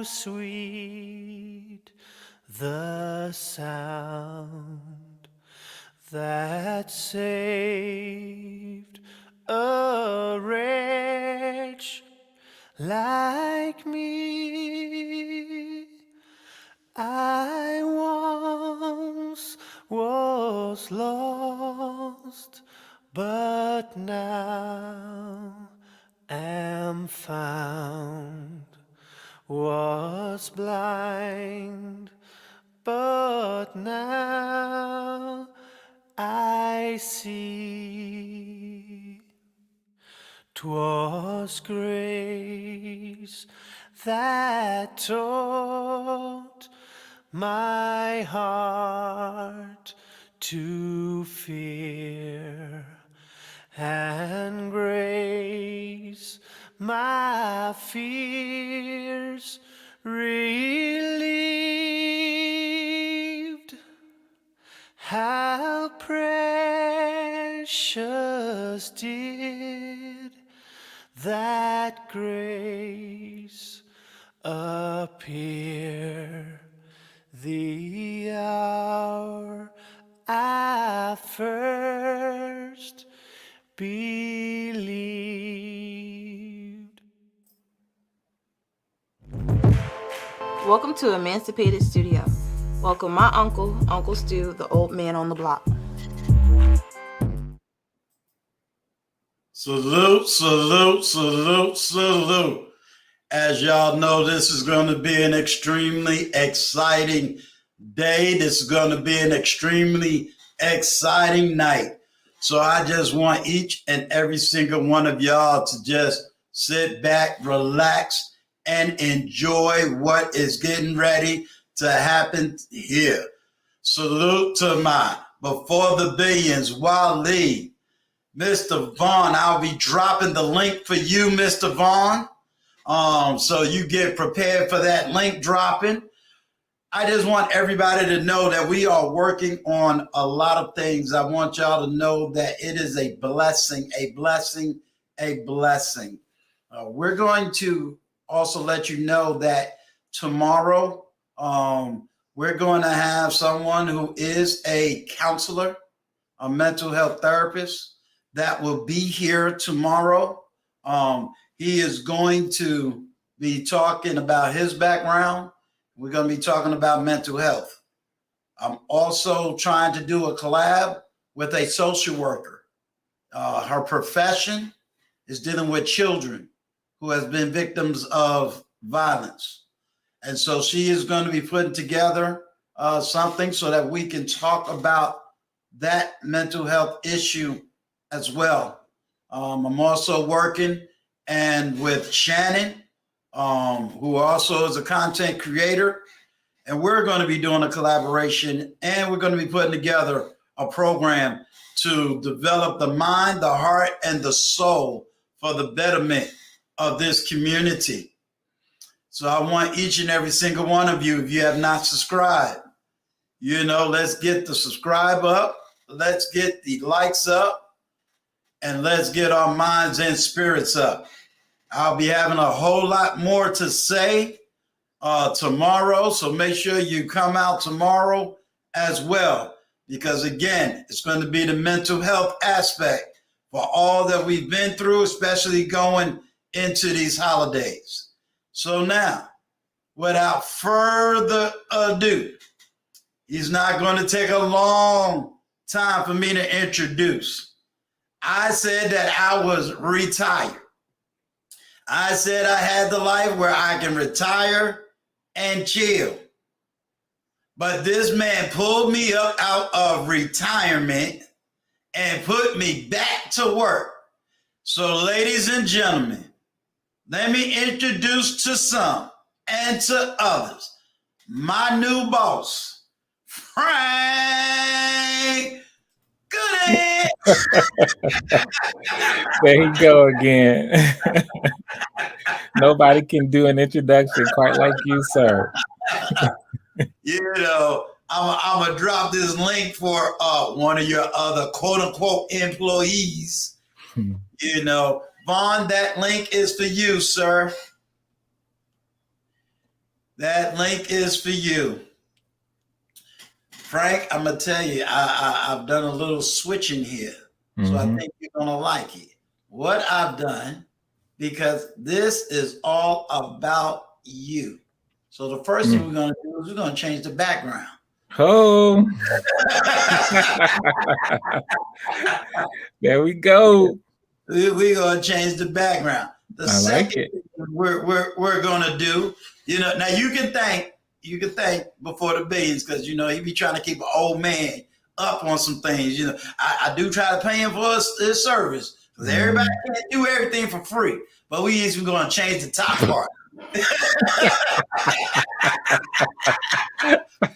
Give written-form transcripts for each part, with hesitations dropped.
how sweet the sound that saved a wretch like me. I once was lost, but now am found. Was blind, but now I see. 'Twas grace that taught my heart to fear, and grace my fears relieved. How precious did that grace appear the hour I first believed. Welcome to Emancipated Studio. Welcome my uncle, Uncle Stu, the old man on the block. Salute, salute, salute, salute. As y'all know, this is going to be an extremely exciting day. This is going to be an extremely exciting night. So I just want each and every single one of y'all to just sit back, relax, and enjoy what is getting ready to happen here. Salute to my Before the Billions, Wale. Mr. Vaughn, I'll be dropping the link for you, Mr. Vaughn. So you get prepared for that link dropping. I just want everybody to know that we are working on a lot of things. I want y'all to know that it is a blessing, a blessing, a blessing. We're going to also let you know that tomorrow we're going to have someone who is a counselor, a mental health therapist, that will be here tomorrow. He is going to be talking about his background. We're going to be talking about mental health. I'm also trying to do a collab with a social worker. Her profession is dealing with children who has been victims of violence. And so she is going to be putting together something so that we can talk about that mental health issue as well. I'm also working and with Shannon, who also is a content creator, and we're going to be doing a collaboration, and we're going to be putting together a program to develop the mind, the heart, and the soul for the betterment of this community. So I want each and every single one of you, if you have not subscribed, let's get the subscribe up, let's get the likes up, and let's get our minds and spirits up. I'll be having a whole lot more to say tomorrow, so make sure you come out tomorrow as well, because again, it's going to be the mental health aspect for all that we've been through, especially going into these holidays. So now, without further ado, it's not going to take a long time for me to introduce. I said that I was retired. I said I had the life where I can retire and chill. But this man pulled me up out of retirement and put me back to work. So, ladies and gentlemen, let me introduce to some and to others my new boss, Frank Goody. There you go again. Nobody can do an introduction quite like you, sir. I'm going to drop this link for one of your other quote-unquote employees. Vaughn, that link is for you, sir. That link is for you. Frank, I'm going to tell you, I've done a little switching here. So I think you're going to like it. What I've done, because this is all about you. So the first thing we're going to do is we're going to change the background. Oh, there we go. We're going to change the background. The second thing we're going to do, now you can thank before the billions, because he be trying to keep an old man up on some things. I do try to pay him for his service, because everybody can't do everything for free. But we even going to change the top part.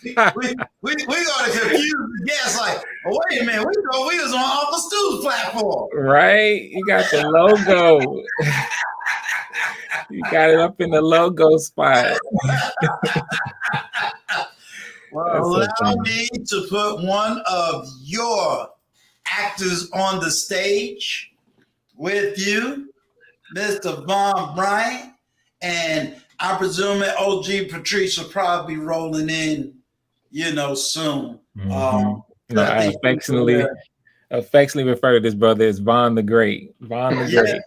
we going to confuse the guests like, oh, wait a minute, we was on Uncle Stu's platform. Right? You got the logo. You got it up in the logo spot. Well, allow me to put one of your actors on the stage with you, Mr. Von Bryant, and I presume that OG Patrice will probably be rolling in, soon. I affectionately refer to this brother as Von the Great. Von the Great.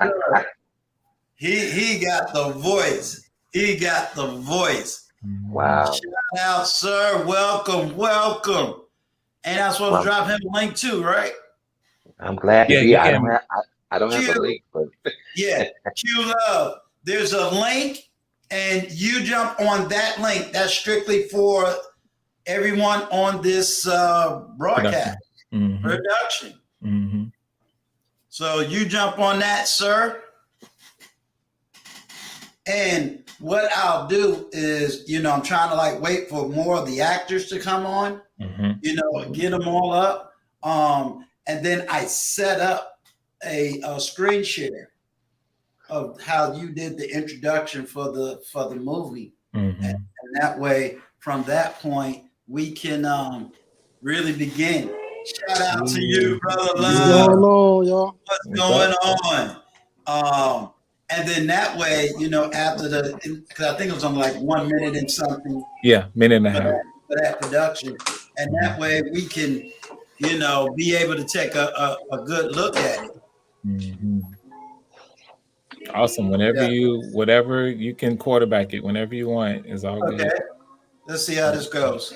He got the voice. He got the voice. Wow. Shout out, sir. Welcome. And I'm supposed to drop him a link too, right? I'm glad to be. I don't have a link, but yeah, Q Love. There's a link, and you jump on that link. That's strictly for everyone on this broadcast production. So you jump on that, sir. And what I'll do is, I'm trying to wait for more of the actors to come on, get them all up. And then I set up a screen share of how you did the introduction for the movie. And that way, from that point, we can really begin. Shout out to you, Brother Love. What's going on, y'all? What's going on? And then that way, after because I think it was on 1 minute and something. Yeah, minute and a half. For that production. And that way we can, be able to take a good look at it. Awesome. Whatever you can quarterback it, whenever you want, is all good. Okay. Let's see how this goes.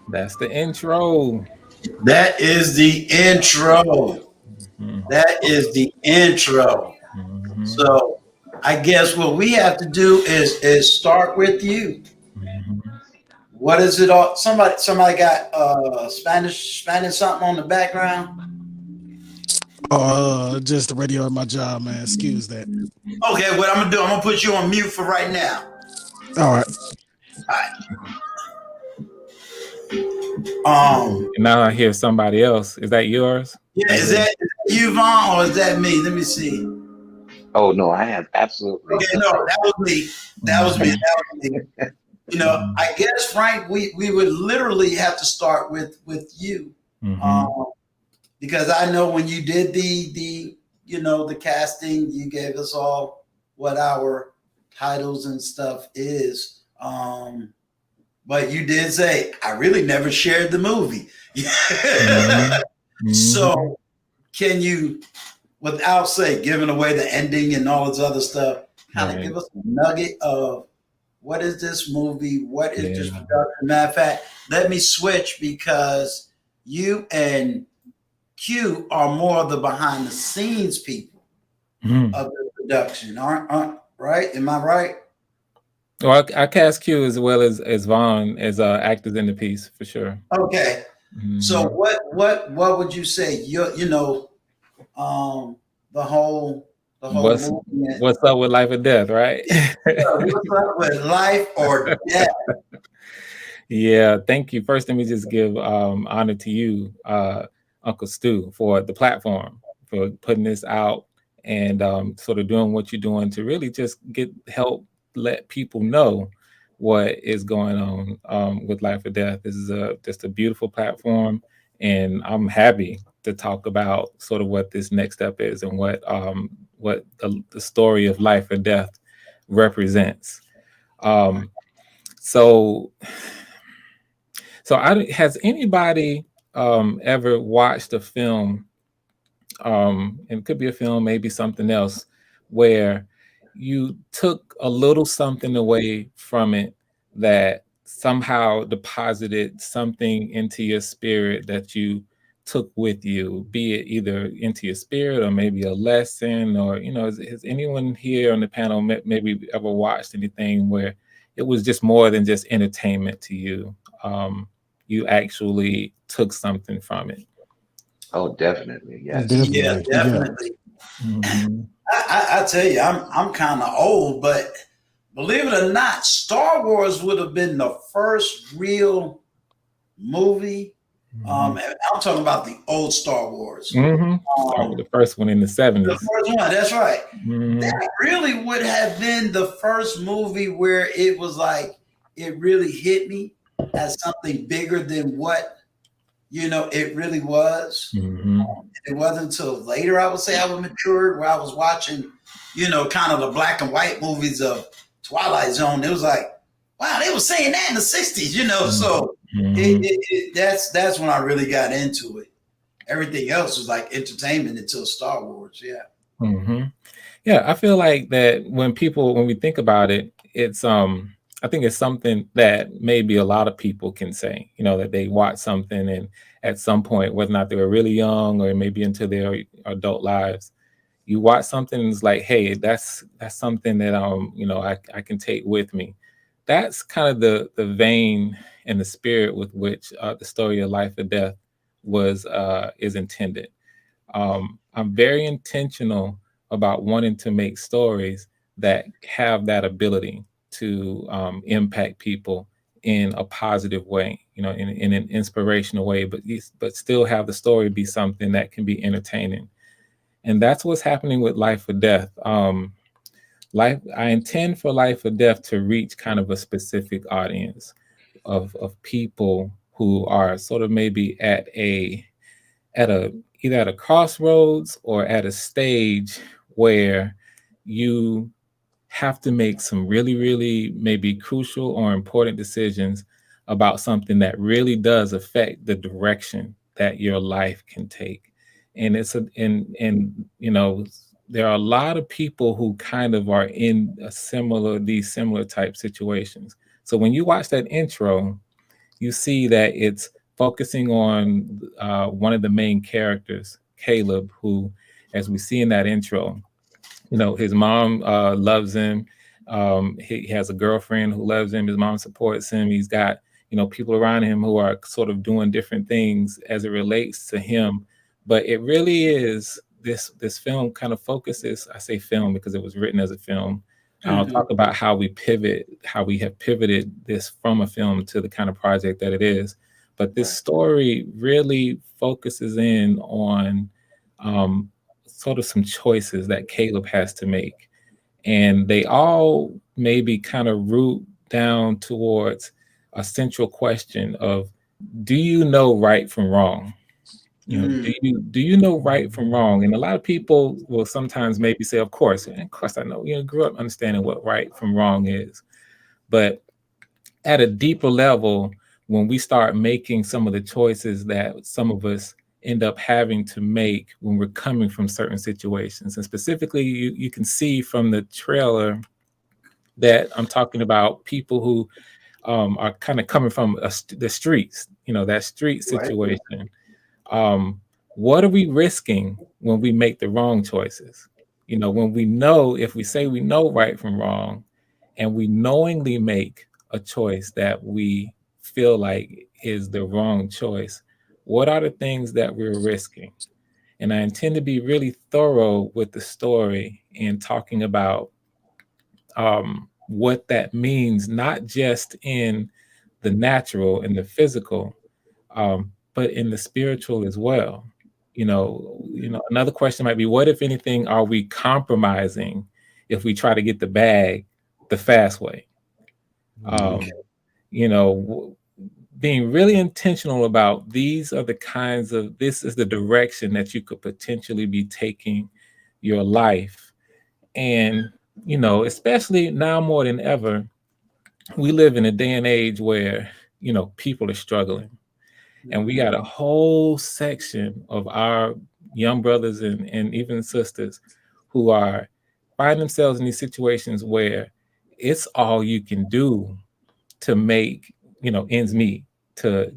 That's the intro. That is the intro. That is the intro. So I guess what we have to do is start with you. What is it all? Somebody got Spanish something on the background? Just the radio at my job, man. Excuse that. Okay, what I'm gonna do, I'm gonna put you on mute for right now. All right. And now I hear somebody else. Is that yours? Yeah, is that you, Vaughn, or is that me? Let me see. Oh no, I have absolutely. Okay, no, that was me. That was me. I guess, Frank, we would literally have to start with you. Because I know when you did the casting, you gave us all what our titles and stuff is. But you did say, I really never shared the movie. So can you, without giving away the ending and all this other stuff, kind of give us a nugget of what is this movie? What is this production? Matter of fact, let me switch because you and Q are more of the behind the scenes people of the production, aren't right? Am I right? Well, I cast Q as well as Vaughn as actors in the piece for sure. Okay. So what would you say? The whole movement. What's up with life or death, right? What's up with life or death? Yeah, thank you. First, let me just give honor to you, Uncle Stu, for the platform, for putting this out and sort of doing what you're doing to really just help let people know what is going on with life or death. This is just a beautiful platform, and I'm happy to talk about sort of what this next step is and what the story of life or death represents. So has anybody ever watched a film, and it could be a film, maybe something else, where you took a little something away from it that somehow deposited something into your spirit that you took with you, be it either into your spirit or maybe a lesson, or, has anyone here on the panel maybe ever watched anything where it was just more than just entertainment to you? You actually took something from it. Oh, definitely. Yes. Yeah, definitely. I tell you, I'm kind of old, but believe it or not, Star Wars would have been the first real movie. I'm talking about the old Star Wars. The first one in the 70s. The first one, that's right. That really would have been the first movie where it was like, it really hit me as something bigger than what it really was. It wasn't until later, I would say, I was matured, where I was watching, kind of the black and white movies of Twilight Zone. It was like, wow, they were saying that in the 60s, So that's when I really got into it. Everything else was like entertainment until Star Wars. Yeah. Yeah, I feel like that when we think about it, it's I think it's something that maybe a lot of people can say, that they watch something and at some point, whether or not they were really young or maybe into their adult lives, you watch something and it's like, hey, that's something that I can take with me. That's kind of the vein and the spirit with which the story of life or death is intended. I'm very intentional about wanting to make stories that have that ability to impact people in a positive way, in an inspirational way, but still have the story be something that can be entertaining. And that's what's happening with Life or Death. I intend for Life or Death to reach kind of a specific audience of people who are sort of maybe at either at a crossroads or at a stage where you have to make some really, really maybe crucial or important decisions about something that really does affect the direction that your life can take. And there are a lot of people who kind of are in these similar type situations. So when you watch that intro, you see that it's focusing on one of the main characters, Caleb, who, as we see in that intro, his mom loves him. He has a girlfriend who loves him. His mom supports him. He's got, people around him who are sort of doing different things as it relates to him. But it really is this film kind of focuses. I say film because it was written as a film. I'll talk about how we have pivoted this from a film to the kind of project that it is. But this story really focuses in on sort of some choices that Caleb has to make. And they all maybe kind of root down towards a central question of, do you know right from wrong? You know, do you know right from wrong? And a lot of people will sometimes maybe say, of course, and of course I know, grew up understanding what right from wrong is. But at a deeper level, when we start making some of the choices that some of us end up having to make when we're coming from certain situations, and specifically you can see from the trailer that I'm talking about people who are kind of coming from the streets, that street situation. What are we risking when we make the wrong choices? When we know, if we say we know right from wrong, and we knowingly make a choice that we feel like is the wrong choice, what are the things that we're risking? And I intend to be really thorough with the story and talking about what that means, not just in the natural and the physical, but in the spiritual as well. Another question might be, what, if anything, are we compromising if we try to get the bag the fast way? Being really intentional about this is the direction that you could potentially be taking your life. And, especially now more than ever, we live in a day and age where, people are struggling. And we got a whole section of our young brothers and even sisters who find themselves in these situations where it's all you can do to make, ends meet, to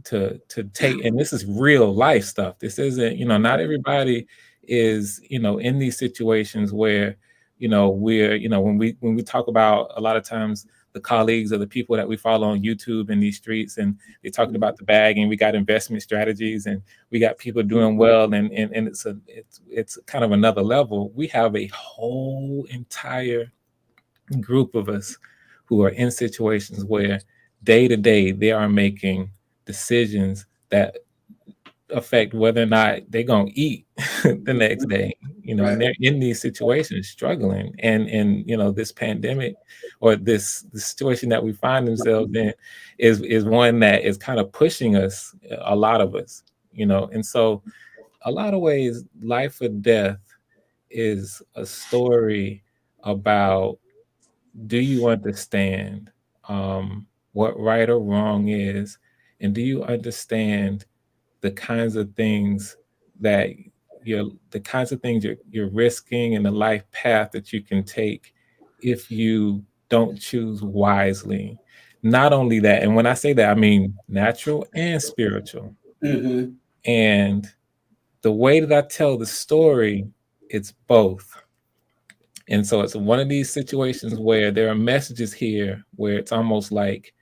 take, and this is real life stuff. This isn't, not everybody is, in these situations where, we're, when we talk about a lot of times the colleagues or the people that we follow on YouTube in these streets, and they're talking about the bag, and we got investment strategies, and we got people doing well, and it's kind of another level. We have a whole entire group of us who are in situations where day to day they are making decisions that affect whether or not they're gonna eat the next day, and they're in these situations struggling, and this pandemic or this situation that we find themselves in is one that is kind of pushing us, a lot of us, and so a lot of ways Life or Death is a story about, do you understand what right or wrong is, and do you understand the kinds of things that you're risking, and the life path that you can take if you don't choose wisely. Not only that, and when I say that, I mean natural and spiritual. And the way that I tell the story, it's both. And so it's one of these situations where there are messages here where it's almost like,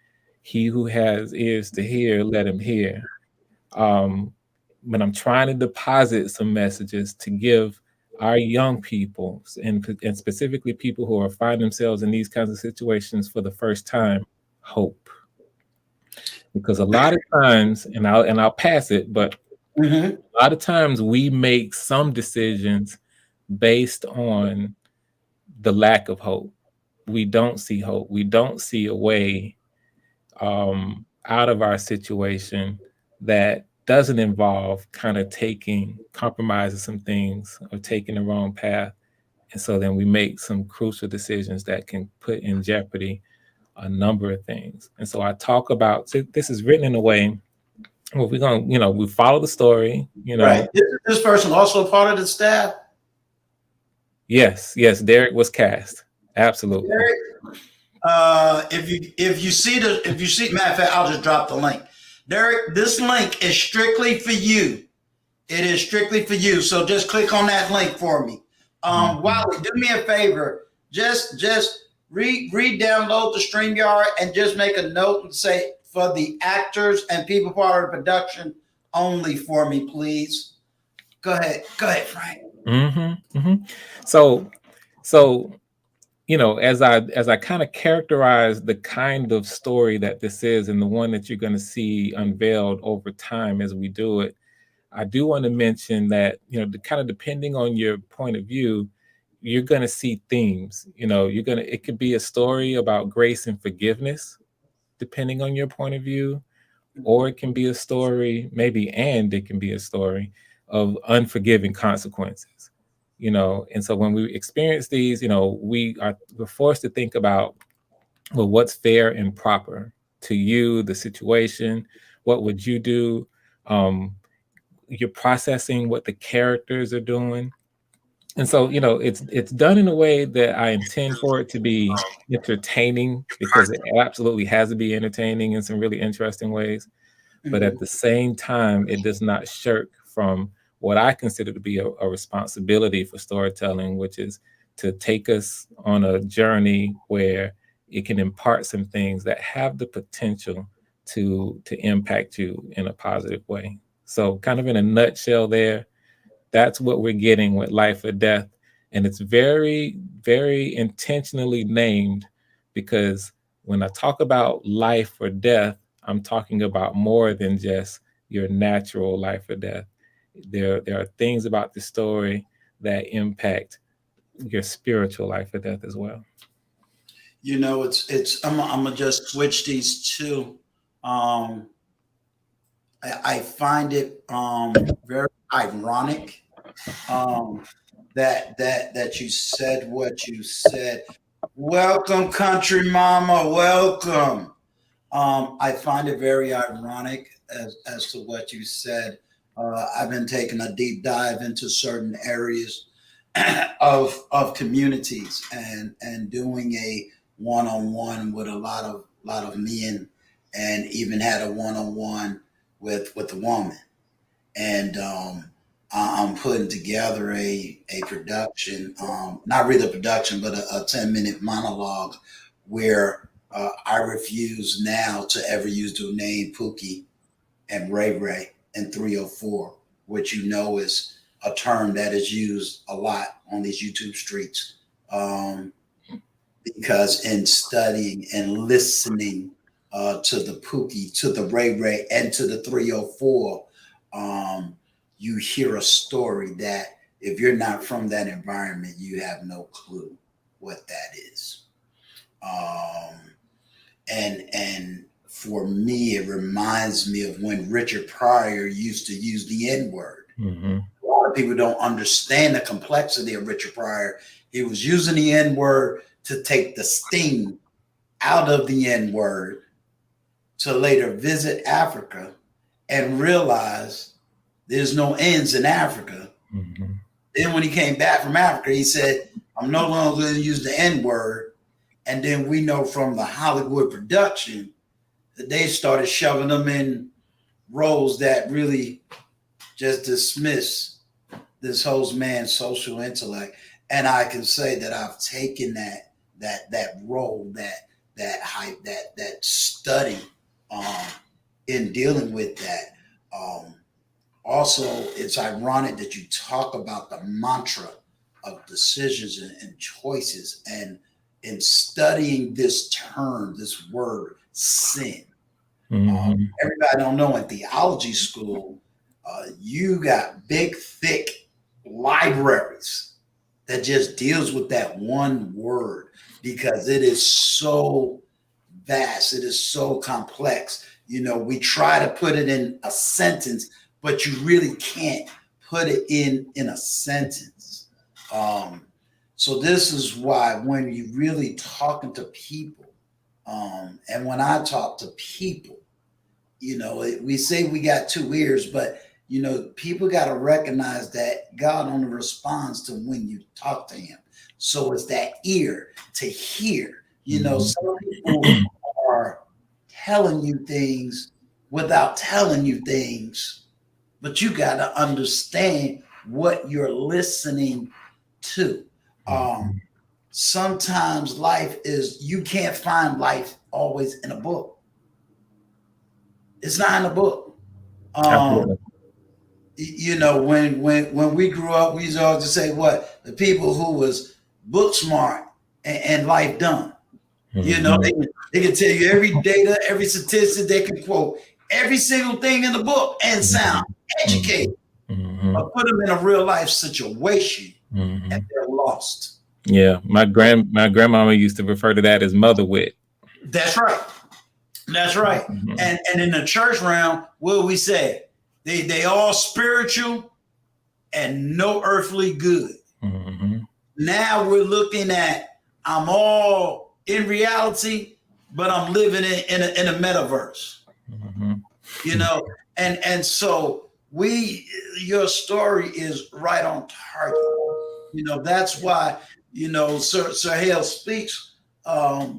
he who has ears to hear, let him hear. But I'm trying to deposit some messages to give our young people, and specifically people who are finding themselves in these kinds of situations for the first time, hope. Because a lot of times, and I'll pass it, but a lot of times we make some decisions based on the lack of hope. We don't see hope. We don't see a way out of our situation that doesn't involve kind of compromising some things or taking the wrong path. And so then we make some crucial decisions that can put in jeopardy a number of things. And so I talk about, this is written in a way where we're going to, we follow the story, Right. Is this person also part of the staff? Yes, Derek was cast. Absolutely. Derek, if you see, matter of fact, I'll just drop the link. Derek, this link is strictly for you. It is strictly for you. So just click on that link for me. Wally, do me a favor. Just re-download the StreamYard and just make a note and say, for the actors and people part of the production only, for me, please. Go ahead, Frank. So as I kind of characterize the kind of story that this is, and the one that you're going to see unveiled over time as we do it, I do want to mention that, kind of depending on your point of view, you're going to see themes. It could be a story about grace and forgiveness, depending on your point of view, or it can be a story, it can be a story of unforgiving consequences, you know. And so when we experience these, you know, we're forced to think about, well, what's fair and proper to you, the situation, what would you do? You're processing what the characters are doing. And so, you know, it's done in a way that I intend for it to be entertaining, because it absolutely has to be entertaining in some really interesting ways. But at the same time, it does not shirk from what I consider to be a responsibility for storytelling, which is to take us on a journey where it can impart some things that have the potential to impact you in a positive way. So kind of in a nutshell there, that's what we're getting with Life or Death. And it's very, very intentionally named, because when I talk about life or death, I'm talking about more than just your natural life or death. There are things about the story that impact your spiritual life or death as well. You know, I'm gonna just switch these two. I find it very ironic that you said what you said. Welcome, country mama, welcome. I find it very ironic as to what you said. I've been taking a deep dive into certain areas of communities and doing a one-on-one with a lot of men, and even had a one-on-one with a woman. And I'm putting together a production, not really a production, but a 10-minute monologue where I refuse now to ever use the name Pookie and Ray Ray and 304, which you know is a term that is used a lot on these YouTube streets. Because in studying and listening to the Pookie, to the Ray Ray, and to the 304, you hear a story that if you're not from that environment, you have no clue what that is. And for me, it reminds me of when Richard Pryor used to use the N-word. Mm-hmm. A lot of people don't understand the complexity of Richard Pryor. He was using the N-word to take the sting out of the N-word, to later visit Africa and realize there's no N's in Africa. Mm-hmm. Then when he came back from Africa, he said, I'm no longer going to use the N-word. And then we know from the Hollywood production that they started shoving them in roles that really just dismiss this whole man's social intellect. And I can say that I've taken that role, that hype, that study in dealing with that. Also, it's ironic that you talk about the mantra of decisions and choices, and in studying this term, this word, sin. Mm-hmm. Everybody don't know in theology school, you got big, thick libraries that just deals with that one word, because it is so vast, it is so complex. You know, we try to put it in a sentence, but you really can't put it in a sentence. So this is why when you really talking to people, and when I talk to people, you know, we say we got two ears, but you know, people got to recognize that God only responds to when you talk to him. So it's that ear to hear. You know, some people are telling you things without telling you things, but you got to understand what you're listening to. Sometimes life is, you can't find life always in a book. It's not in a book. You know, when we grew up, we used to always say what? The people who was book smart and life dumb. Mm-hmm. You know, they can tell you every data, every statistic, they can quote every single thing in the book and sound educated. Mm-hmm. But put them in a real life situation and they're lost. Yeah, my grandmama used to refer to that as mother wit. That's right. That's right. Mm-hmm. And in the church realm, what we say? They all spiritual, and no earthly good. Mm-hmm. Now we're looking at I'm all in reality, but I'm living in a metaverse. Mm-hmm. You know, and so your story is right on target. You know, that's why, you know, Sir Hale Speaks,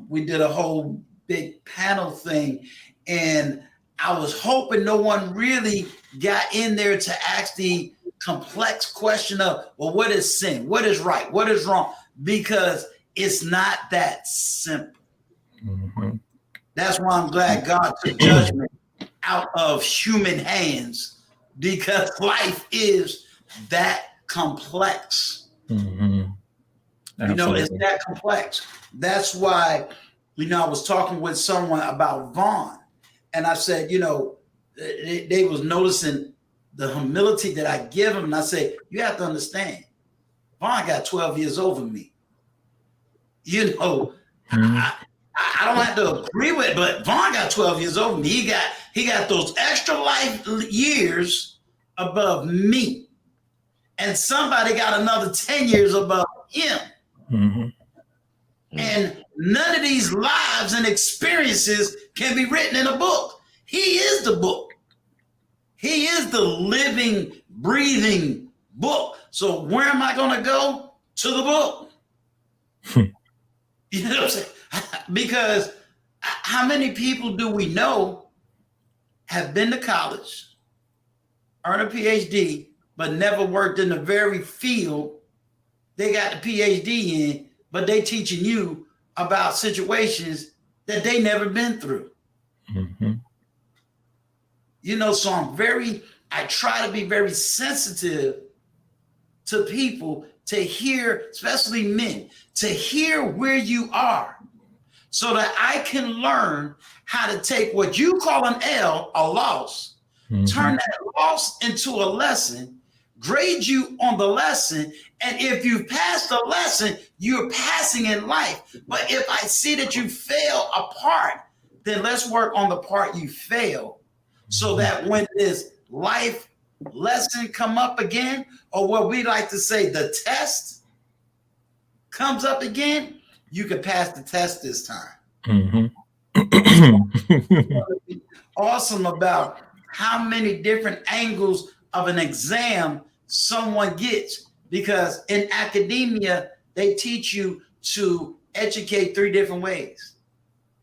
we did a whole big panel thing, and I was hoping no one really got in there to ask the complex question of, well, what is sin? What is right? What is wrong? Because it's not that simple. Mm-hmm. That's why I'm glad God took judgment out of human hands, because life is that complex. Mm-hmm. You know, it's that complex. That's why, you know, I was talking with someone about Vaughn, and I said, you know, they was noticing the humility that I give him, and I say, you have to understand, Vaughn got 12 years over me. You know, I don't have to agree with it, but Vaughn got 12 years over me. He got those extra life years above me, and somebody got another 10 years above him. Mm-hmm. And none of these lives and experiences can be written in a book. He is the book. He is the living, breathing book. So where am I going to go? To the book. You know what I'm saying? Because how many people do we know have been to college, earned a PhD, but never worked in the very field they got the PhD in, but they teaching you about situations that they never been through. Mm-hmm. You know, so I try to be very sensitive to people, to hear, especially men, to hear where you are, so that I can learn how to take what you call an L, a loss, turn that loss into a lesson, grade you on the lesson, and if you pass the lesson, you're passing in life. But if I see that you fail a part, then let's work on the part you fail, so that when this life lesson come up again, or what we like to say, the test comes up again, you can pass the test this time. Awesome about how many different angles of an exam someone gets, because in academia, they teach you to educate 3 different ways.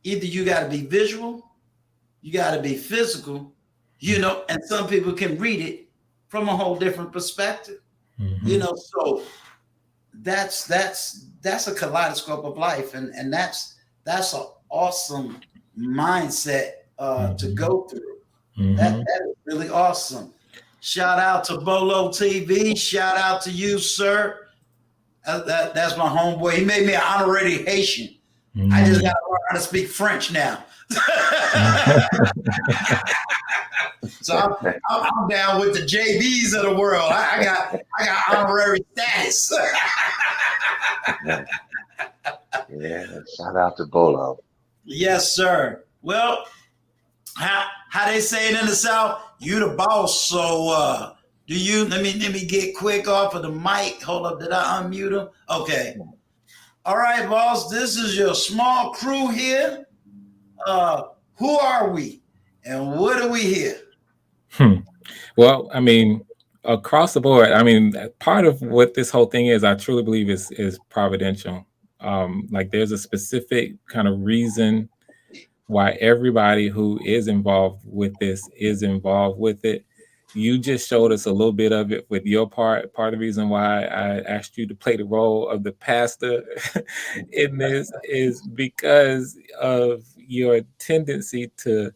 Either you got to be visual, you got to be physical, you know, and some people can read it from a whole different perspective. You know, so that's a kaleidoscope of life, and that's an awesome mindset to go through. That is really awesome. Shout out to Bolo TV. Shout out to you, sir. That's my homeboy. He made me an honorary Haitian. I just got to learn how to speak French now. So I'm down with the JBs of the world. I got honorary status. Yeah, shout out to Bolo. Yes, sir. Well, how they say it in the South, you the boss. So do you let me get quick off of the mic. Hold up, did I unmute him? Okay. All right, boss. This is your small crew here. Who are we? And what are we here? Well, I mean, across the board, I mean, part of what this whole thing is, I truly believe is providential. Like there's a specific kind of reason why everybody who is involved with this is involved with it. You just showed us a little bit of it with your part. Part of the reason why I asked you to play the role of the pastor in this is because of your tendency to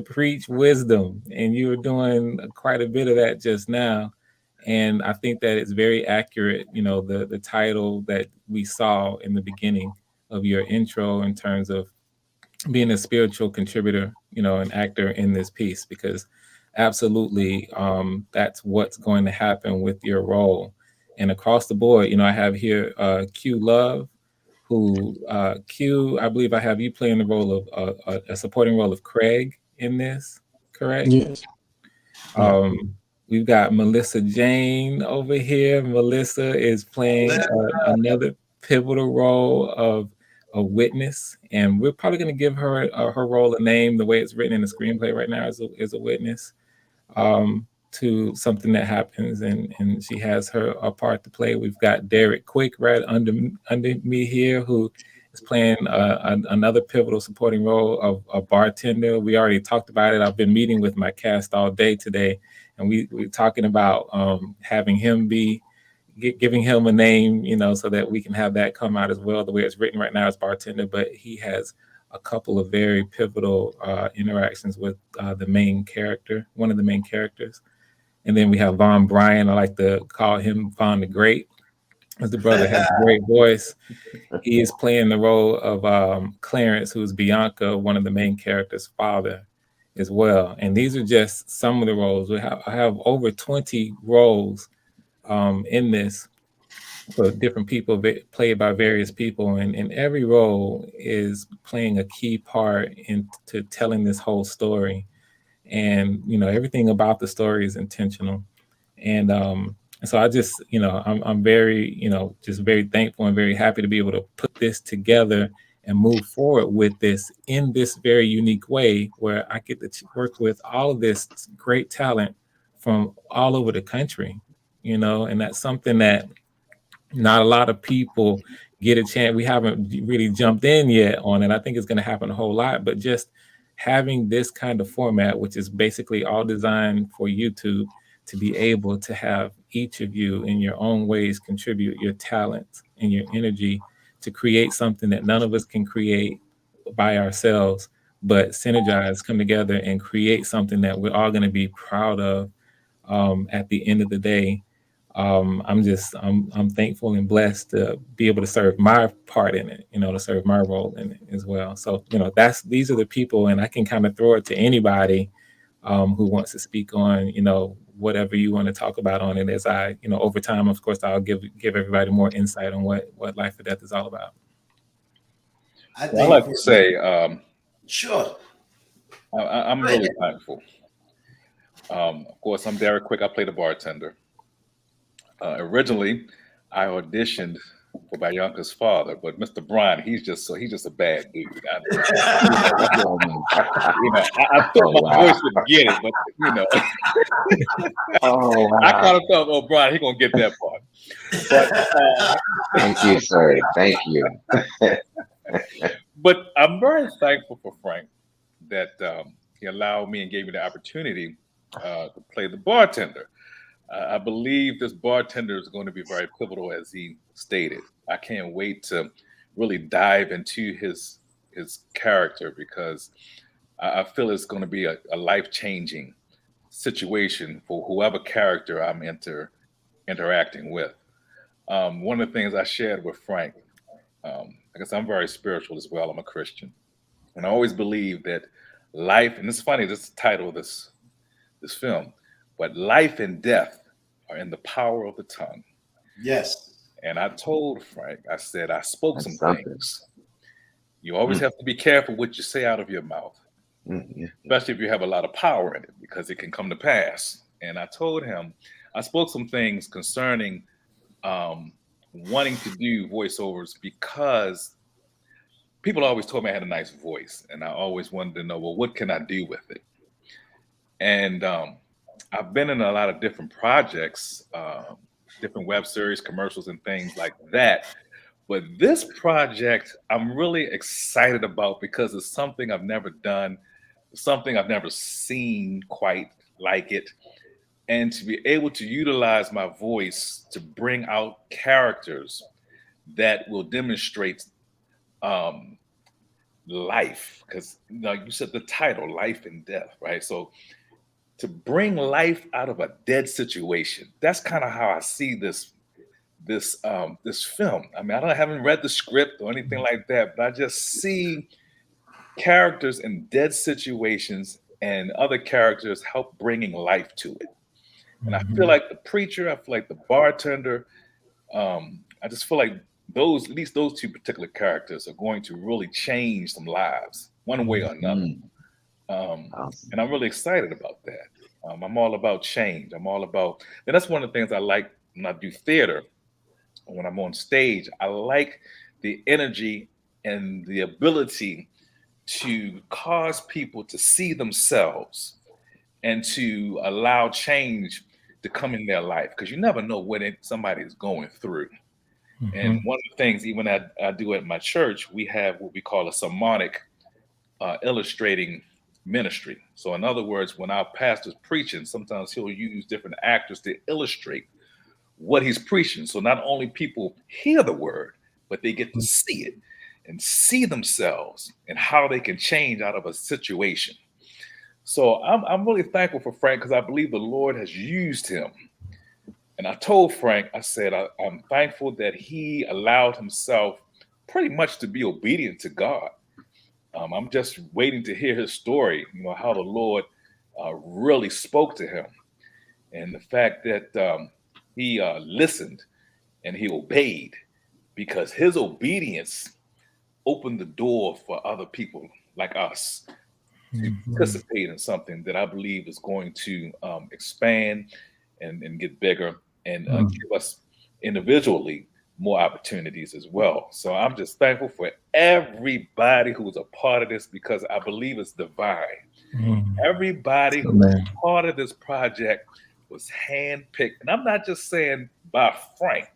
preach wisdom, and you were doing quite a bit of that just now. And I think that it's very accurate, you know, the title that we saw in the beginning of your intro in terms of being a spiritual contributor, you know, an actor in this piece, because absolutely that's what's going to happen with your role. And across the board, you know, I have here Q Love, who Q, I believe I have you playing the role of a supporting role of Craig in this, correct? Yes. We've got Melissa Jane over here. Melissa is playing another pivotal role of a witness, and we're probably going to give her her role a name. The way it's written in the screenplay right now is a witness to something that happens, and she has a part to play. We've got Derek Quick right under me here, who is playing another pivotal supporting role of a bartender. We already talked about it. I've been meeting with my cast all day today, and we're talking about having him giving him a name, so that we can have that come out as well. The way it's written right now is bartender, but he has a couple of very pivotal interactions with the main character, one of the main characters. And then we have Von Bryan. I like to call him Von the Great, as the brother has a great voice. He is playing the role of Clarence, who's Bianca, one of the main characters' father as well. And these are just some of the roles. I have over 20 roles in this for different people, played by various people. And every role is playing a key part into telling this whole story. And everything about the story is intentional, and so I just I'm very just very thankful and very happy to be able to put this together and move forward with this in this very unique way, where I get to work with all of this great talent from all over the country, and that's something that not a lot of people get a chance. We haven't really jumped in yet on it. I think it's going to happen a whole lot, but just having this kind of format, which is basically all designed for YouTube, to be able to have each of you in your own ways contribute your talent and your energy to create something that none of us can create by ourselves, but synergize, come together and create something that we're all going to be proud of at the end of the day. I'm thankful and blessed to be able to serve my part in it, to serve my role in it as well. So, these are the people, and I can kind of throw it to anybody who wants to speak on, whatever you want to talk about on it. As I, over time, of course, I'll give everybody more insight on what Life or Death is all about. I'd like to say, sure. I'm really thankful. Of course, I'm Derek Quick. I play the bartender. Originally, I auditioned for Bianca's father, but Mr. Bryan, he's just a bad dude. I thought my voice would get it, but I kind of thought, Bryan, he's gonna get that part. But thank you, sir. Thank you. But I'm very thankful for Frank that he allowed me and gave me the opportunity to play the bartender. I believe this bartender is going to be very pivotal, as he stated. I can't wait to really dive into his character, because I feel it's going to be a life-changing situation for whoever character I'm interacting with. One of the things I shared with Frank, I guess I'm very spiritual as well. I'm a Christian, and I always believe that life, and it's funny, this is the title of this film, but life and death are in the power of the tongue. Yes. And I told Frank, I said, I spoke some things. You always have to be careful what you say out of your mouth, especially if you have a lot of power in it, because it can come to pass. And I told him, I spoke some things concerning wanting to do voiceovers, because people always told me I had a nice voice, and I always wanted to know, well, what can I do with it? And I've been in a lot of different projects, different web series, commercials, and things like that. But this project, I'm really excited about, because it's something I've never done, something I've never seen quite like it. And to be able to utilize my voice to bring out characters that will demonstrate life, because you said the title, Life and Death, right? So to bring life out of a dead situation, that's kind of how I see this film. I mean, I haven't read the script or anything like that, but I just see characters in dead situations and other characters help bringing life to it. And I feel like the preacher, I feel like the bartender, I just feel like at least those two particular characters are going to really change some lives one way or another. And I'm really excited about that. I'm all about change. I'm all about, and that's one of the things I like when I do theater. When I'm on stage, I like the energy and the ability to cause people to see themselves and to allow change to come in their life, because you never know what somebody is going through. And one of the things, even I do at my church, we have what we call a sermonic illustrating ministry. So in other words, when our pastor's preaching, sometimes he'll use different actors to illustrate what he's preaching. So not only people hear the word, but they get to see it and see themselves and how they can change out of a situation. So I'm really thankful for Frank, because I believe the Lord has used him. And I told Frank, I said, I'm thankful that he allowed himself pretty much to be obedient to God. I'm just waiting to hear his story, how the Lord really spoke to him. And the fact that he listened and he obeyed, because his obedience opened the door for other people like us to participate in something that I believe is going to expand and get bigger and give us individually more opportunities as well. So I'm just thankful for everybody who's a part of this, because I believe it's divine. Everybody who's part of this project was handpicked. And I'm not just saying by Frank,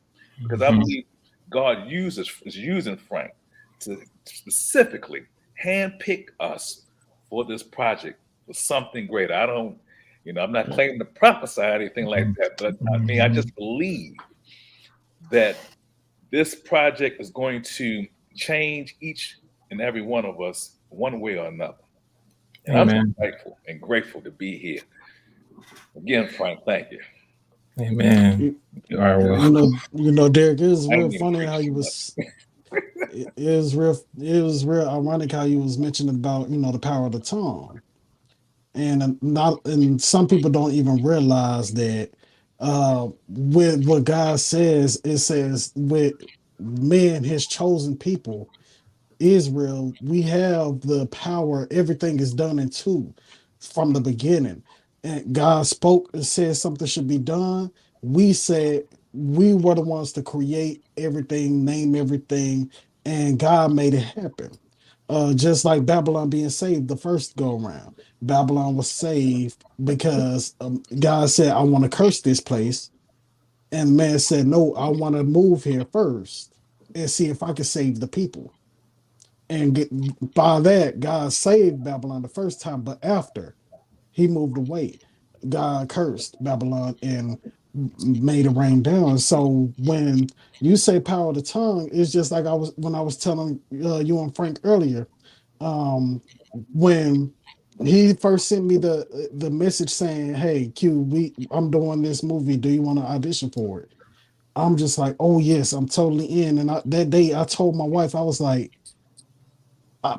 because I believe God is using Frank to specifically handpick us for this project, for something greater. I'm not claiming to prophesy or anything like that, but I just believe that this project is going to change each and every one of us one way or another. And I'm so thankful and grateful to be here. Again, Frank, thank you. Amen. You know, Derek, it was real funny how you was. It was real ironic how you was mentioning about the power of the tongue, and some people don't even realize that with what God says, it says with men, His chosen people, Israel, we have the power. Everything is done in two from the beginning. And God spoke and said something should be done. We said we were the ones to create everything, name everything, and God made it happen. Just like Babylon being saved the first go around. Babylon was saved because God said, I want to curse this place. And man said, no, I want to move here first and see if I can save the people. And by that, God saved Babylon the first time, but after he moved away, God cursed Babylon and made it rain down. So when you say power of the tongue, it's just like I was telling you and Frank earlier. When he first sent me the message saying, "Hey Q, I'm doing this movie. Do you want to audition for it?" I'm just like, "Oh yes, I'm totally in." And that day, I told my wife, I was like,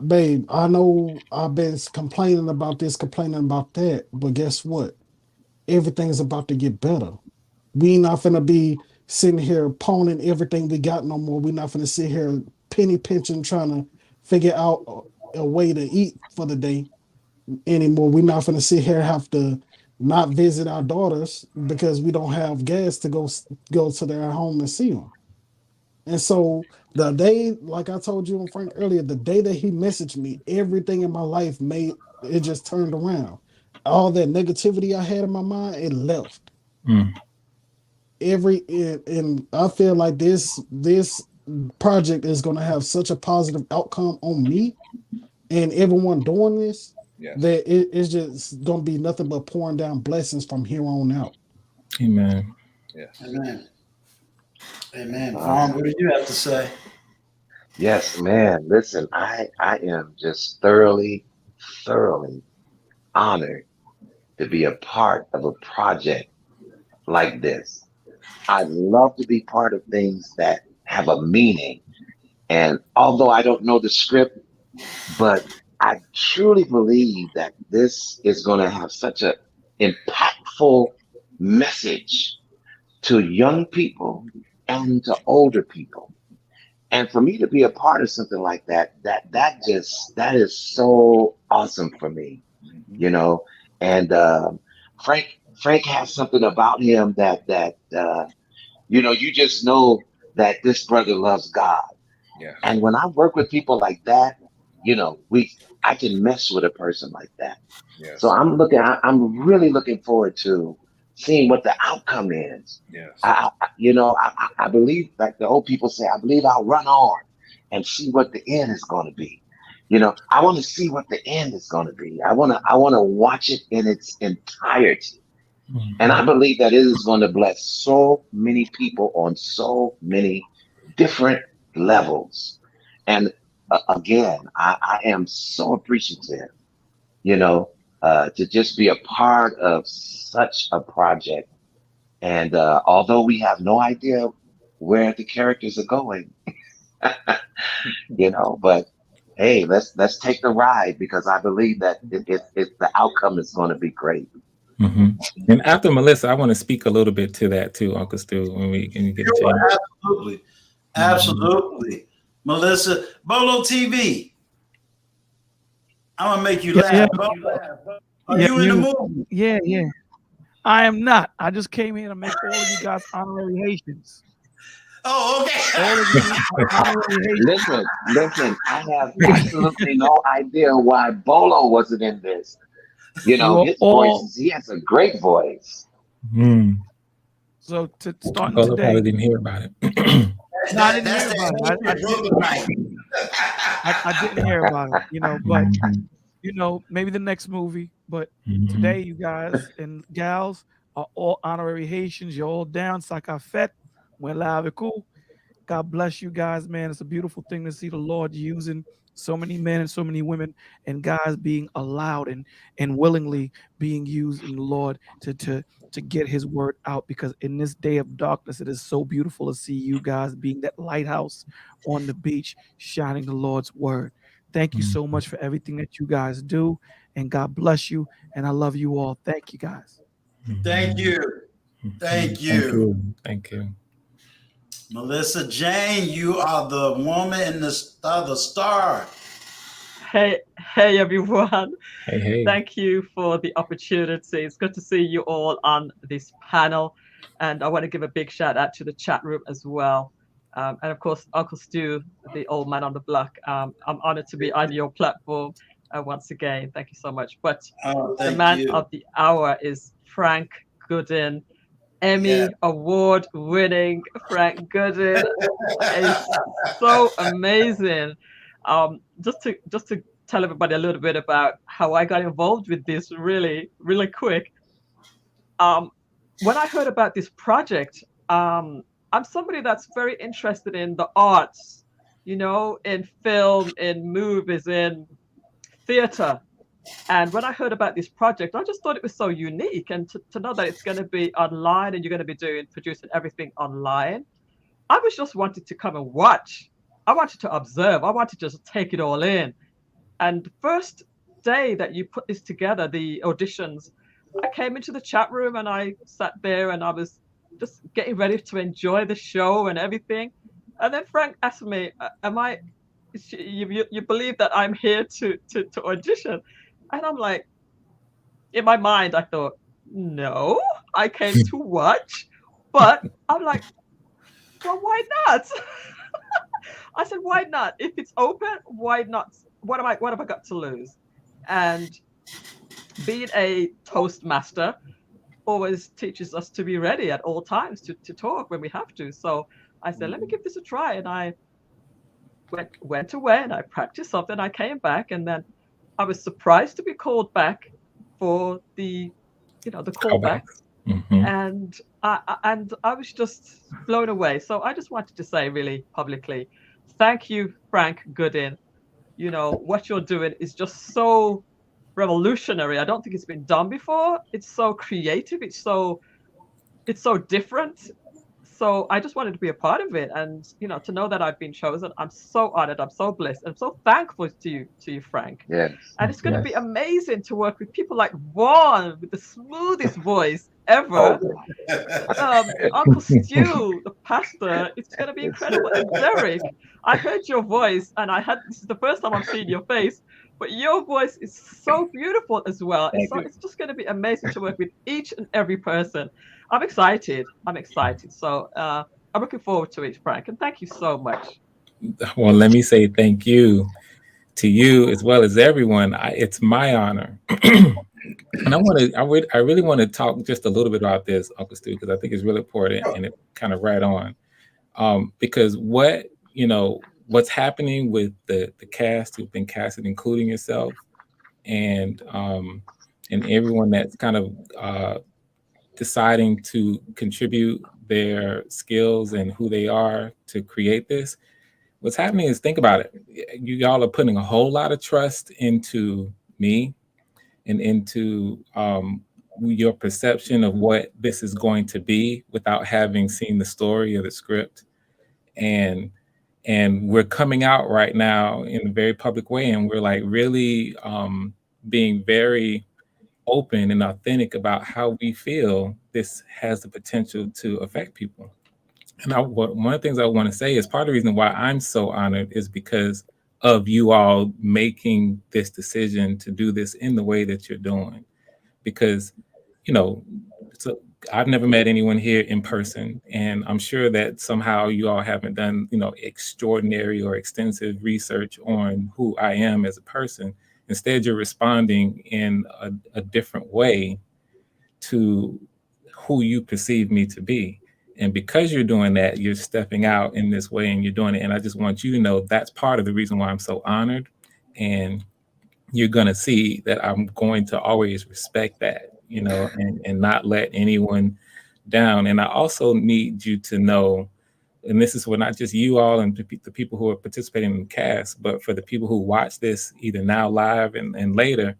babe, I know I've been complaining about this, complaining about that, but guess what? Everything's about to get better. We not finna be sitting here pawning everything we got no more. We not finna sit here penny pinching, trying to figure out a way to eat for the day anymore. We not finna sit here have to not visit our daughters because we don't have gas to go to their home and see them. And so the day, like I told you and Frank earlier, the day that he messaged me, everything in my life it just turned around. All that negativity I had in my mind, it left. And I feel like this project is going to have such a positive outcome on me and everyone doing this, that it's just going to be nothing but pouring down blessings from here on out. Amen. Yes. Amen. Amen. Vaughn, what do you have to say? Yes, man. Listen, I am just thoroughly honored to be a part of a project like this. I love to be part of things that have a meaning. And although I don't know the script, but I truly believe that this is going to have such an impactful message to young people and to older people. And for me to be a part of something like that is so awesome for me, And Frank has something about him that you just know that this brother loves God. Yeah. And when I work with people like that, I can mess with a person like that. Yes. So I'm really looking forward to seeing what the outcome is. Yes. I believe, like the old people say, I believe I'll run on and see what the end is going to be. I want to see what the end is going to be. I want to watch it in its entirety. And I believe that it is going to bless so many people on so many different levels. And again, I am so appreciative, to just be a part of such a project. And although we have no idea where the characters are going, but hey, let's take the ride, because I believe that the outcome is going to be great. And after Melissa, I want to speak a little bit to that too, Uncle Stu, when we get a chance. Absolutely. Melissa, Bolo TV. I'm gonna make you laugh. Are you in the movie? Yeah. I am not. I just came here to make all of you guys honorary Haitians. Oh, okay. All of you are honorary Haitians. Listen, I have absolutely no idea why Bolo wasn't in this. His voice, he has a great voice. So starting Bolo today, probably didn't hear about it. I didn't hear about it. I didn't hear about it, but maybe the next movie. But today, you guys and gals are all honorary Haitians. You're all down. Sakafet, cool. God bless you guys, man. It's a beautiful thing to see the Lord using so many men and so many women and guys being allowed and willingly being used in the Lord to get his word out, because in this day of darkness, it is so beautiful to see you guys being that lighthouse on the beach, shining the Lord's word. Thank you so much for everything that you guys do, and God bless you, and I love you all. Thank you, guys. Thank you. Thank you. Melissa Jane, you are the woman in the star. Hey everyone. Hey. Thank you for the opportunity. It's good to see you all on this panel. And I want to give a big shout out to the chat room as well. And of course, Uncle Stu, the old man on the block. I'm honored to be on your platform once again. Thank you so much. But the man of the hour is Frank Goodin. Emmy Award winning Frank Goodin. It's so amazing. Just to tell everybody a little bit about how I got involved with this really, really quick. When I heard about this project, I'm somebody that's very interested in the arts, in film, in movies, in theater. And when I heard about this project, I just thought it was so unique. And to know that it's going to be online and you're going to be producing everything online, I was just wanted to come and watch. I wanted to observe. I wanted to just take it all in. And the first day that you put this together, the auditions, I came into the chat room and I sat there and I was just getting ready to enjoy the show and everything. And then Frank asked me, you believe that I'm here to audition? And I'm like, in my mind, I thought, no, I came to watch. But I'm like, well, why not? I said, why not? If it's open, why not? What have I got to lose? And being a Toastmaster always teaches us to be ready at all times to talk when we have to. So I said, let me give this a try. And I went away and I practiced something. I came back and then I was surprised to be called back for the callbacks. And I was just blown away. So I just wanted to say really publicly, thank you, Frank Goodin. What you're doing is just so revolutionary. I don't think it's been done before. It's so creative. It's so different. So I just wanted to be a part of it, and to know that I've been chosen, I'm so honored. I'm so blessed. I'm so thankful to you, Frank. Yes. And it's going to be amazing to work with people like Vaughn with the smoothest voice ever. Uncle Stu, the pastor, it's going to be incredible. And Derek, I heard your voice, and this is the first time I'm seeing your face, but your voice is so beautiful as well. Thank you. It's just going to be amazing to work with each and every person. I'm excited. So I'm looking forward to it, Frank. And thank you so much. Well, let me say thank you to you as well as everyone. It's my honor. And I really want to talk just a little bit about this, Uncle Stu, because I think it's really important and it's kind of right on. Because what's happening with the cast who've been casted, including yourself, and everyone that's kind of deciding to contribute their skills and who they are to create this. What's happening is, think about it. Y'all are putting a whole lot of trust into me and into your perception of what this is going to be without having seen the story or the script. And we're coming out right now in a very public way, and we're like really being very open and authentic about how we feel this has the potential to affect people. And one of the things I want to say is part of the reason why I'm so honored is because of you all making this decision to do this in the way that you're doing. Because, so I've never met anyone here in person, and I'm sure that somehow you all haven't done, extraordinary or extensive research on who I am as a person. Instead, you're responding in a different way to who you perceive me to be. And because you're doing that, you're stepping out in this way and you're doing it. And I just want you to know that's part of the reason why I'm so honored. And you're going to see that I'm going to always respect that, and not let anyone down. And I also need you to know, and this is for not just you all and the people who are participating in the cast, but for the people who watch this either now live and later,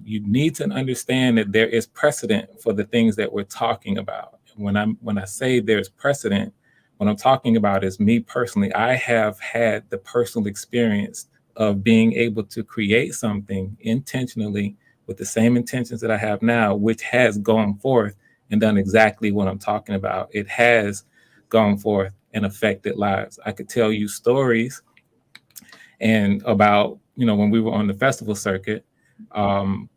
you need to understand that there is precedent for the things that we're talking about. When I say there's precedent, what I'm talking about is me personally. I have had the personal experience of being able to create something intentionally with the same intentions that I have now, which has gone forth and done exactly what I'm talking about. It has gone forth and affected lives. I could tell you stories and about, when we were on the festival circuit,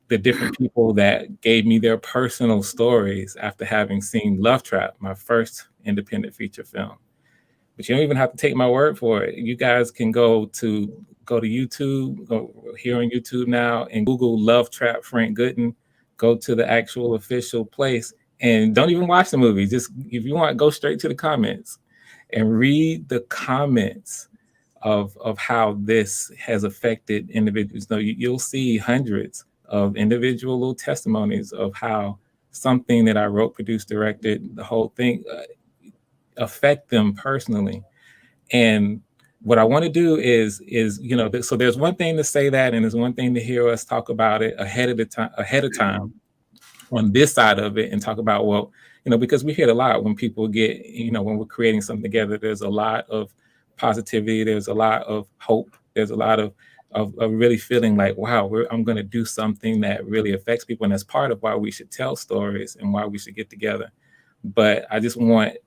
the different people that gave me their personal stories after having seen Love Trap, my first independent feature film. But you don't even have to take my word for it. You guys can go to YouTube, go here on YouTube now and Google Love Trap Frank Gooden, go to the actual official place and don't even watch the movie. Just, if you want, go straight to the comments and read the comments of how this has affected individuals. No, you'll see hundreds of individual little testimonies of how something that I wrote, produced, directed, the whole thing affect them personally. And what I want to do is, so there's one thing to say that, and there's one thing to hear us talk about it ahead of time on this side of it and talk about, well, because we hear it a lot when people get, when we're creating something together, there's a lot of positivity, there's a lot of hope, there's a lot of really feeling like, wow, I'm going to do something that really affects people. And that's part of why we should tell stories and why we should get together. But I just want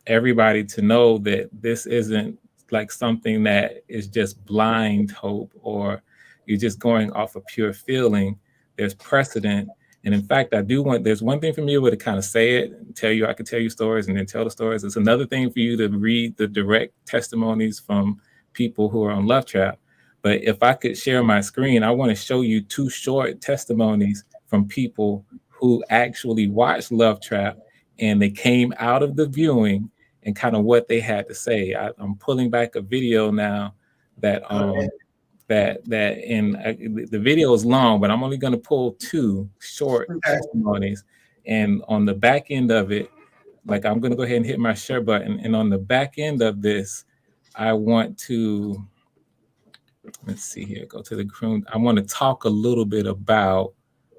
everybody to know that this isn't like something that is just blind hope or you're just going off a pure feeling. There's precedent. And in fact, there's one thing for me to kind of say it and tell you, I could tell you stories and then tell the stories. It's another thing for you to read the direct testimonies from people who are on Love Trap. But if I could share my screen, I want to show you 2 short testimonies from people who actually watched Love Trap and they came out of the viewing and kind of what they had to say. I'm pulling back a video now that the video is long, but I'm only going to pull 2 short testimonies. And on the back end of it, like, I'm going to go ahead and hit my share button. And on the back end of this, I want to, let's see here, go to the crew. I want to talk a little bit about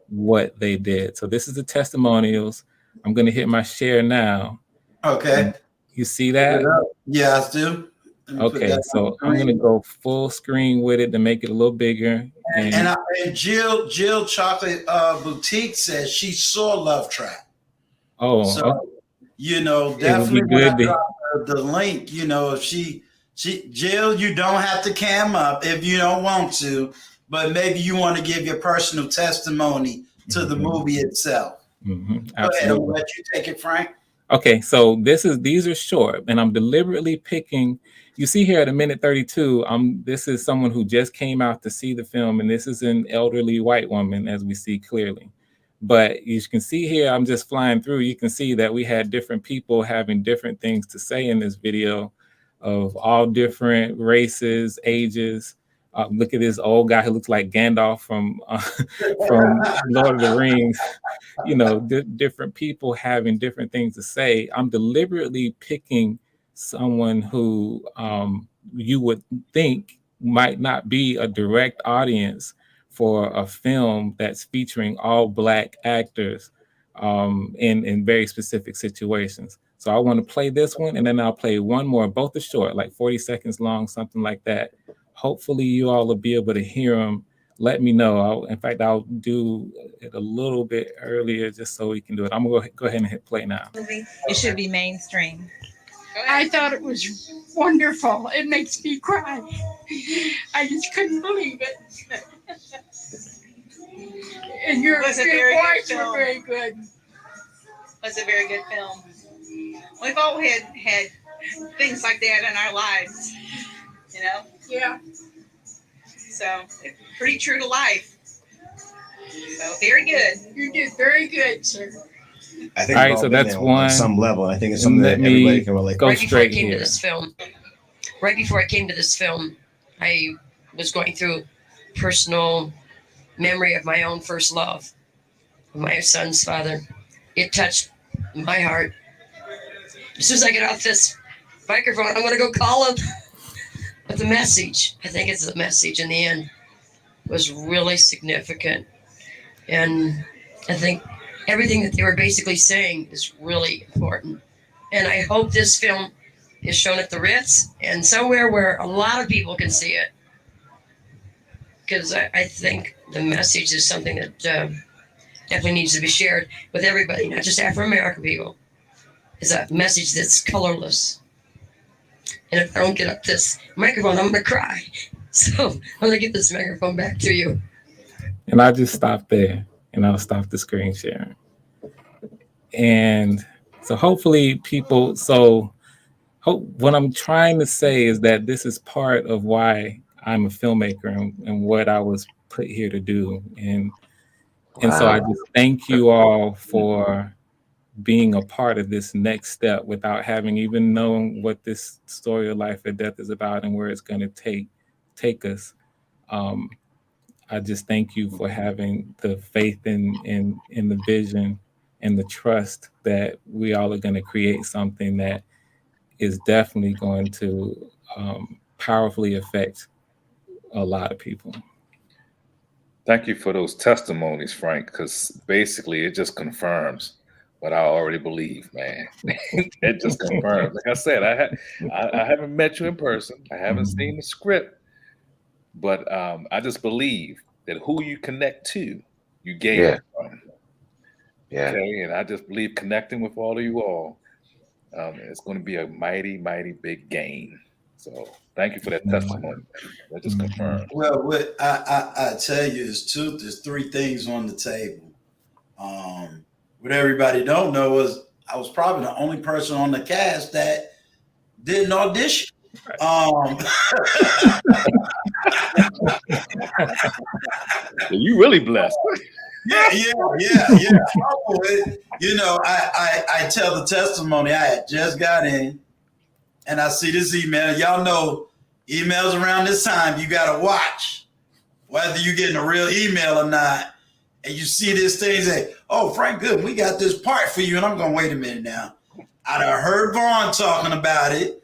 what they did. So this is the testimonials. I'm going to hit my share now. Okay. You see that? Yeah, I do. Okay, so I'm going to go full screen with it to make it a little bigger. And Jill Chocolate Boutique says she saw Love Trap. Oh, so okay. Definitely good the link. If she Jill, you don't have to cam up if you don't want to. but maybe you want to give your personal testimony to the movie itself. Go ahead, I'll let you take it, Frank. Okay, so these are short, and I'm deliberately picking. You see here at 1:32, this is someone who just came out to see the film, and this is an elderly white woman, as we see clearly. But you can see here, I'm just flying through. You can see that we had different people having different things to say in this video, of all different races, ages. Look at this old guy who looks like Gandalf from Lord of the Rings. You know, different people having different things to say. I'm deliberately picking someone who you would think might not be a direct audience for a film that's featuring all Black actors in very specific situations. So I want to play this one, and then I'll play one more. Both are short, like 40 seconds long, something like that. Hopefully you all will be able to hear them. Let me know. In fact, I'll do it a little bit earlier just so we can do it. I'm going to go ahead and hit play now. It should be mainstream. I thought it was wonderful. It makes me cry. I just couldn't believe it. And your voice were very good. Was a very good film. We've all had things like that in our lives, you know? Yeah. So, pretty true to life. So, very good. You did very good, sir. I think all right, so that's one. On some level, I think it's something that everybody can relate. Go Right before I straight came here. to this film, I was going through personal memory of my own first love, my son's father. It touched my heart. As soon as I get off this microphone, I'm going to go call him. But the message, I think it's the message in the end, was really significant. And I think everything that they were basically saying is really important. And I hope this film is shown at the Ritz and somewhere where a lot of people can see it. Because I think the message is something that definitely needs to be shared with everybody, not just Afro-American people. It's a message that's colorless. And if I don't get up this microphone, I'm going to cry. So I'm going to give this microphone back to you. And I'll just stop there, and I'll stop the screen sharing. And so hopefully people, what I'm trying to say is that this is part of why I'm a filmmaker and what I was put here to do. And so I just thank you all for being a part of this next step without having even known what this story of life or death is about and where it's going to take us. I just thank you for having the faith in the vision and the trust that we all are going to create something that is definitely going to powerfully affect a lot of people. Thank you for those testimonies, Frank, because basically it just confirms what I already believe, man. It just confirms. Like I said, I haven't met you in person. I haven't seen the script, but I just believe that who you connect to, you gain it from. Yeah. Okay, and I just believe connecting with all of you all, it's going to be a mighty, mighty big gain. So thank you for that testimony. That just confirmed. Well, what I tell you is there's three things on the table. What everybody don't know is I was probably the only person on the cast that didn't audition. You really blessed. Yeah. You know, I tell the testimony. I had just got in, and I see this email. Y'all know emails around this time, you got to watch whether you're getting a real email or not. And you see this thing say, oh, Frank, good, we got this part for you. And I'm going, wait a minute now. I done heard Vaughn talking about it.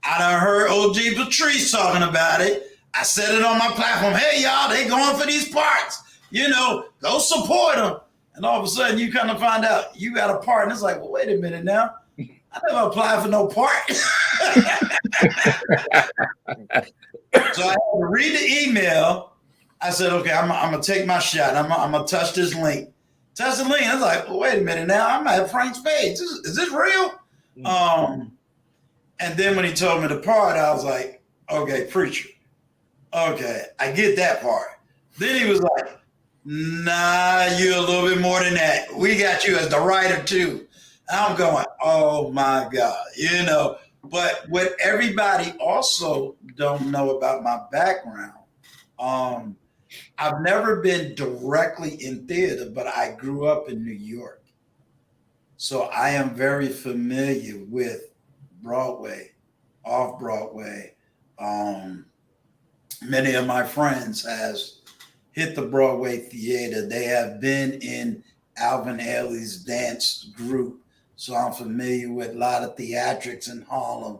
I done heard OG Patrice talking about it. I said it on my platform. Hey, y'all, they going for these parts. You know, go support them. And all of a sudden, you kind of find out you got a part. And it's like, well, wait a minute now. I never applied for no part. So I had to read the email. I said, okay, I'm going to take my shot. I'm going to touch this link. Touch the link. I was like, well, wait a minute now. I'm at Frank's page. Is this real? And then when he told me the part, I was like, okay, preacher. Okay, I get that part. Then he was like, nah, you're a little bit more than that. We got you as the writer too. I'm going, oh my God, you know. But what everybody also don't know about my background, I've never been directly in theater, but I grew up in New York. So I am very familiar with Broadway, off Broadway. Many of my friends has hit the Broadway theater. They have been in Alvin Ailey's dance group. So I'm familiar with a lot of theatrics in Harlem.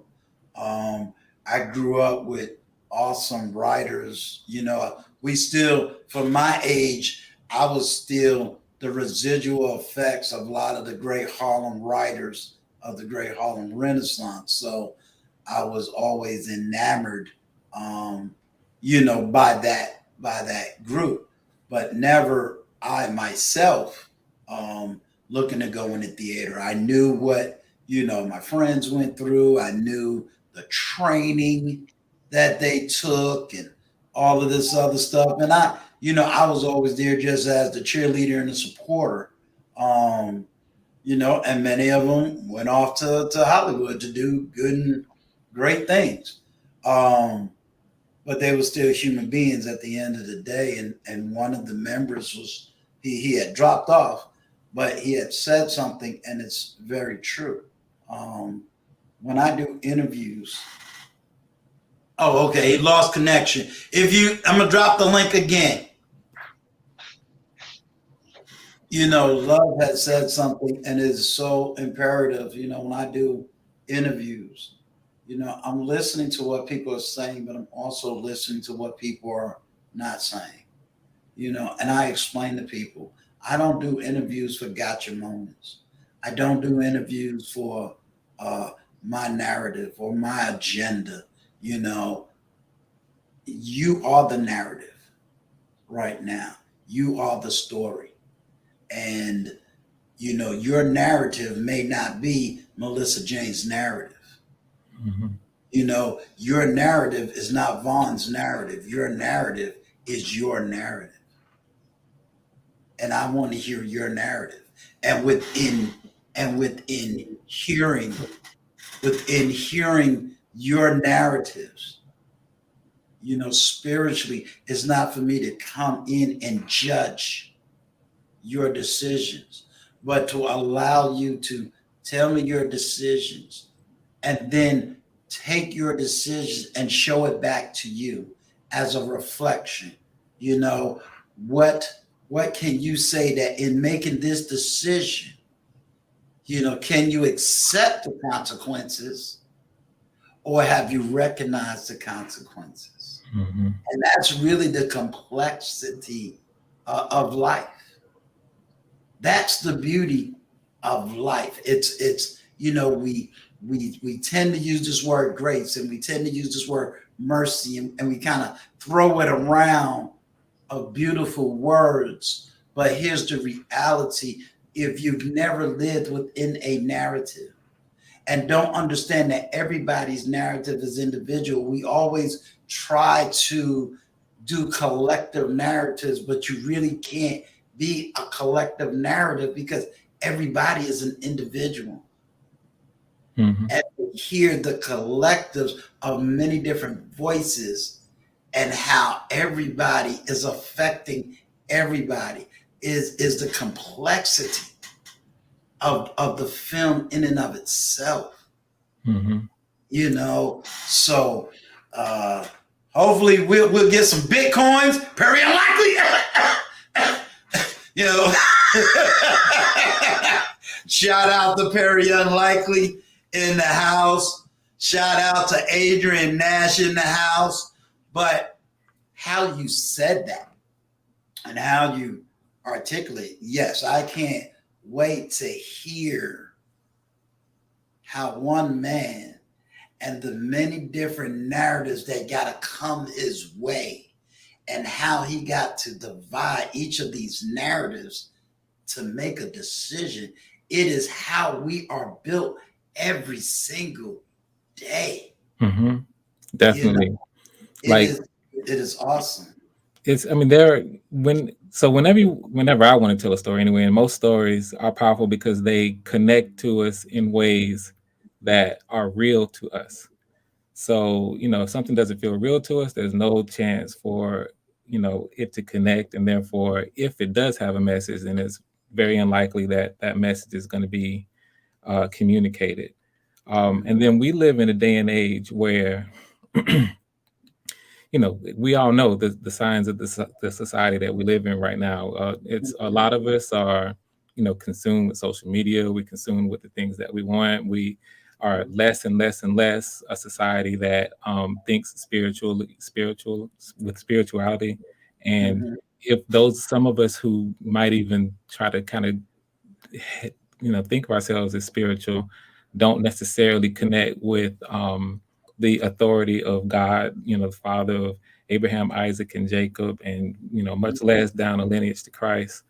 I grew up with awesome writers. You know, we still, for my age, I was still the residual effects of a lot of the great Harlem writers of the great Harlem Renaissance. So I was always enamored, you know, by that group, but never I myself looking to go into theater. I knew what, you know, my friends went through. I knew the training that they took and all of this other stuff. And I was always there just as the cheerleader and the supporter, you know, and many of them went off to Hollywood to do good and great things. But they were still human beings at the end of the day. And one of the members was, he had dropped off, but he had said something, and it's very true. When I do interviews, oh, okay, he lost connection. I'm gonna drop the link again. You know, Love had said something, and it is so imperative. You know, when I do interviews, you know, I'm listening to what people are saying, but I'm also listening to what people are not saying. You know, and I explain to people, I don't do interviews for gotcha moments. I don't do interviews for my narrative or my agenda. You know, you are the narrative right now. You are the story. And, you know, your narrative may not be Melissa Jane's narrative. Mm-hmm. You know, your narrative is not Vaughn's narrative. Your narrative is your narrative. And I want to hear your narrative. And within hearing your narratives, you know, spiritually, it's not for me to come in and judge your decisions, but to allow you to tell me your decisions and then take your decisions and show it back to you as a reflection. You know, what can you say that in making this decision, you know, can you accept the consequences or have you recognized the consequences? Mm-hmm. And that's really the complexity of life. That's the beauty of life. It's you know, we tend to use this word grace and we tend to use this word mercy and we kind of throw it around of beautiful words. But here's the reality. If you've never lived within a narrative and don't understand that everybody's narrative is individual, we always try to do collective narratives, but you really can't be a collective narrative because everybody is an individual. Mm-hmm. And we hear the collectives of many different voices and how everybody is affecting everybody is the complexity of the film in and of itself. Mm-hmm. You know, so hopefully we'll get some Bitcoins. Very unlikely. You know, shout out to Perry Unlikely in the house. Shout out to Adrian Nash in the house. But how you said that and how you articulate, yes, I can't wait to hear how one man and the many different narratives that got to come his way and how he got to divide each of these narratives to make a decision. It is how we are built every single day. Mm-hmm. Definitely. You know, it is awesome. I mean, whenever I want to tell a story anyway, and most stories are powerful because they connect to us in ways that are real to us. So, if something doesn't feel real to us, there's no chance for, it to connect. And therefore, if it does have a message, then it's very unlikely that that message is going to be communicated. And then we live in a day and age where, we all know the signs of the society that we live in right now. It's a lot of us are, consumed with social media. We consumed with the things that we want. We are less and less and less a society that thinks with spirituality. And if some of us who might even try to kind of, think of ourselves as spiritual, don't necessarily connect with the authority of God, the father of Abraham, Isaac, and Jacob, and, much less down a lineage to Christ.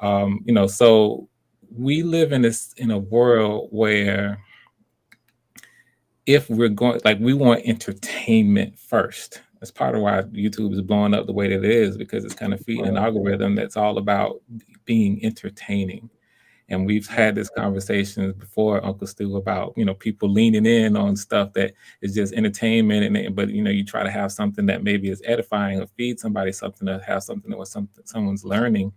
So we live in a world where if we're going, we want entertainment first. That's part of why YouTube is blowing up the way that it is, because it's kind of feeding an algorithm that's all about being entertaining. And we've had this conversation before, Uncle Stu, about, people leaning in on stuff that is just entertainment. But, you try to have something that maybe is edifying or feed somebody something, to have something that someone's learning.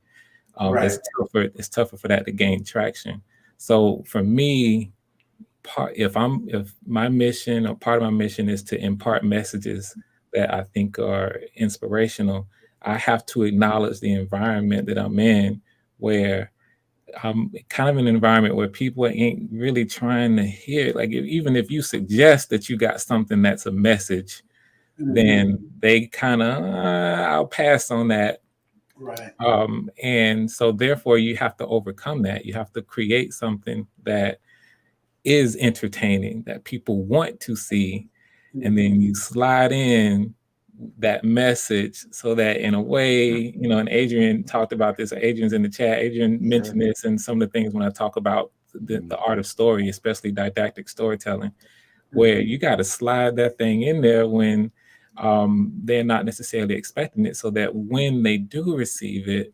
Right. It's tougher for that to gain traction. So for me, if my mission, or part of my mission, is to impart messages that I think are inspirational, I have to acknowledge the environment that I'm in, where I'm kind of in an environment where people ain't really trying to hear. Even if you suggest that you got something that's a message, then they kind of, I'll pass on that. Right. And so therefore you have to overcome that. You have to create something that is entertaining, that people want to see. And then you slide in that message so that, in a way, and Adrian talked about this, Adrian's in the chat, Adrian mentioned this, and some of the things when I talk about the art of story, especially didactic storytelling, where you got to slide that thing in there when they're not necessarily expecting it, so that when they do receive it,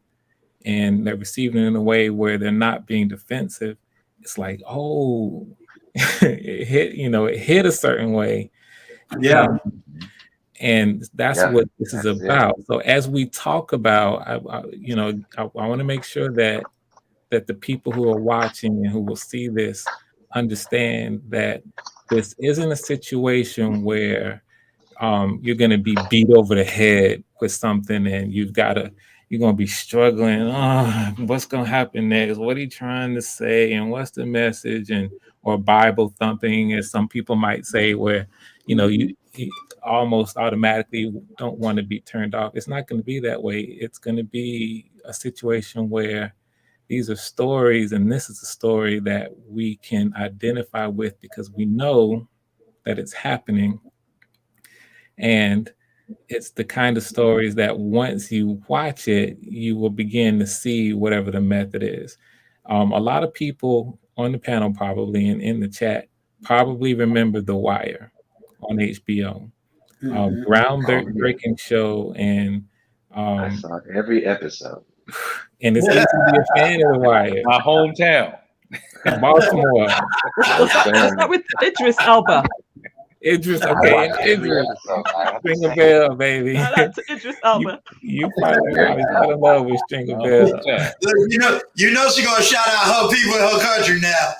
and they're receiving it in a way where they're not being defensive, it's like, oh, it hit a certain way. Yeah. And that's what this is about. So as we talk about, I want to make sure that the people who are watching and who will see this understand that this isn't a situation where you're going to be beat over the head with something and you're going to be struggling. Oh, what's going to happen next? What are you trying to say? And what's the message? Or Bible thumping, as some people might say, where, you almost automatically don't want to be turned off. It's not going to be that way. It's going to be a situation where these are stories, and this is a story that we can identify with because we know that it's happening. And it's the kind of stories that once you watch it, you will begin to see whatever the method is. A lot of people on the panel probably, and in the chat, probably remember The Wire on HBO. Groundbreaking show, and I saw every episode. And it's easy to be a fan of The Wire. My hometown, Baltimore. Was that with Idris Elba? Idris, okay, Idris. String a bell, baby. That's Idris Elba. You probably fell in love with String a Bell. You know she's gonna shout out her people in her country now.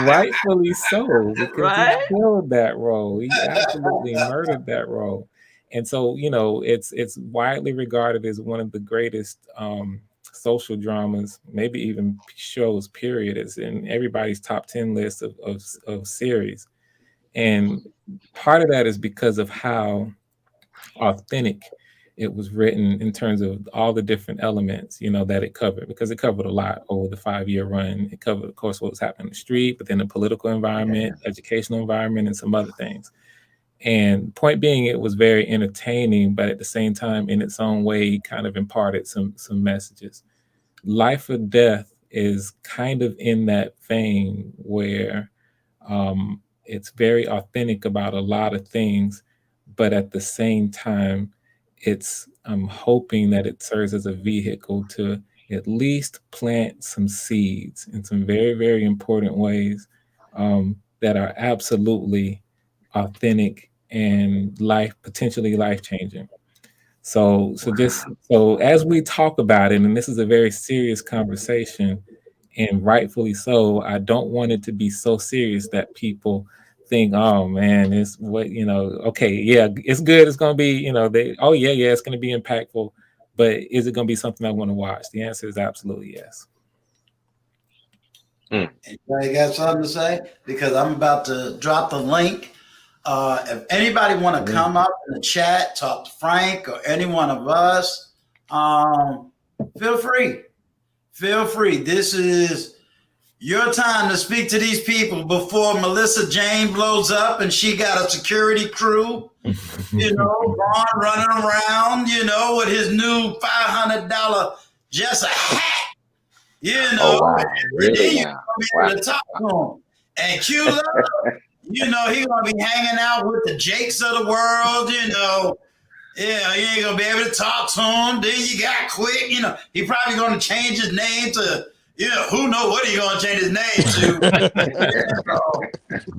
Rightfully so, because he killed that role. He absolutely murdered that role. And so, it's widely regarded as one of the greatest social dramas, maybe even shows, period. It's in everybody's top 10 list of series. And part of that is because of how authentic it was written in terms of all the different elements, that it covered, because it covered a lot over the 5-year run. It covered, of course, what was happening in the street, but then the political environment, educational environment, and some other things. And point being, it was very entertaining, but at the same time, in its own way, kind of imparted some messages. Life or Death is kind of in that vein where it's very authentic about a lot of things, but at the same time, I'm hoping that it serves as a vehicle to at least plant some seeds in some very, very important ways that are absolutely authentic and potentially life-changing. So as we talk about it, and this is a very serious conversation, and rightfully so, I don't want it to be so serious that people think, oh man, it's okay, yeah, it's good, it's gonna be, it's gonna be impactful, but is it gonna be something I want to watch? The answer is absolutely yes. Anybody got something to say? Because I'm about to drop the link. If anybody want to come up in the chat, talk to Frank or any one of us, feel free. Feel free. This is your time to speak to these people before Melissa Jane blows up and she got a security crew, Ron running around, with his new $500 just a hat, Oh, wow. Really and now? wow. To talk to him. And Q Love, he's gonna be hanging out with the Jakes of the world, Yeah, you ain't gonna be able to talk to him. Then you got Quick, he probably gonna change his name to, who knows what he gonna change his name to.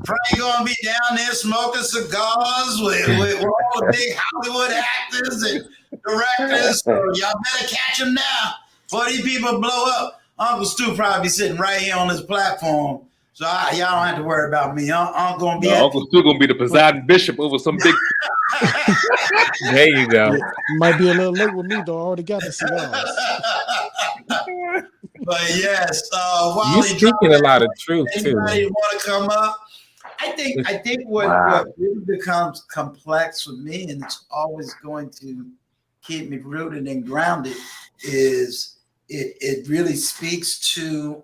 Frank gonna be down there smoking cigars with all the big Hollywood actors and directors. So y'all better catch him now before these people blow up. Uncle Stu probably be sitting right here on this platform. So y'all don't have to worry about me. I'm gonna be Uncle Stu gonna be the presiding bishop over some big. There you go. Might be a little late with me though. I already got the cigars. But yes, you're speaking a lot of truth too. Anybody want to come up? I think what really becomes complex for me, and it's always going to keep me rooted and grounded, is it really speaks to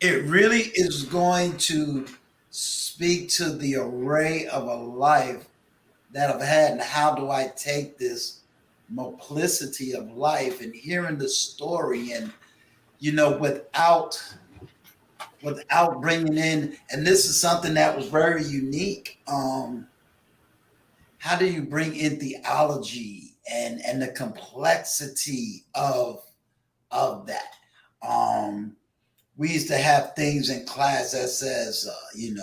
it really is going to speak to the array of a life that I've had, and how do I take this multiplicity of life and hearing the story, and without bringing in, and this is something that was very unique. How do you bring in theology and the complexity of that? We used to have things in class that says, we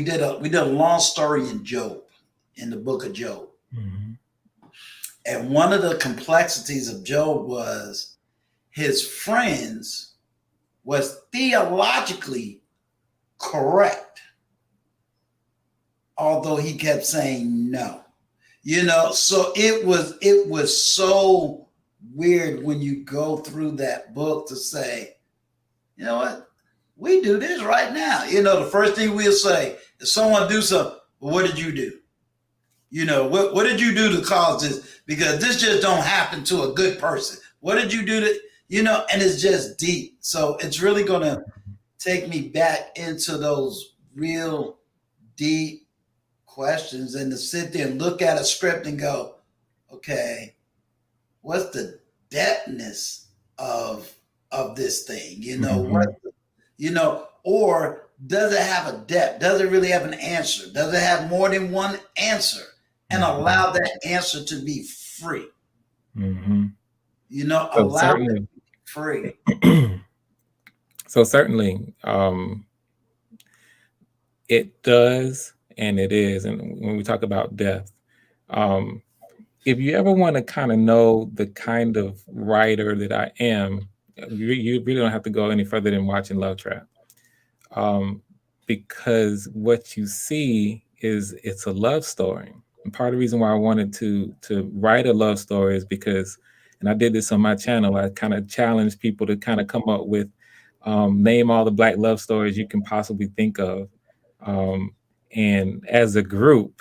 did a long story in Job, in the book of Job. Mm-hmm. And one of the complexities of Job was his friends was theologically correct, although he kept saying no. So it was so weird when you go through that book to say, you know what, we do this right now. The first thing we'll say, if someone do something, well, what did you do? What did you do to cause this? Because this just don't happen to a good person. What did you do to, and it's just deep. So it's really going to take me back into those real deep questions, and to sit there and look at a script and go, okay, what's the depthness of this thing? Or does it have a depth? Does it really have an answer? Does it have more than one answer? And allow that answer to be free. Mm-hmm. Allow it to be free. So certainly, it does, and it is. And when we talk about depth, if you ever want to kind of know the kind of writer that I am, you really don't have to go any further than watching Love Trap. Because what you see is it's a love story. And part of the reason why I wanted to write a love story is because, and I did this on my channel, I kind of challenged people to kind of come up with, name all the Black love stories you can possibly think of. And as a group,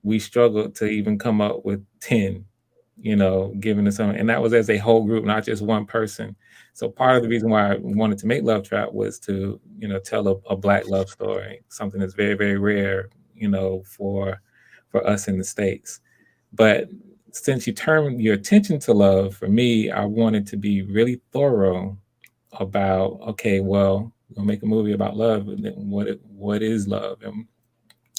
we struggled to even come up with 10, given to someone. And that was as a whole group, not just one person. So part of the reason why I wanted to make Love Trap was to, tell a Black love story, something that's very, very rare, for us in the States. But since you turn your attention to love, for me, I wanted to be really thorough about, okay, well, we'll make a movie about love, and then what is love? And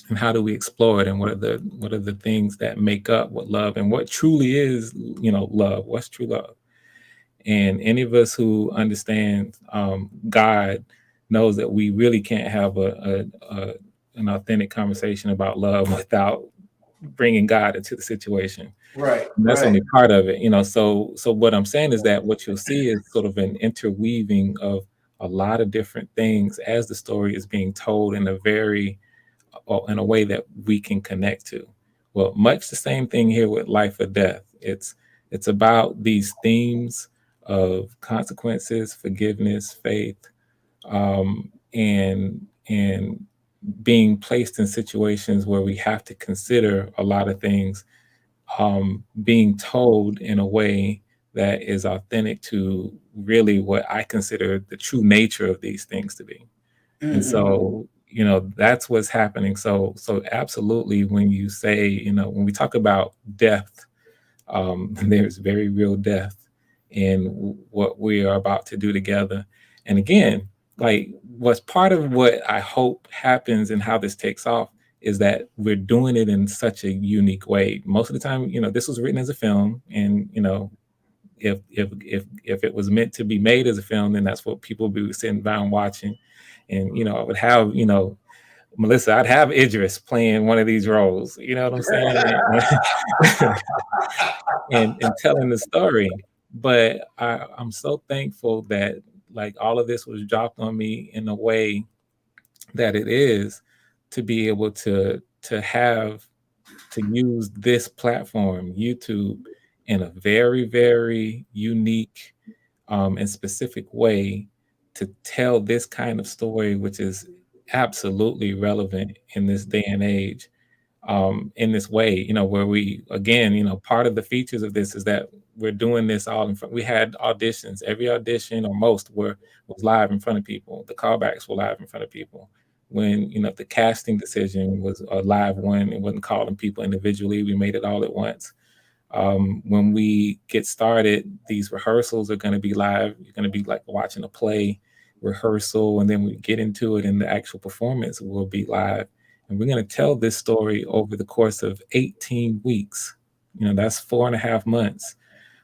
and how do we explore it, and what are the things that make up what love, and what truly is, love. What's true love? And any of us who understand God knows that we really can't have an authentic conversation about love without bringing God into the situation. Right. And that's only part of it, So what I'm saying is that what you'll see is sort of an interweaving of a lot of different things as the story is being told in a way that we can connect to. Well, much the same thing here with Life or Death. It's about these themes of consequences, forgiveness, faith, and being placed in situations where we have to consider a lot of things, being told in a way that is authentic to really what I consider the true nature of these things to be. Mm-hmm. And so, that's what's happening. So absolutely, when you say, when we talk about death, there's very real death in what we are about to do together. And again, like, what's part of what I hope happens and how this takes off is that we're doing it in such a unique way. Most of the time, this was written as a film, and if it was meant to be made as a film, then that's what people would be sitting down watching. And I would have Melissa, I'd have Idris playing one of these roles. You know what I'm saying? and telling the story. But I'm so thankful that like all of this was dropped on me in a way that it is, to be able to use this platform, YouTube, in a very, very unique and specific way to tell this kind of story, which is absolutely relevant in this day and age, in this way, where we, again, part of the features of this is that we're doing this all in front. We had auditions. Every audition, or most, was live in front of people. The callbacks were live in front of people. When, the casting decision was a live one, it wasn't calling people individually. We made it all at once. When we get started, these rehearsals are going to be live. You're going to be like watching a play rehearsal, and then we get into it, and the actual performance will be live. And we're going to tell this story over the course of 18 weeks. That's 4.5 months.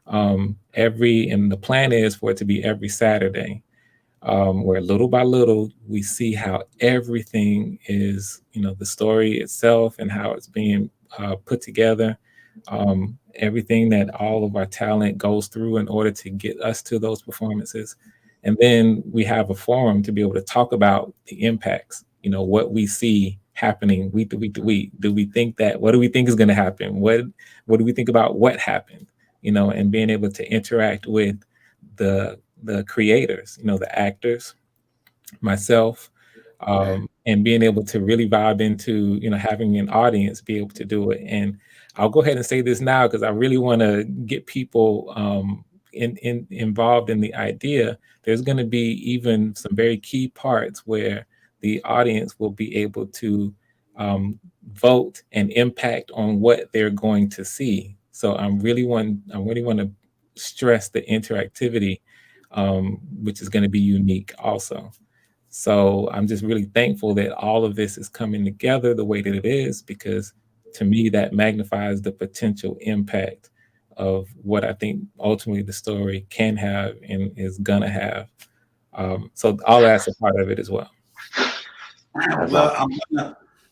And the plan is for it to be every Saturday, where little by little we see how everything is, the story itself and how it's being put together, everything that all of our talent goes through in order to get us to those performances. And then we have a forum to be able to talk about the impacts, what we see happening week to week to week. What do we think is going to happen? What do we think about what happened? And being able to interact with the creators, the actors, myself, and being able to really vibe into, having an audience be able to do it. And I'll go ahead and say this now, because I really want to get people involved in the idea. There's going to be even some very key parts where the audience will be able to vote and impact on what they're going to see. So I really want to stress the interactivity, which is going to be unique also. So I'm just really thankful that all of this is coming together the way that it is, because to me that magnifies the potential impact of what I think ultimately the story can have and is gonna have. So all that's a part of it as well. Well,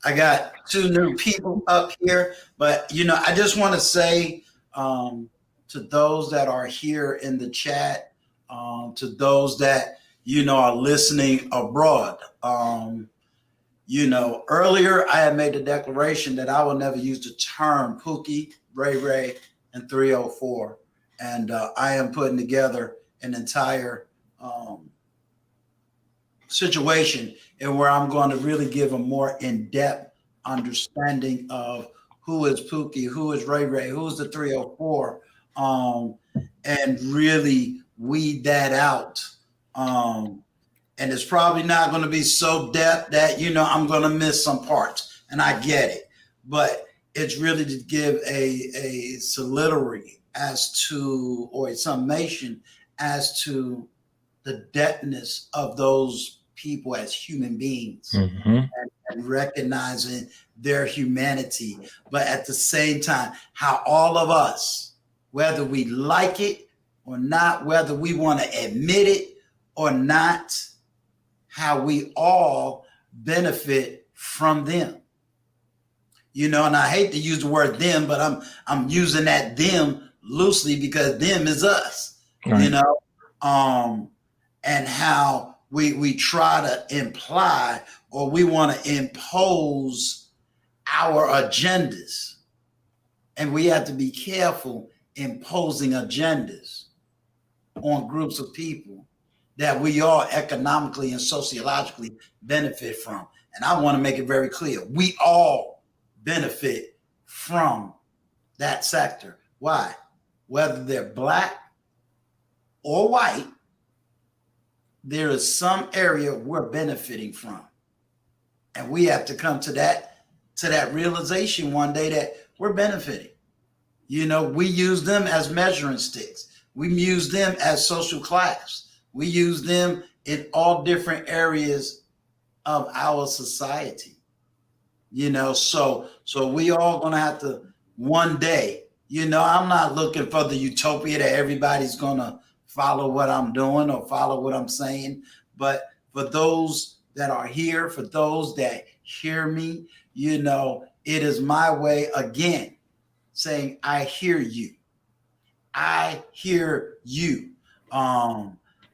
I got 2 new people up here, but I just want to say to those that are here in the chat, to those that are listening abroad. Earlier I had made the declaration that I will never use the term Pookie, Ray Ray, and 304, and I am putting together an entire situation and where I'm going to really give a more in-depth understanding of who is Pookie, who is Ray Ray, who's the 304, and really weed that out. And it's probably not going to be so depth that, I'm going to miss some parts, and I get it. But it's really to give a solidarity as to, or a summation as to the depthness of those people as human beings, and and recognizing their humanity, but at the same time, how all of us, whether we like it or not, whether we want to admit it or not, how we all benefit from them. You know, and I hate to use the word them, but I'm using that them loosely because them is us, right. You know, and how we try to imply or we want to impose our agendas. And we have to be careful imposing agendas on groups of people that we all economically and sociologically benefit from. And I want to make it very clear. We all benefit from that sector. Why? Whether they're black or white, there is some area we're benefiting from. And we have to come to that realization one day that we're benefiting. You know, we use them as measuring sticks. We use them as social class. We use them in all different areas of our society. You know, so we all gonna have to one day, you know, I'm not looking for the utopia that everybody's gonna follow what I'm doing or follow what I'm saying. But for those that are here, for those that hear me, you know, it is my way again saying, I hear you. I hear you.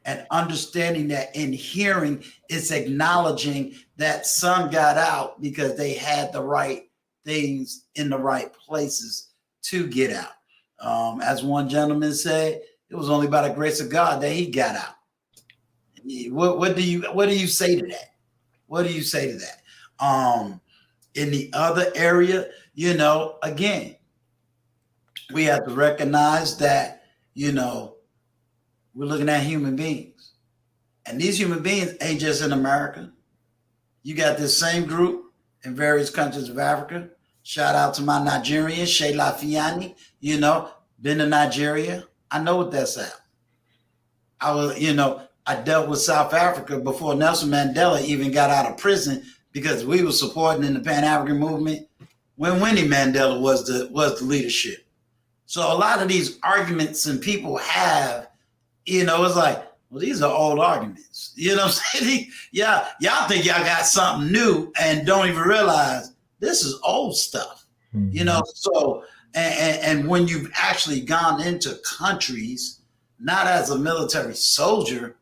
And understanding that in hearing, it's acknowledging that some got out because they had the right things in the right places to get out. As one gentleman said, it was only by the grace of God that he got out. What do you say to that? What do you say to that? In the other area, you know, again, we have to recognize that, you know, we're looking at human beings. And these human beings ain't just in America. You got this same group in various countries of Africa. Shout out to my Nigerian, Shey Lafiani, you know, been to Nigeria. I know what that's at. I dealt with South Africa before Nelson Mandela even got out of prison because we were supporting in the Pan-African movement when Winnie Mandela was the leadership. So a lot of these arguments and people have, you know, it's like, well, these are old arguments. You know what I'm saying? Yeah, y'all think y'all got something new and don't even realize this is old stuff. Mm-hmm. You know, so and when you've actually gone into countries, not as a military soldier,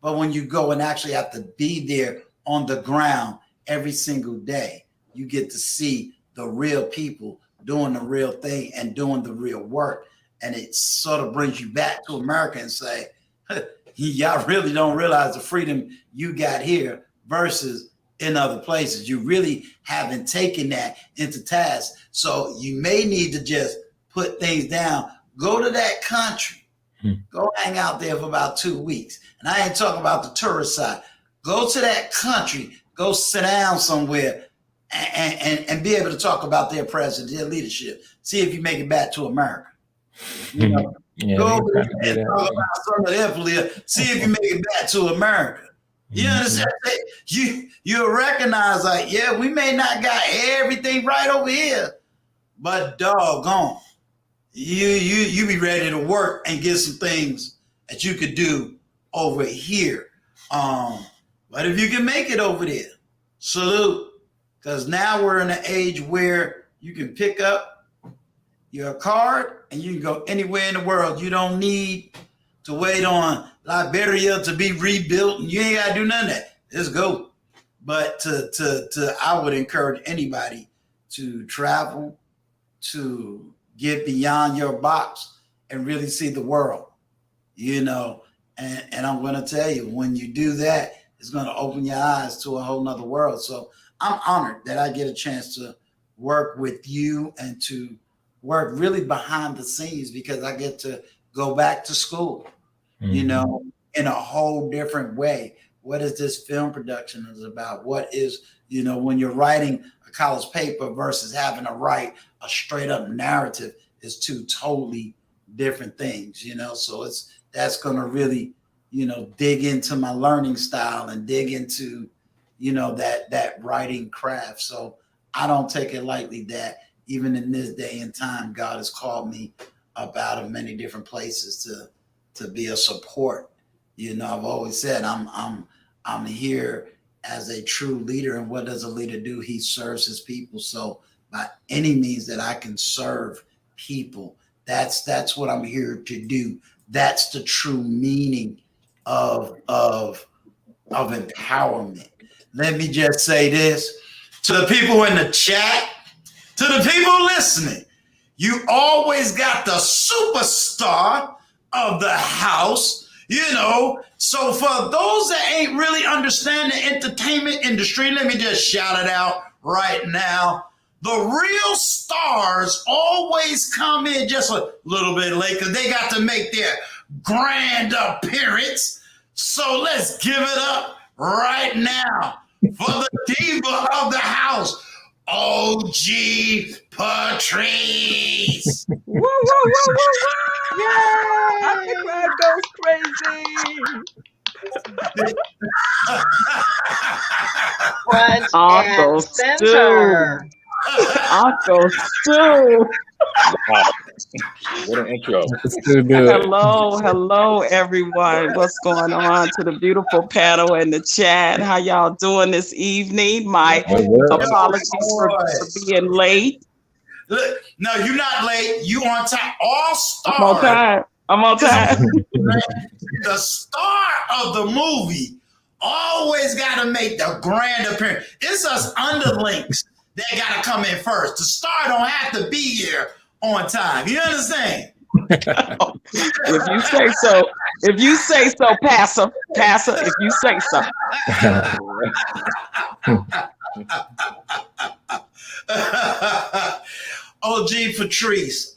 but when you go and actually have to be there on the ground every single day, you get to see the real people doing the real thing and doing the real work. And it sort of brings you back to America and say, y'all really don't realize the freedom you got here versus in other places. You really haven't taken that into task. So you may need to just put things down, go to that country, go hang out there for about 2 weeks. And I ain't talking about the tourist side. Go to that country, go sit down somewhere and be able to talk about their president, their leadership. See if you make it back to America. You know, go over there and talk about some of their politics. See if you make it back to America. You understand? You recognize, like, yeah, we may not got everything right over here, but doggone, you be ready to work and get some things that you could do over here. But if you can make it over there, salute. Because now we're in an age where you can pick up your card and you can go anywhere in the world. You don't need to wait on Liberia to be rebuilt, and you ain't got to do none of that. Just go. But I would encourage anybody to travel, to get beyond your box and really see the world, you know. And I'm going to tell you, when you do that, it's going to open your eyes to a whole nother world. So I'm honored that I get a chance to work with you and to work really behind the scenes, because I get to go back to school, you know, in a whole different way. What is this film production is about? What is, you know, when you're writing a college paper versus having to write a straight up narrative is two totally different things, you know? So that's going to really, you know, dig into my learning style and dig into, that writing craft. So I don't take it lightly that even in this day and time, God has called me up out of many different places to be a support. I've always said I'm here as a true leader. And what does a leader do? He serves his people. So by any means that I can serve people, that's what I'm here to do. That's the true meaning of empowerment. Let me just say this to the people in the chat, to the people listening. You always got the superstar of the house, So for those that ain't really understand the entertainment industry, let me just shout it out right now. The real stars always come in just a little bit late because they got to make their grand appearance. So let's give it up right now for the diva of the house, OG Patrice. Woo, woo, woo, woo, woo. Yeah! The crowd goes crazy. Uncle Stu. Uncle Stu. What an intro. Hello, everyone. What's going on to the beautiful panel in the chat? How y'all doing this evening? My apologies for being late. Look, no, you're not late. You on time. All stars. I'm on time. The star of the movie always got to make the grand appearance. It's us underlings that got to come in first. The star don't have to be here on time. You understand? If you say so, Pastor, if you say so. OG Patrice,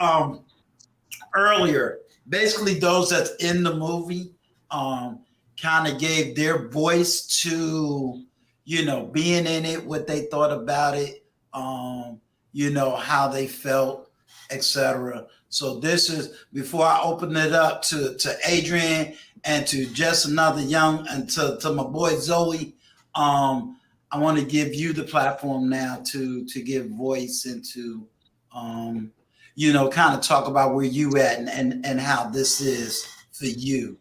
earlier, basically those that's in the movie kind of gave their voice to, being in it, what they thought about it, how they felt, etc. So this is, before I open it up to Adrian and to just another young, and to my boy Zoe, I want to give you the platform now to give voice and to, kind of talk about where you at and how this is for you.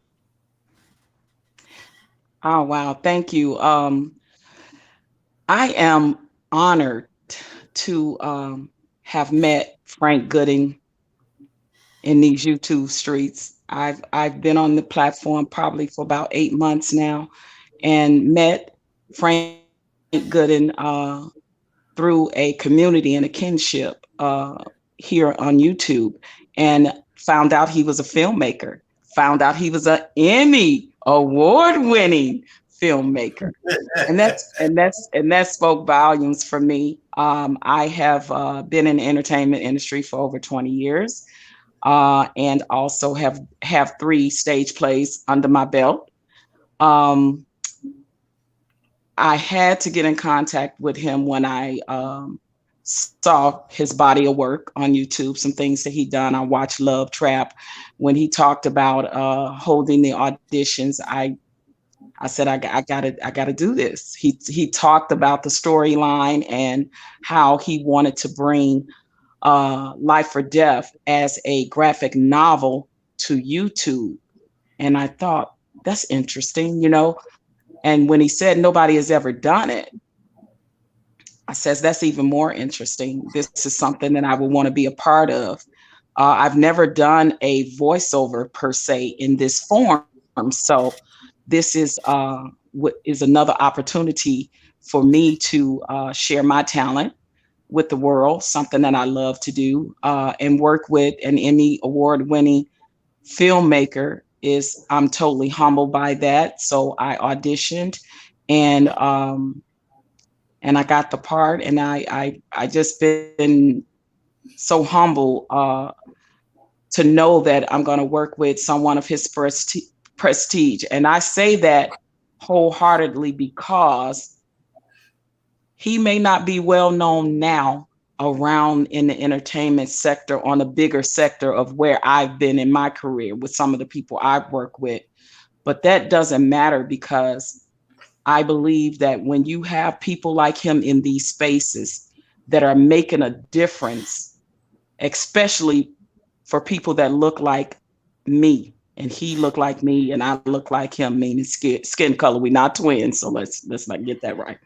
Oh, wow. Thank you. I am honored to have met Frank Gooding in these YouTube streets. I've been on the platform probably for about 8 months now, and met Frank Gooding through a community and a kinship here on YouTube, and found out he was a filmmaker, found out he was an Emmy award-winning filmmaker. and that spoke volumes for me. I have been in the entertainment industry for over 20 years, and also have 3 stage plays under my belt. I had to get in contact with him when I saw his body of work on YouTube, some things that he done. I watched Love Trap. When he talked about holding the auditions, I said, I gotta do this. He talked about the storyline and how he wanted to bring Life or Death as a graphic novel to YouTube. And I thought, that's interesting, And when he said nobody has ever done it, I says, that's even more interesting. This is something that I would want to be a part of. I've never done a voiceover per se in this form. So this is another opportunity for me to share my talent with the world, something that I love to do, and work with an Emmy award-winning filmmaker. I'm totally humbled by that. So I auditioned, and I got the part, and I just been so humble to know that I'm going to work with someone of his prestige. And I say that wholeheartedly because he may not be well known now around in the entertainment sector, on a bigger sector of where I've been in my career with some of the people I've worked with. But that doesn't matter, because I believe that when you have people like him in these spaces that are making a difference, especially for people that look like me, and he looked like me, and I look like him, meaning skin color. We're not twins, so let's not get that right.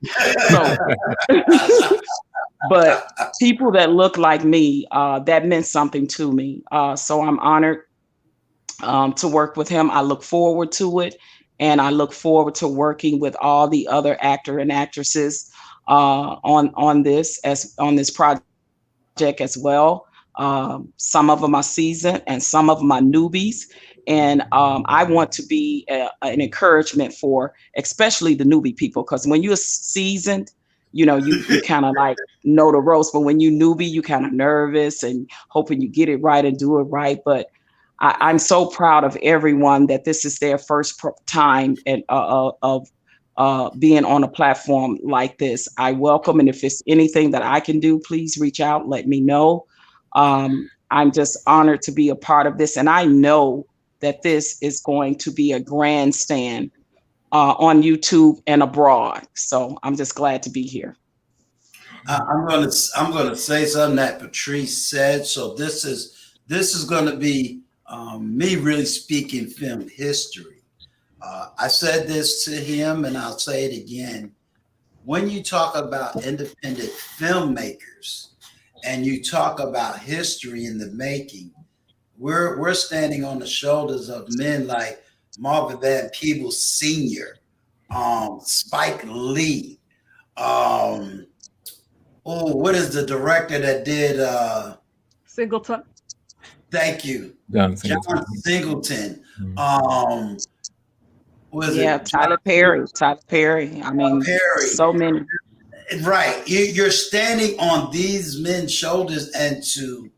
So, but people that look like me, that meant something to me. So I'm honored to work with him. I look forward to it, and I look forward to working with all the other actor and actresses on this project as well. Some of them are seasoned, and some of them are newbies. And I want to be an encouragement for especially the newbie people, because when you're seasoned, you kind of like know the ropes, but when you newbie, you kind of nervous and hoping you get it right and do it right. But I'm so proud of everyone that this is their first time of being on a platform like this. I welcome, and if it's anything that I can do, please reach out, let me know. I'm just honored to be a part of this, and I know that this is going to be a grandstand on YouTube and abroad. So I'm just glad to be here. I'm gonna say something that Patrice said. So this is gonna be me really speaking film history. I said this to him, and I'll say it again. When you talk about independent filmmakers and you talk about history in the making, we're standing on the shoulders of men like Marvin Van Peebles Sr., Spike Lee. What is the director that did Singleton? Thank you. John Singleton. Tyler Perry. I mean, so many. Right. You're standing on these men's shoulders, and to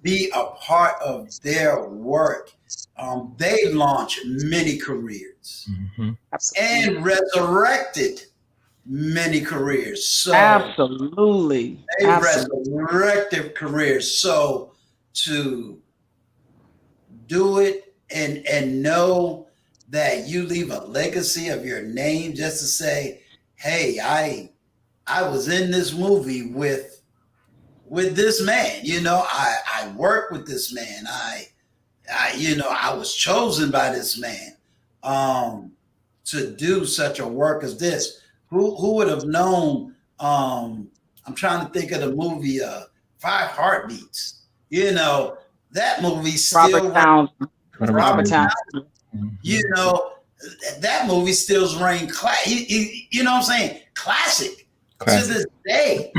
be a part of their work. They launched many careers and resurrected many careers. So absolutely. They resurrected careers. So to do it and know that you leave a legacy of your name, just to say, hey, I was in this movie with this man, I worked with this man. I was chosen by this man to do such a work as this. Who would have known? I'm trying to think of the movie 5 Heartbeats. That movie still Robert Townsend. That movie still reigns you know what I'm saying? Classic. To this day.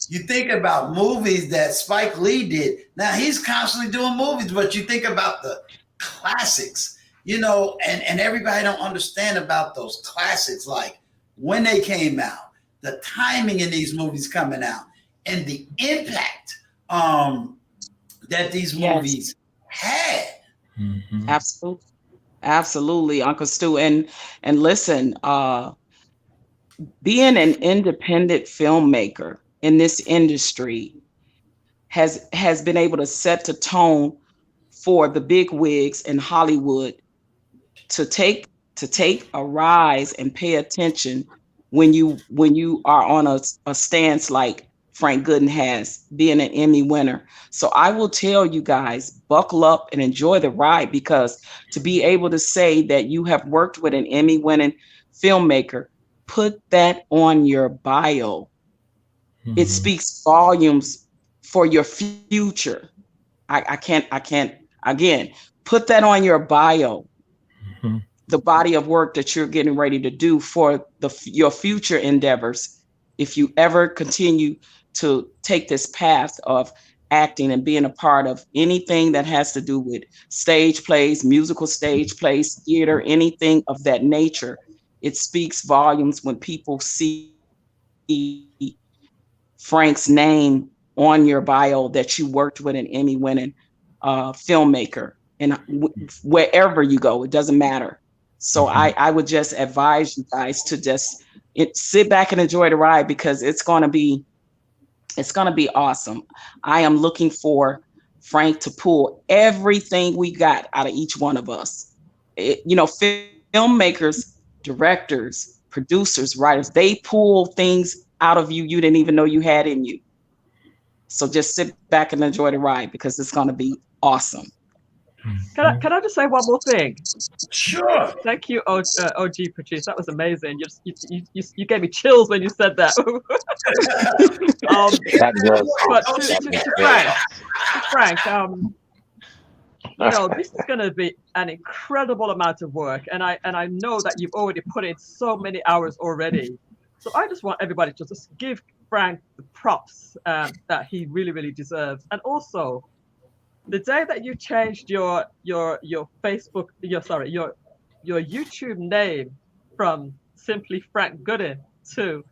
You think about movies that Spike Lee did. Now he's constantly doing movies, but you think about the classics, and everybody don't understand about those classics, like when they came out, the timing in these movies coming out, and the impact that these movies had. Absolutely, Uncle Stu. And listen, being an independent filmmaker in this industry has been able to set the tone for the big wigs in Hollywood to take a rise and pay attention when you are on a stance like Frank Gooden has, being an Emmy winner. So I will tell you guys, buckle up and enjoy the ride, because to be able to say that you have worked with an Emmy winning filmmaker, put that on your bio. It speaks volumes for your future. I can't again, put that on your bio. The body of work that you're getting ready to do for your future endeavors. If you ever continue to take this path of acting and being a part of anything that has to do with stage plays, musical stage plays, theater, anything of that nature, it speaks volumes when people see Frank's name on your bio that you worked with an Emmy-winning filmmaker, and wherever you go, it doesn't matter. So I would just advise you guys to just sit back and enjoy the ride, because it's going to be awesome. I am looking for Frank to pull everything we got out of each one of us. Filmmakers directors, producers, writers, they pull things out of you didn't even know you had in you. So just sit back and enjoy the ride because it's going to be awesome. Can I just say one more thing? Sure. Thank you, OG Patrice. That was amazing. You gave me chills when you said that. Frank, this is going to be an incredible amount of work, and I know that you've already put in so many hours already. So I just want everybody to just give Frank the props that he really, really deserves, and also the day that you changed your Facebook, your YouTube name from simply Frank Goodin to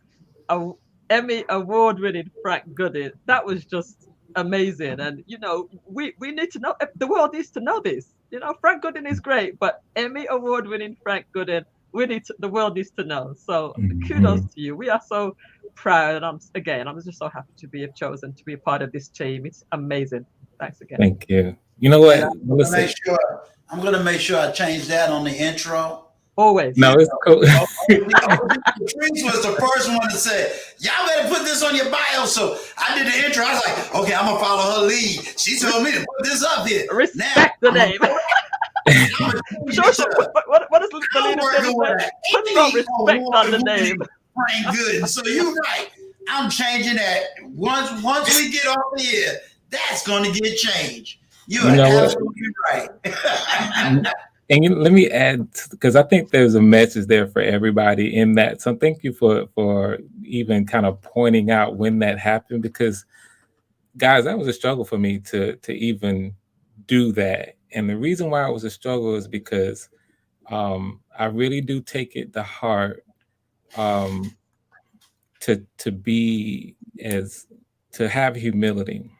Emmy award-winning Frank Goodin, that was just amazing. And we need to know, the world needs to know this. Frank Goodin is great, but Emmy award-winning Frank Goodin, the world needs to know. So kudos to you. We are so proud, and I'm just so happy to be chosen to be a part of this team. It's amazing. Thanks again. Thank you. You know what? Yeah, I'm gonna make sure I change that on the intro. Always. No, it's cool. Patrice was the first one to say, y'all better put this on your bio. So I did the intro. I was like, okay, I'm gonna follow her lead. She told me to put this up here. Respect the name. What is the leader say? Put some respect on the name. Frank Goodin. So you're right. I'm changing that. Once we get off here, that's going to get changed. You are absolutely right. And let me add, because I think there's a message there for everybody in that. So thank you for even kind of pointing out when that happened, because guys, that was a struggle for me to even do that. And the reason why it was a struggle is because I really do take it to heart to have humility.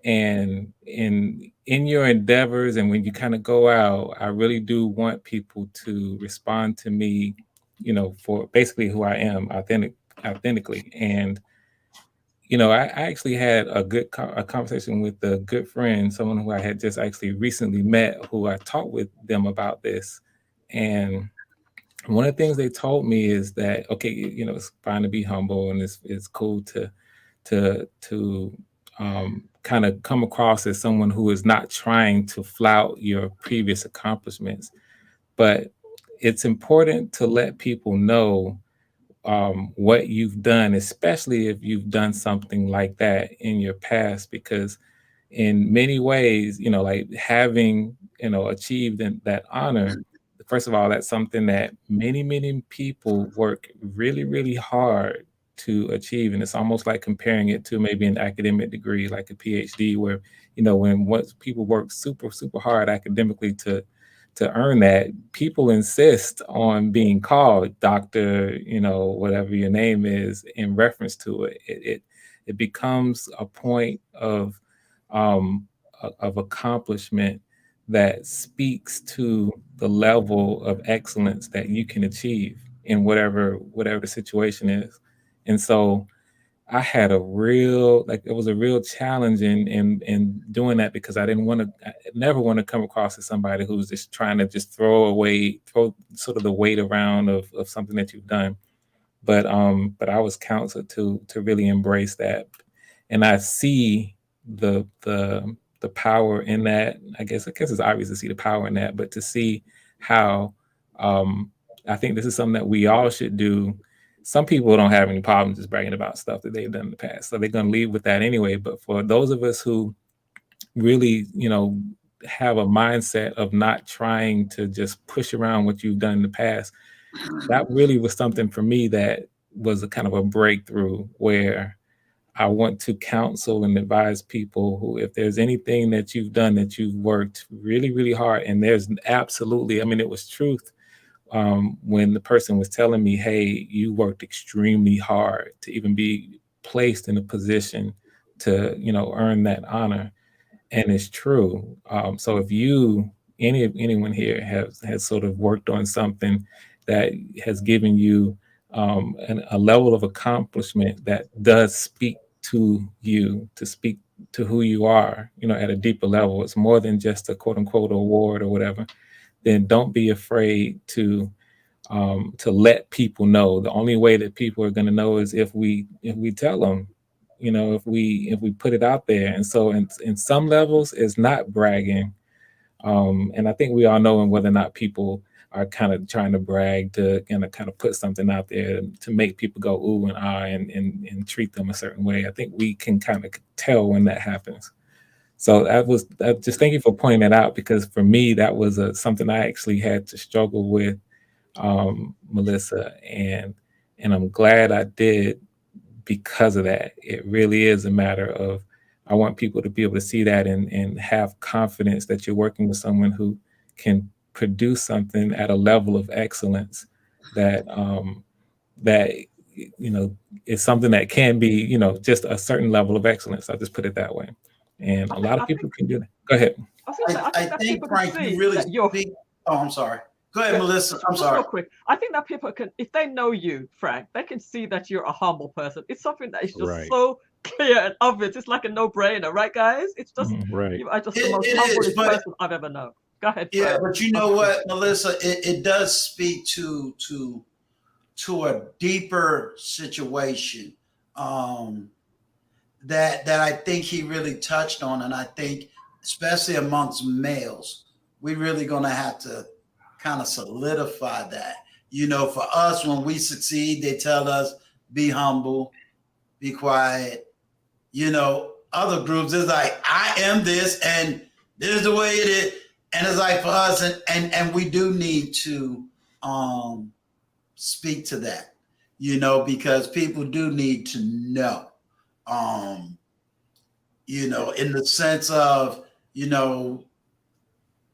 And in your endeavors, and when you kind of go out, I really do want people to respond to me, for basically who I am, authentically. And I actually had a conversation with a good friend, someone who I had just actually recently met, who I talked with them about this. And one of the things they told me is that, okay, it's fine to be humble, and it's cool to kind of come across as someone who is not trying to flout your previous accomplishments. But it's important to let people know what you've done, especially if you've done something like that in your past, because in many ways, like having, achieved that honor, first of all, that's something that many, many people work really, really hard to achieve. And it's almost like comparing it to maybe an academic degree, like a PhD, where, once people work super, super hard academically to earn that, people insist on being called doctor, whatever your name is in reference to it. It becomes a point of accomplishment that speaks to the level of excellence that you can achieve in whatever the situation is. And so I had it was a real challenge in doing that, because I never want to come across as somebody who's just trying to just throw sort of the weight around of something that you've done. But I was counseled to really embrace that. And I see the power in that. I guess it's obvious to see the power in that, but to see how I think this is something that we all should do. Some people don't have any problems just bragging about stuff that they've done in the past, so they're going to leave with that anyway. But for those of us who really, have a mindset of not trying to just push around what you've done in the past, that really was something for me that was a kind of a breakthrough, where I want to counsel and advise people who, if there's anything that you've done that you've worked really, really hard, and there's absolutely, it was truth. When the person was telling me, hey, you worked extremely hard to even be placed in a position to, earn that honor. And it's true. So if anyone here has sort of worked on something that has given you a level of accomplishment that does speak to you, to speak to who you are, at a deeper level, it's more than just a quote unquote award or whatever, then don't be afraid to to let people know. The only way that people are going to know is if we tell them, you know, if we put it out there. And so in some levels, it's not bragging. And I think we all know whether or not people are kind of trying to brag to kind of put something out there to make people go ooh and ah and treat them a certain way. I think we can kind of tell when that happens. So just thank you for pointing that out, because for me, that was something I actually had to struggle with, Melissa, and I'm glad I did because of that. It really is a matter of, I want people to be able to see that and have confidence that you're working with someone who can produce something at a level of excellence that you know is something that can be, you know, just a certain level of excellence. I'll just put it that way. And a lot of people can do that. Go ahead. I think Frank, you really speak. Oh, I'm sorry. Go ahead, Melissa. I'm sorry. Real quick. I think that people can, if they know you, Frank, they can see that you're a humble person. It's something that is just so clear and obvious. It's like a no-brainer, right, guys? It's just you are just the most humblest person I've ever known. Go ahead. Yeah, Frank. but you know what, Melissa, it does speak to a deeper situation that I think he really touched on, and I think especially amongst males, we're really going to have to kind of solidify that. You know, for us, when we succeed, they tell us be humble, be quiet. You know, other groups is like, I am this, and this is the way it is. And it's like for us, and we do need to speak to that, you know, because people do need to know, you know, in the sense of, you know,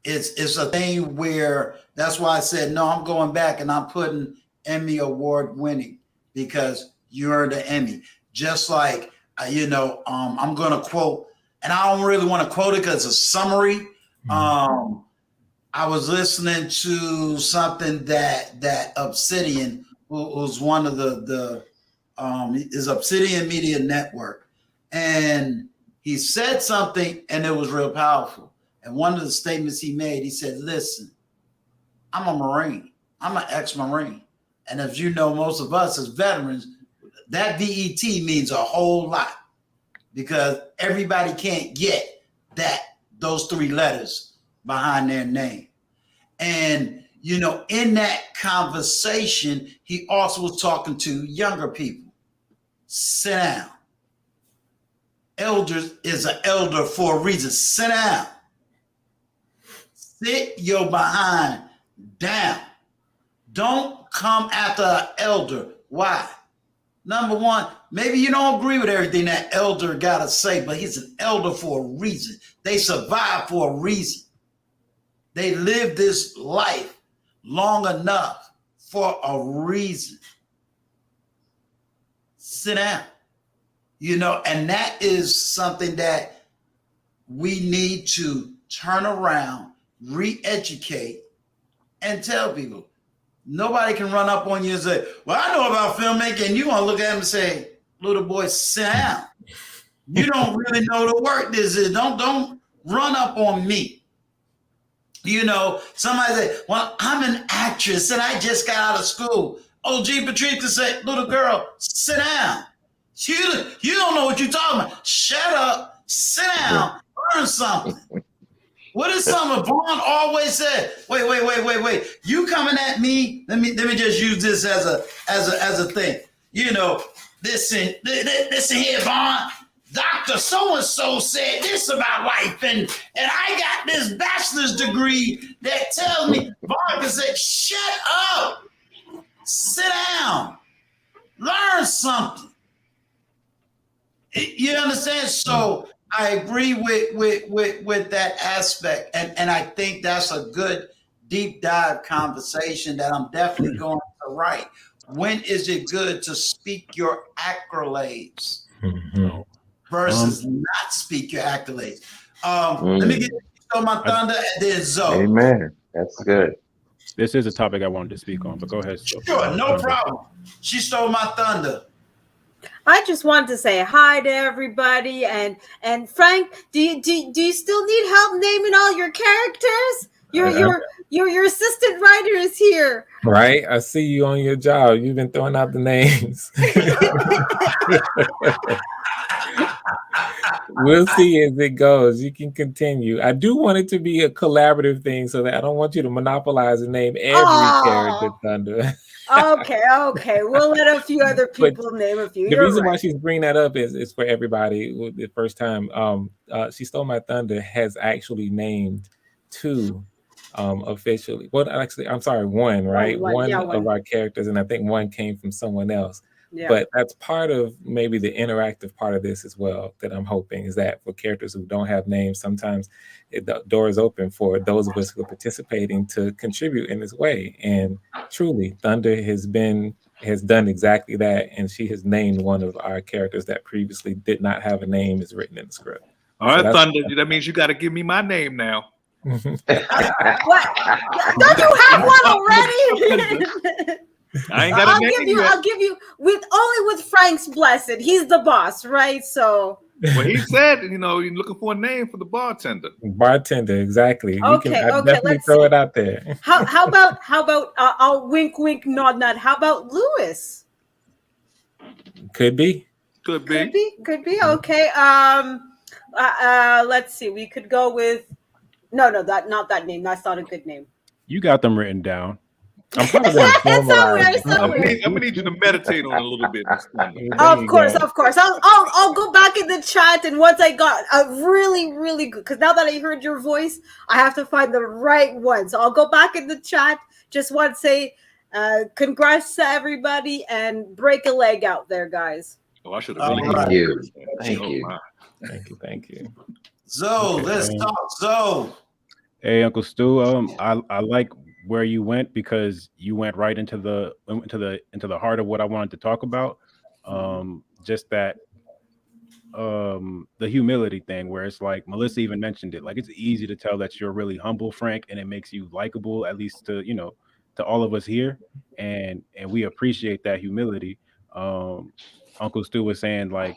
it's a thing where, that's why I said, no, I'm going back and I'm putting Emmy Award winning, because you earned an Emmy. Just like, you know, I'm going to quote, and I don't really want to quote it because it's a summary. I was listening to something that Obsidian, who's one of the is Obsidian Media Network, and he said something and it was real powerful. And one of the statements he made, he said, listen, I'm a Marine. I'm an ex-Marine. And as you know, most of us as veterans, that VET means a whole lot, because everybody can't get those three letters behind their name. And, you know, in that conversation, he also was talking to younger people. Sit down. Elders is an elder for a reason. Sit down. Sit your behind down. Don't come after an elder. Why? Number one, maybe you don't agree with everything that elder got to say, but he's an elder for a reason. They survived for a reason. They lived this life long enough for a reason. Sit down. You know, and that is something that we need to turn around, re-educate, and tell people. Nobody can run up on you and say, well, I know about filmmaking, and you're going to look at them and say, little boy, sit down. You don't really know the work this is. Don't run up on me. You know, somebody say, well, I'm an actress and I just got out of school. OG Patricia said, little girl, sit down. You don't know what you're talking about. Shut up, sit down, learn something. What is something Vaughn always said? Wait. You coming at me? Let me just use this as a thing. You know, listen here, Vaughn. Dr. So-and-so said this about life, and I got this bachelor's degree that tells me, Vaughn can say, shut up, sit down, learn something. You understand? So I agree with that aspect, and I think that's a good deep dive conversation that I'm definitely going to write. When is it good to speak your accolades versus not speak your accolades? Let me get Stole My Thunder and then Zoe. Amen. That's good. This is a topic I wanted to speak on, but go ahead. Sure, no problem. She stole my thunder. I just wanted to say hi to everybody, and Frank, do you still need help naming all your characters? Your Your assistant writer is here. Right? I see you on your job. You've been throwing out the names. We'll see as it goes. You can continue. I do want it to be a collaborative thing so that I don't want you to monopolize and name every character Thunder. Okay. We'll let a few other people name a few. The You're reason right. why she's bringing that up is for everybody. The first time She Stole My Thunder has actually named 2 officially. Well, actually, I'm sorry, 1, right? One of our characters, and I think 1 came from someone else. Yeah. But that's part of maybe the interactive part of this as well that I'm hoping is that for characters who don't have names, sometimes the door is open for those of us who are participating to contribute in this way. And truly, Thunder has done exactly that, and she has named one of our characters that previously did not have a name is written in the script. All right, Thunder, that means you got to give me my name now. What? Don't you have one already? I ain't got a name yet. I'll give you with Frank's blessed. He's the boss, right? So. Well, he said, you're looking for a name for the bartender. Bartender, exactly. Okay, definitely throw it out there. How about I'll wink, nod, nod. How about Lewis? Could be. Could be. Okay. Let's see. We could go with not that name. That's not a good name. You got them written down. I'm probably going to formalize. I'm gonna need you to meditate on it a little bit. Of course. I'll go back in the chat, and once I got a really, really good, because now that I heard your voice, I have to find the right one. So I'll go back in the chat. Just want to say, congrats to everybody, and break a leg out there, guys. Oh, I should have really. Thank you. Zoe, let's talk. Zoe. Hey, Uncle Stu. I like where you went because you went right into the heart of what I wanted to talk about. Just that the humility thing, where it's like Melissa even mentioned it. Like, it's easy to tell that you're really humble, Frank, and it makes you likable, at least to all of us here, and we appreciate that humility. Uncle Stu was saying, like,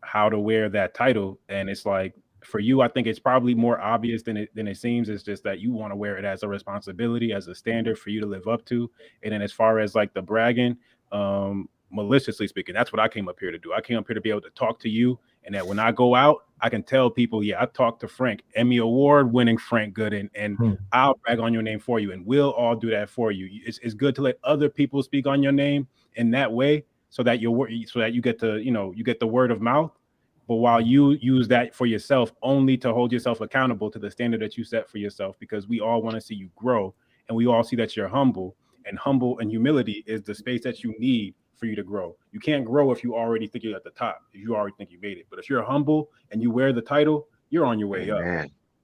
how to wear that title, and it's like, for you, I think it's probably more obvious than it seems. It's just that you want to wear it as a responsibility, as a standard for you to live up to. And then as far as like the bragging, maliciously speaking, that's what I came up here to do. I came up here to be able to talk to you, and that when I go out, I can tell people, yeah, I talked to Frank, Emmy Award winning Frank Gooden, and I'll brag on your name for you, and we'll all do that for you. It's good to let other people speak on your name in that way, so that you get to, you get the word of mouth. But while you use that for yourself, only to hold yourself accountable to the standard that you set for yourself, because we all want to see you grow, and we all see that you're humble and humility is the space that you need for you to grow. You can't grow if you already think you're at the top, if you already think you made it. But if you're humble and you wear the title, you're on your way up.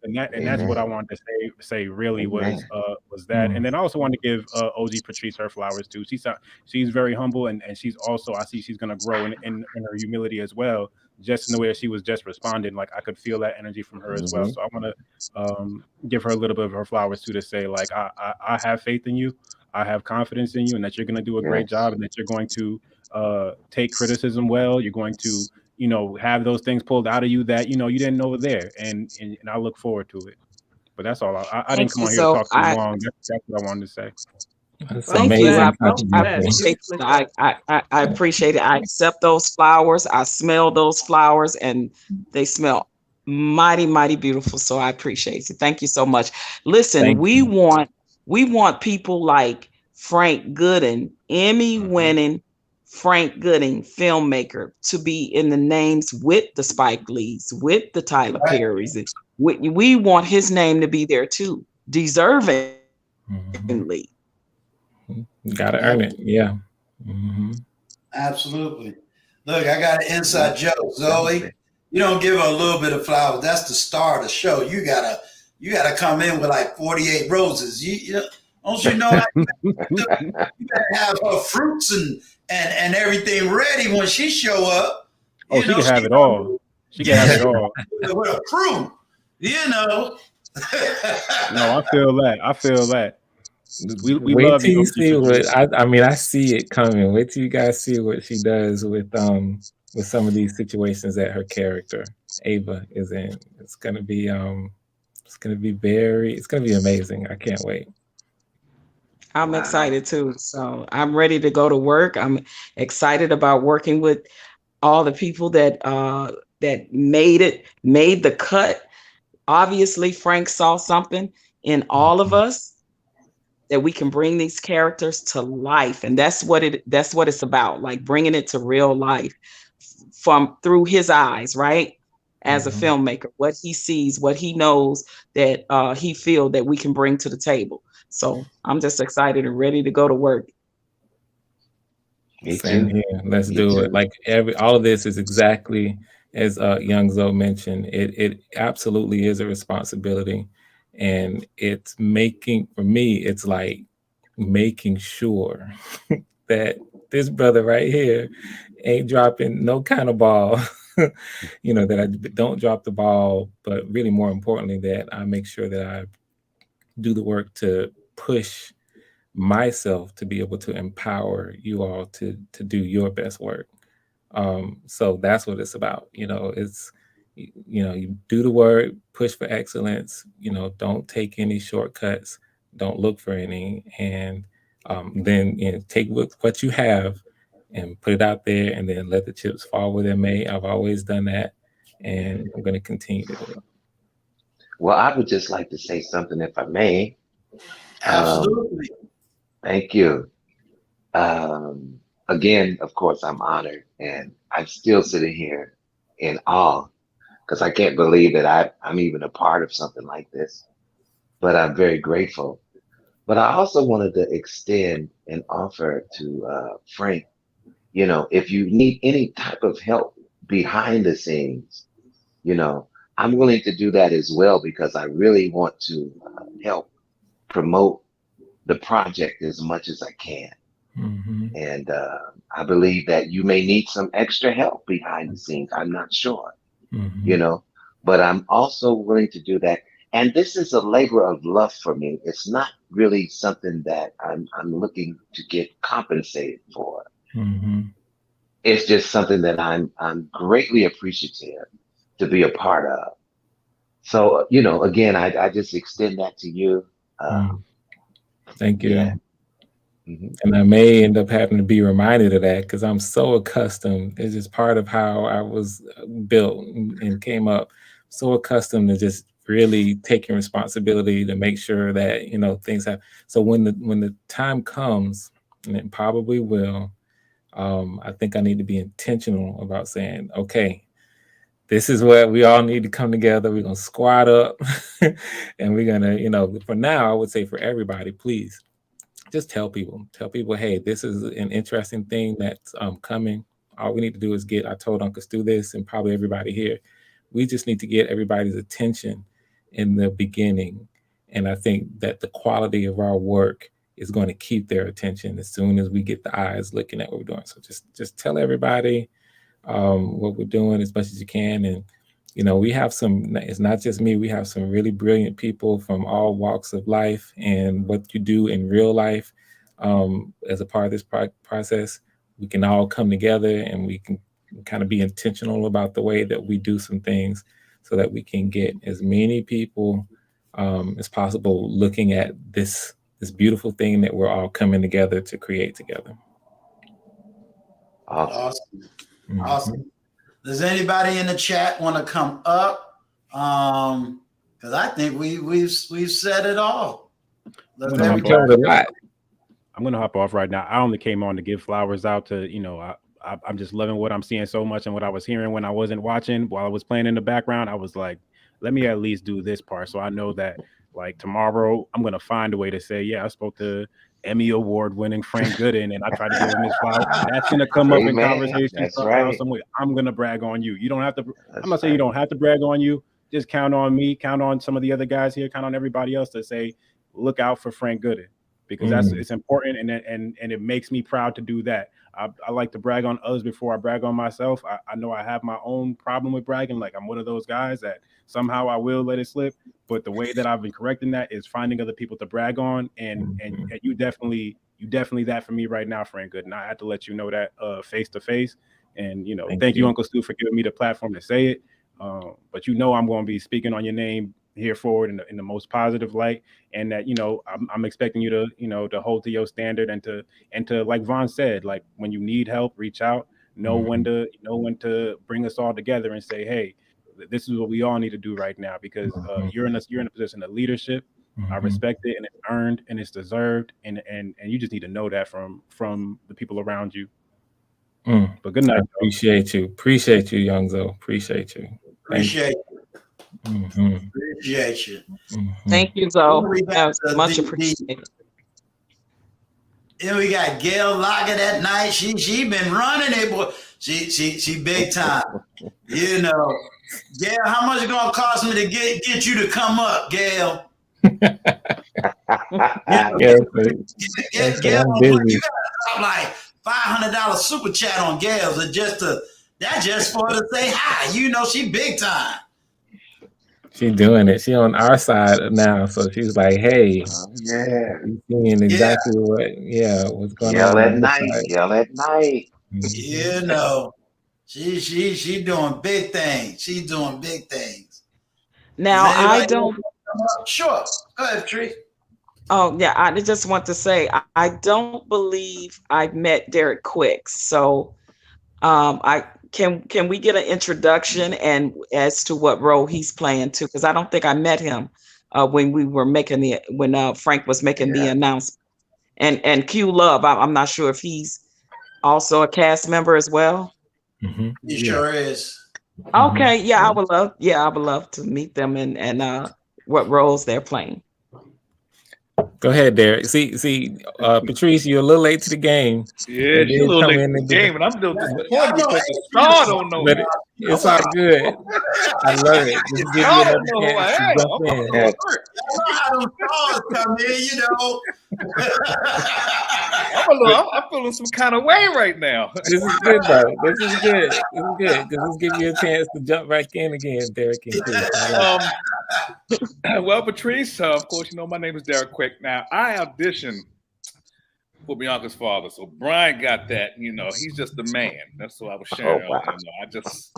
And that's what I wanted to say really was that. And then I also wanted to give OG Patrice her flowers too. She's very humble, and she's also, I see she's gonna grow in her humility as well, just in the way that she was just responding. Like, I could feel that energy from her as well. So I want to give her a little bit of her flowers too, to say, like, I have faith in you, I have confidence in you, and that you're gonna do a great job, and that you're going to take criticism well. You're going to have those things pulled out of you that you didn't know were there, and I look forward to it. But that's all. I didn't come on here to talk too long. That's what I wanted to say. Thank you. I appreciate it. I accept those flowers. I smell those flowers, and they smell mighty, mighty beautiful. So I appreciate it. Thank you so much. Listen, we want people like Frank Gooden, Emmy-winning Frank Gooden, filmmaker, to be in the names with the Spike Lees, with the Tyler Perrys. We want his name to be there too, deservingly. You gotta earn it, yeah. Absolutely. Look, I got an inside joke, Zoe. You don't give her a little bit of flowers. That's the star of the show. You gotta come in with like 48 roses. Don't you know? You gotta have her fruits and everything ready when she show up. Oh, she can have it all. She can have it all. With a crew, No, I feel that. We Wait love till you. you see what I see it coming. Wait till you guys see what she does with some of these situations that her character Ava is in. It's gonna be It's gonna be amazing. I can't wait. I'm excited too. So I'm ready to go to work. I'm excited about working with all the people that made the cut. Obviously, Frank saw something in all of us that we can bring these characters to life, and that's what it's about, like bringing it to real life through his eyes, right? As a filmmaker, what he sees, what he knows that he feel that we can bring to the table. So I'm just excited and ready to go to work. Same here. Let's do it. Like all of this is exactly as Young Zoe mentioned. It absolutely is a responsibility, and it's for me, it's like making sure that this brother right here ain't dropping no kind of ball. That I don't drop the ball, but really more importantly, that I make sure that I do the work to push myself to be able to empower you all to do your best work. So that's what it's about. It's, you do the work, push for excellence, don't take any shortcuts, don't look for any, and then take what you have and put it out there, and then let the chips fall where they may. I've always done that, and I'm going to continue to do it. Well, I would just like to say something, if I may. Absolutely. Thank you. Again, of course, I'm honored, and I'm still sitting here in awe because I can't believe that I'm even a part of something like this, but I'm very grateful. But I also wanted to extend an offer to Frank. If you need any type of help behind the scenes, I'm willing to do that as well, because I really want to help promote the project as much as I can. And I believe that you may need some extra help behind the scenes. I'm not sure, but I'm also willing to do that. And this is a labor of love for me. It's not really something that I'm looking to get compensated for. It's just something that I'm greatly appreciative to be a part of. So, again, I just extend that to you. Thank you. Yeah. And I may end up having to be reminded of that, because I'm so accustomed. It's just part of how I was built and came up. So accustomed to just really taking responsibility to make sure that, things have. So when the time comes, and it probably will, I think I need to be intentional about saying, okay, this is where we all need to come together. We're going to squat up and we're going to, for now, I would say for everybody, please just tell people, hey, this is an interesting thing that's coming. All we need to do is I told Uncle Stu this, and probably everybody here, we just need to get everybody's attention in the beginning. And I think that the quality of our work is going to keep their attention as soon as we get the eyes looking at what we're doing. So just tell everybody what we're doing as much as you can. And, we have it's not just me, we have some really brilliant people from all walks of life, and what you do in real life as a part of this process, we can all come together and we can kind of be intentional about the way that we do some things so that we can get as many people as possible looking at this beautiful thing that we're all coming together to create together. Awesome. Awesome. Does anybody in the chat want to come up? Because I think we've said it all. I'm gonna hop off right now. I only came on to give flowers out to, I'm just loving what I'm seeing so much, and what I was hearing when I wasn't watching, while I was playing in the background. I was like, let me at least do this part, so I know that like tomorrow I'm gonna find a way to say, yeah, I spoke to Emmy Award winning Frank Gooden, and I tried to give him his flowers. That's gonna come up in conversation. That's right. I'm gonna brag on you. You don't have to. I'm not saying you don't have to brag on you. Just count on me. Count on some of the other guys here. Count on everybody else to say, look out for Frank Gooden, because it's important, and it makes me proud to do that. I like to brag on others before I brag on myself. I know I have my own problem with bragging. Like, I'm one of those guys that somehow I will let it slip. But the way that I've been correcting that is finding other people to brag on. And you definitely that for me right now, Frank Gooden. I had to let you know that face to face. And, thank you, Uncle Stu, for giving me the platform to say it. But I'm going to be speaking on your name here for it in the most positive light, and that I'm expecting you to to hold to your standard and to like Vaughn said, like when you need help, reach out, know when to bring us all together and say, hey, this is what we all need to do right now, because you're in a position of leadership. I respect it, and it's earned and it's deserved, and you just need to know that from the people around you. But good night. I appreciate you, Young Zo. Appreciate you. Appreciate you. Thank you, Zo. Much appreciated. Then we got Gail Lockett that night. She been running it, boy. She big time. Gail, how much it gonna cost me to get you to come up, Gail? Gail, I'm busy. You got like $500 super chat on Gail's, that's just for her to say hi. She big time. She doing it. She on our side now, so she's like, "Hey, you seeing exactly what's going on." Yell at night. She doing big things. She's doing big things. Now I don't. Sure, go ahead, Tree. Oh yeah, I just want to say I don't believe I've met Derek Quicks, so can we get an introduction and as to what role he's playing too? Because I don't think I met him when we were making when Frank was making the announcement. And Q Love, I'm not sure if he's also a cast member as well. He sure is. Okay, I would love to meet them and what roles they're playing. Go ahead, Derek. See, Patrice, you're a little late to the game. Yeah, she's a little late to the game, and I'm still disappointed because the star don't know. But it's all good. I love it. Just give you another chance to jump in. You know how those stars come in, I'm feeling some kind of way right now. This is good, though. This is good. Because this gives you a chance to jump right in again, Derek. Well, Patrice, of course, my name is Derek Quick. Now, I auditioned for Bianca's father, so Brian got that. He's just the man. That's what I was sharing. Oh, wow. I just,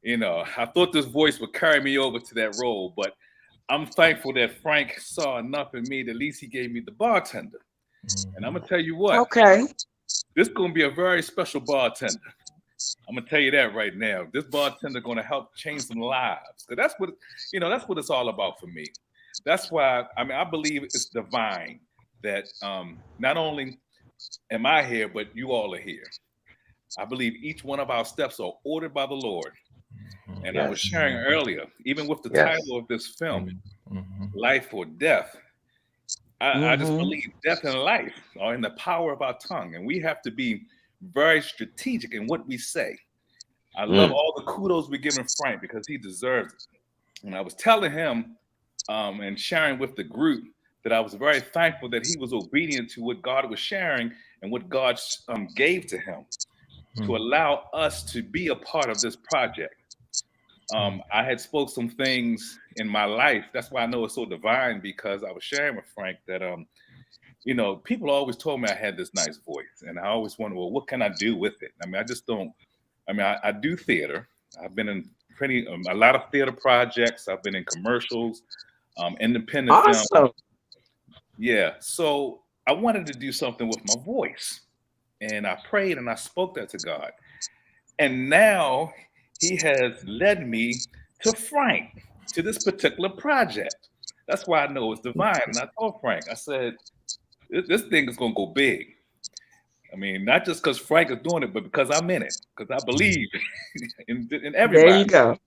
I thought this voice would carry me over to that role, but I'm thankful that Frank saw enough in me that at least he gave me the bartender. And I'm gonna tell you what. Okay. This is gonna be a very special bartender. I'm gonna tell you that right now. This bartender gonna help change some lives. Cause that's what it's all about for me. That's why I believe it's divine that not only am I here, but you all are here. I believe each one of our steps are ordered by the Lord. And I was sharing earlier, even with the title of this film, Life or Death, I just believe death and life are in the power of our tongue. And we have to be very strategic in what we say. I love all the kudos we're giving Frank because he deserves it. And I was telling him and sharing with the group that I was very thankful that he was obedient to what God was sharing and what God gave to him to allow us to be a part of this project. I had spoke some things in my life. That's why I know it's so divine, because I was sharing with Frank that, people always told me I had this nice voice, and I always wondered, well, what can I do with it? I do theater. I've been in a lot of theater projects. I've been in commercials, independent film. Yeah. So I wanted to do something with my voice, and I prayed and I spoke that to God. And now he has led me to Frank, to this particular project. That's why I know it's divine. And I told Frank, I said, this thing is going to go big. Not just because Frank is doing it, but because I'm in it, because I believe in everybody. There you go.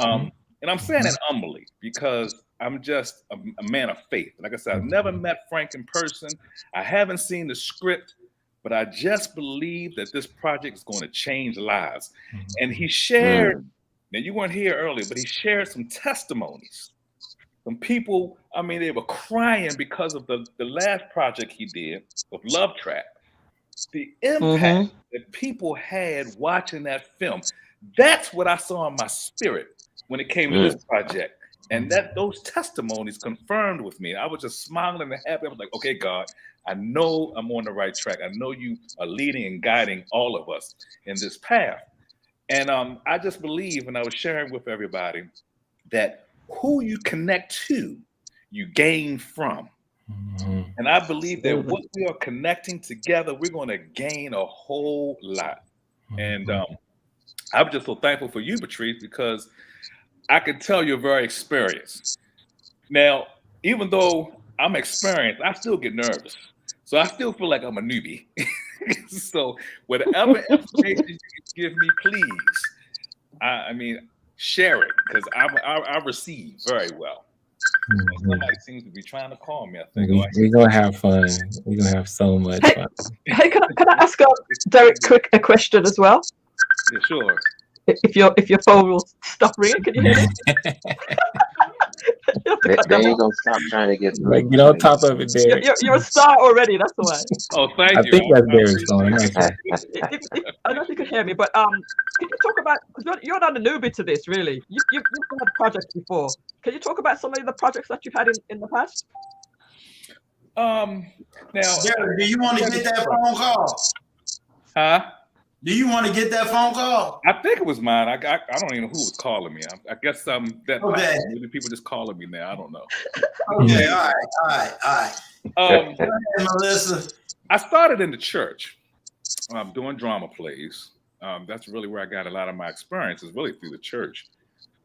And I'm saying it humbly because I'm just a man of faith. Like I said, I've never met Frank in person. I haven't seen the script, but I just believe that this project is going to change lives. And he shared, now you weren't here earlier, but he shared some testimonies. Some people, they were crying because of the last project he did of Love Trap. The impact that people had watching that film, that's what I saw in my spirit when it came to this project. And those testimonies confirmed with me. I was just smiling and happy. I was like, okay, God, I know I'm on the right track. I know you are leading and guiding all of us in this path. And I just believe, and I was sharing with everybody, that who you connect to, you gain from. And I believe that what we are connecting together, we're going to gain a whole lot. And I'm just so thankful for you, Patrice, because I can tell you're very experienced. Now, even though I'm experienced, I still get nervous. So I still feel like I'm a newbie. So whatever information you can give me, please, I mean, share it, because I receive very well. Somebody seems to be trying to call me, I think. We're going to have fun. We're going to have so much fun. Hey, can I ask Derek a question as well? Yeah, sure. If your phone will stop ringing, can you hear me? They ain't gonna stop trying to get through. Like, get on top of it, Derek. You're a star already. That's the way. Oh, thank you. I think that's Derek's phone. I don't know if you could hear me, but can you talk about, because you're not a newbie to this, really. You've had projects before. Can you talk about some of the projects that you've had in the past? Now, Derek, do you want to get that phone call? Huh? Do you want to get that phone call? I think it was mine. I don't even know who was calling me. I guess that maybe people just calling me now. I don't know. Okay, all right. Melissa, I started in the church, doing drama plays. That's really where I got a lot of my experience, is really through the church.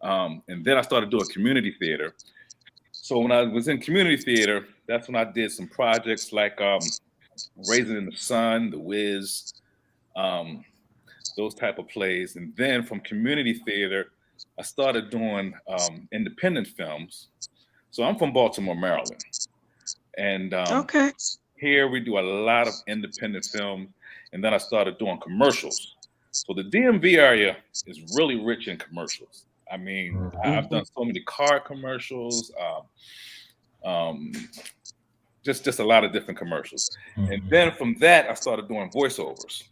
And then I started doing community theater. So when I was in community theater, that's when I did some projects like Raising in the Sun, The Wiz, those type of plays. And then from community theater, I started doing independent films. So I'm from Baltimore, Maryland. And here we do a lot of independent film. And then I started doing commercials. So the DMV area is really rich in commercials. I mean, I've done so many car commercials, just a lot of different commercials. And then from that, I started doing voiceovers.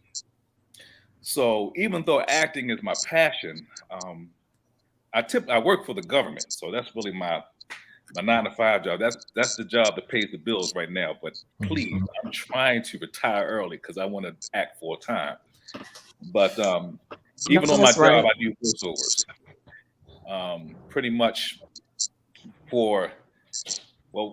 So even though acting is my passion, I work for the government. So that's really my 9-to-5 job. That's the job that pays the bills right now. But please, I'm trying to retire early because I want to act full time. But even on my job, I do voiceovers. Pretty much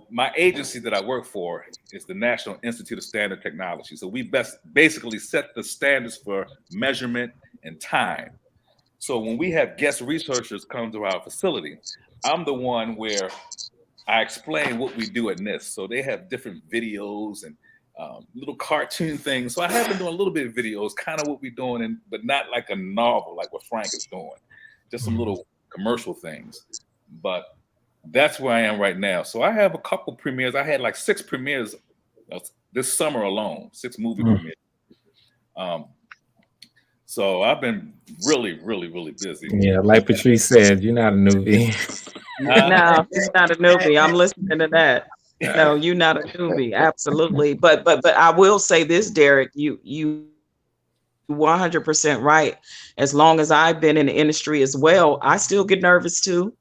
my agency that I work for is the National Institute of Standard Technology. So we basically set the standards for measurement and time. So when we have guest researchers come to our facility, I'm the one where I explain what we do at NIST. So they have different videos and little cartoon things. So I have been doing a little bit of videos, kind of what we're doing, but not like a novel like what Frank is doing. Just some little commercial things. But that's where I am right now. So I have a couple premieres. I had like 6 premieres this summer alone, 6 movie premieres. So I've been really, really, really busy. Yeah, like Patrice said, you're not a newbie. No, he's not a newbie. I'm listening to that. No, you're not a newbie. Absolutely. But I will say this, Derek, you 100% right. As long as I've been in the industry as well, I still get nervous too.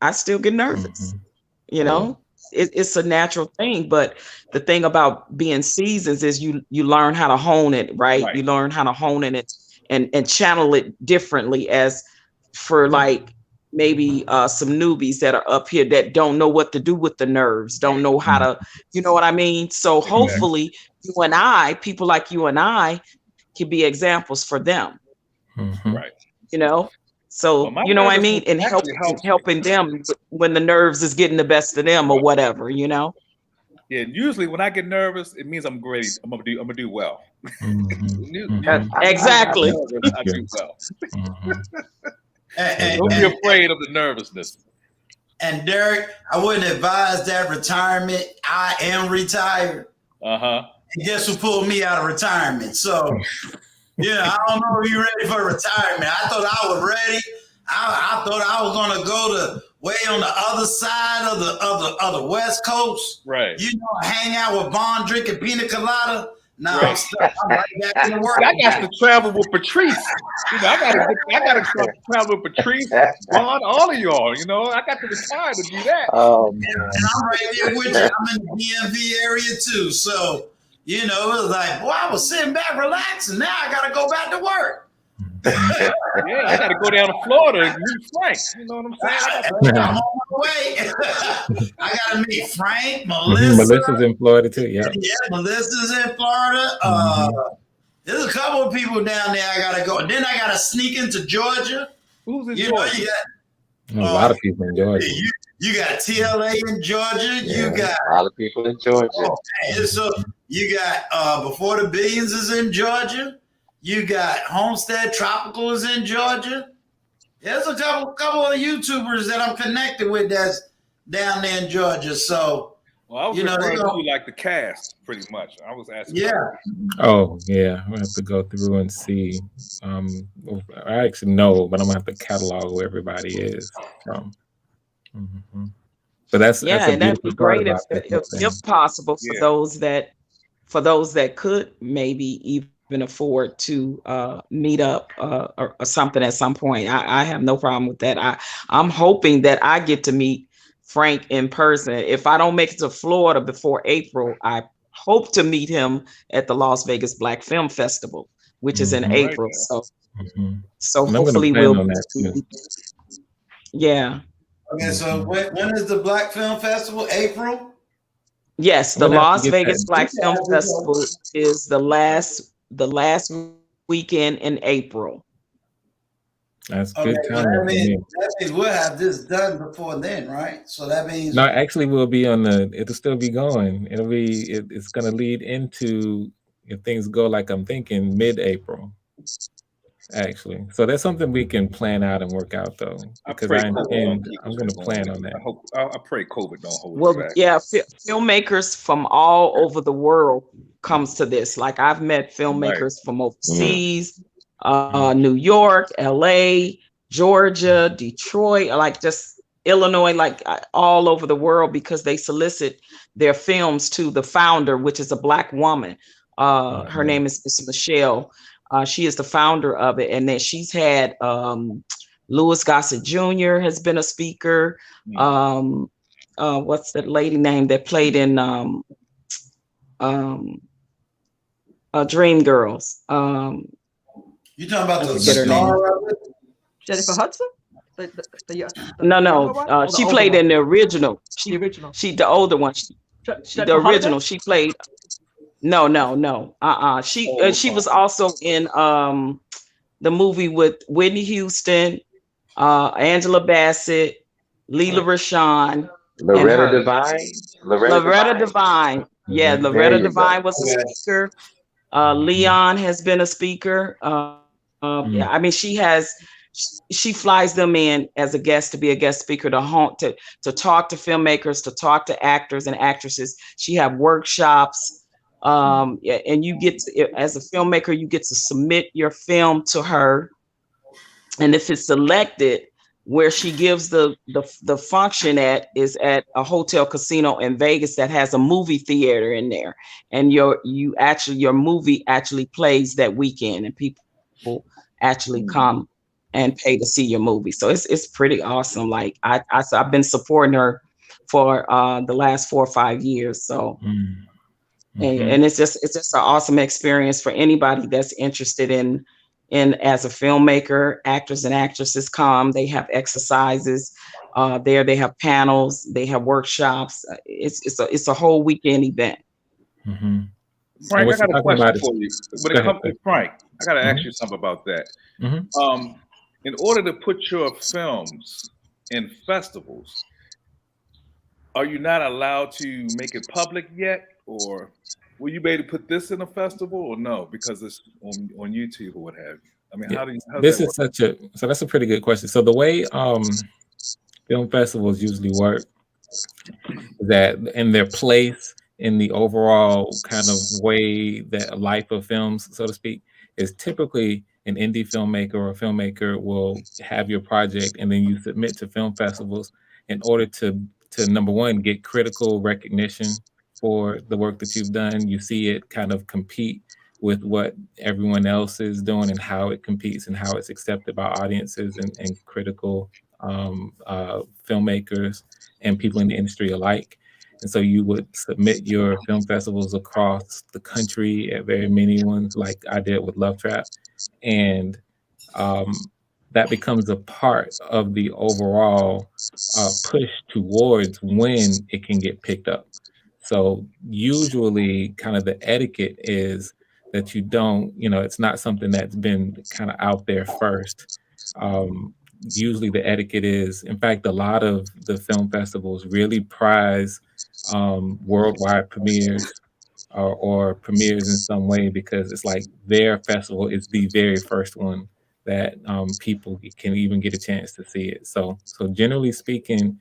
I still get nervous. You know, it's a natural thing. But the thing about being seasons is you learn how to hone it, right? You learn how to hone it and channel it differently, as for like maybe some newbies that are up here that don't know what to do with the nerves, don't know how to, you know what I mean? So hopefully you and I, people like you and I, can be examples for them. Right. You know? So, you know what I mean? And helping them when the nerves is getting the best of them or whatever, you know? Yeah, usually when I get nervous, it means I'm great. I'm gonna do well. Exactly. I do well. Don't be afraid of the nervousness. And Derek, I wouldn't advise that retirement. I am retired. And guess who pulled me out of retirement? So, yeah, I don't know if you're ready for retirement. I thought I was ready. I thought I was gonna go to way on the other side of the West Coast. Right. You know, hang out with Bond, drinking pina colada. No, I'm stuck. I'm right back in work. I got to travel with Patrice. You know, I gotta travel with Patrice, Bond, all of y'all. You know, I got to retire to do that. And I'm right there with you. I'm in the DMV area too. So, you know, it was like, boy, I was sitting back relaxing. Now I got to go back to work. Yeah, I got to go down to Florida and meet Frank. You know what I'm saying? I'm on my way. I got to meet Frank, Melissa. Melissa's in Florida too. Yeah. Yeah, Melissa's in Florida. There's a couple of people down there I got to go. Then I got to sneak into Georgia. Who's in Georgia? Georgia? A lot of people in Georgia. You got TLA in Georgia. Yeah, You got a lot of people in Georgia. So you got Before the Billions is in Georgia. You got Homestead Tropical is in Georgia. There's a couple of YouTubers that I'm connected with that's down there in Georgia. So Well, I was referring to like the cast, pretty much. I was asking. Yeah. Oh yeah, I have to go through and see. I actually know, but I'm gonna have to catalog where everybody is from. But that's Yeah, a and that'd be beautiful part great about if possible for those that could maybe even afford to meet up or something at some point. I have no problem with that. I'm hoping that I get to meet Frank in person. If I don't make it to Florida before April, I hope to meet him at the Las Vegas Black Film Festival, which is in April. So And I'm gonna hopefully plan we'll on that too. yeah. Okay, so when is the Black Film Festival? April? Yes, the I'm gonna have to Las get Vegas that. Black Film Festival is the last weekend in April. That's Okay, good so timing for me. that means we'll have this done before then, right? So that means No, actually, we'll be it'll still be going. It's gonna lead into, if things go like I'm thinking, mid-April. Actually, so that's something we can plan out and work out though, because I'm gonna plan on that. I pray COVID don't hold us Well, back. yeah, filmmakers from all over the world comes to this. Like I've met filmmakers from overseas, New York, LA, Georgia, Detroit, like just Illinois, like all over the world, because they solicit their films to the founder, which is a Black woman. Her name is Miss Michelle. She is the founder of it, and then she's had Louis Gossett Jr. has been a speaker. What's that lady name that played in Dreamgirls? you talking about the forget her star of it? Jennifer Hudson? No. She played in the original. The original. She the older one. The original. She played. No. She was also in the movie with Whitney Houston, Angela Bassett, Leela Rashawn, Loretta Devine. Loretta Devine. Yeah, There Loretta you Devine go. was a speaker. Leon has been a speaker. Yeah, I mean, she flies them in as a guest to be a guest speaker to talk to filmmakers, to talk to actors and actresses. She have workshops. And you get to, as a filmmaker, you get to submit your film to her, and if it's selected, where she gives the function is at a hotel casino in Vegas that has a movie theater in there, and your movie actually plays that weekend, and people actually come and pay to see your movie. So it's pretty awesome. Like I've been supporting her for the last 4 or 5 years. So. And it's just an awesome experience for anybody that's interested in as a filmmaker. Actors and actresses come. They have exercises there. They have panels. They have workshops. It's a whole weekend event. Frank, I got a question for you. When it comes to Frank, I got to ask you something about that. In order to put your films in festivals, are you not allowed to make it public yet, or will you be able to put this in a festival, or no, because it's on YouTube or what have you? I mean, how does that work? So that's a pretty good question. So the way film festivals usually work is that in their place in the overall kind of way that life of films, so to speak, is typically an indie filmmaker or a filmmaker will have your project, and then you submit to film festivals in order to number one, get critical recognition for the work that you've done. You see it kind of compete with what everyone else is doing and how it competes and how it's accepted by audiences and critical filmmakers and people in the industry alike. And so you would submit your film festivals across the country at very many ones, like I did with Love Trap. And that becomes a part of the overall push towards when it can get picked up. So usually kind of the etiquette is that you don't, it's not something that's been kind of out there first. Usually the etiquette is, in fact, a lot of the film festivals really prize worldwide premieres or premieres in some way, because it's like their festival is the very first one that people can even get a chance to see it. So generally speaking,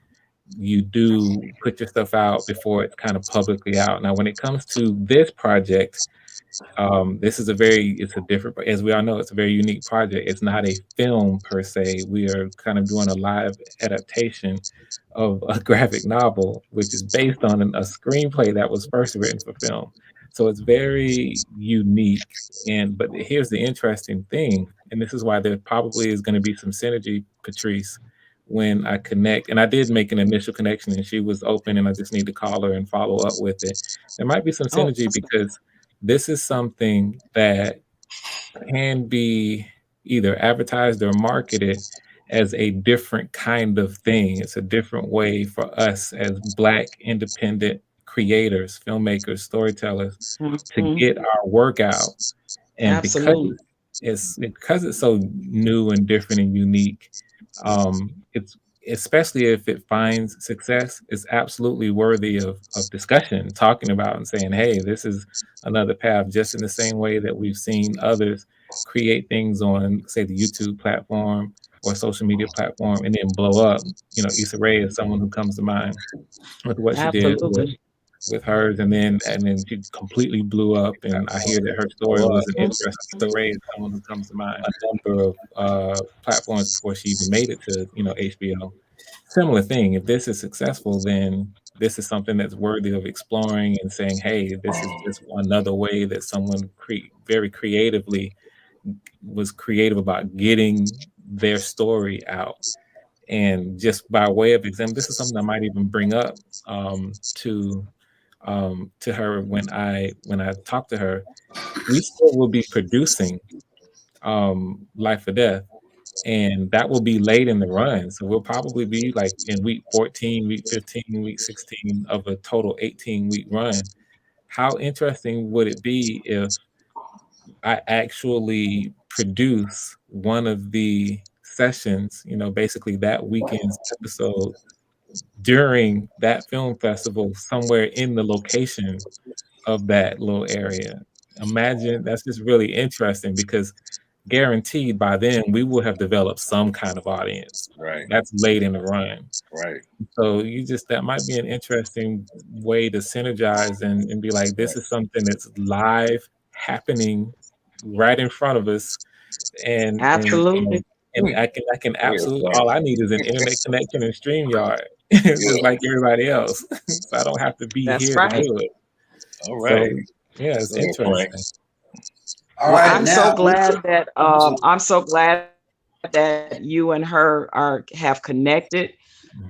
you do put your stuff out before it's kind of publicly out. Now, when it comes to this project, this is it's a different, as we all know, it's a very unique project. It's not a film per se. We are kind of doing a live adaptation of a graphic novel, which is based on a screenplay that was first written for film. So it's very unique. But here's the interesting thing, and this is why there probably is going to be some synergy, Patrice, when I connect. And I did make an initial connection, and she was open, and I just need to call her and follow up with it. There might be some synergy because this is something that can be either advertised or marketed as a different kind of thing. It's a different way for us as Black independent creators, filmmakers, storytellers to get our work out. And Absolutely. because it's so new and different and unique, it's, especially if it finds success, it's absolutely worthy of discussion, talking about and saying, hey, this is another path, just in the same way that we've seen others create things on, say, the YouTube platform or social media platform and then blow up. Issa Rae is someone who comes to mind with what she did with hers, and then she completely blew up. And I hear that her story was an interesting story. Someone who comes to mind, a number of platforms before she even made it to HBO. Similar thing. If this is successful, then this is something that's worthy of exploring and saying, hey, this is just another way that someone very creatively was creative about getting their story out. And just by way of example, this is something I might even bring up to her when I talk to her. We still will be producing Life or Death, and that will be late in the run. So we'll probably be like in week 14, week 15, week 16 of a total 18-week run. How interesting would it be if I actually produce one of the sessions, basically that weekend's episode during that film festival, somewhere in the location of that little area? Imagine, that's just really interesting, because guaranteed by then we will have developed some kind of audience. Right. That's late in the run. Right. So that might be an interesting way to synergize and be like, this is something that's live, happening right in front of us. And absolutely. And I can absolutely, all I need is an internet connection and StreamYard, just like everybody else. So I don't have to be here to do it. All right. So, yeah, it's interesting. All right, I'm so glad that you and her have connected.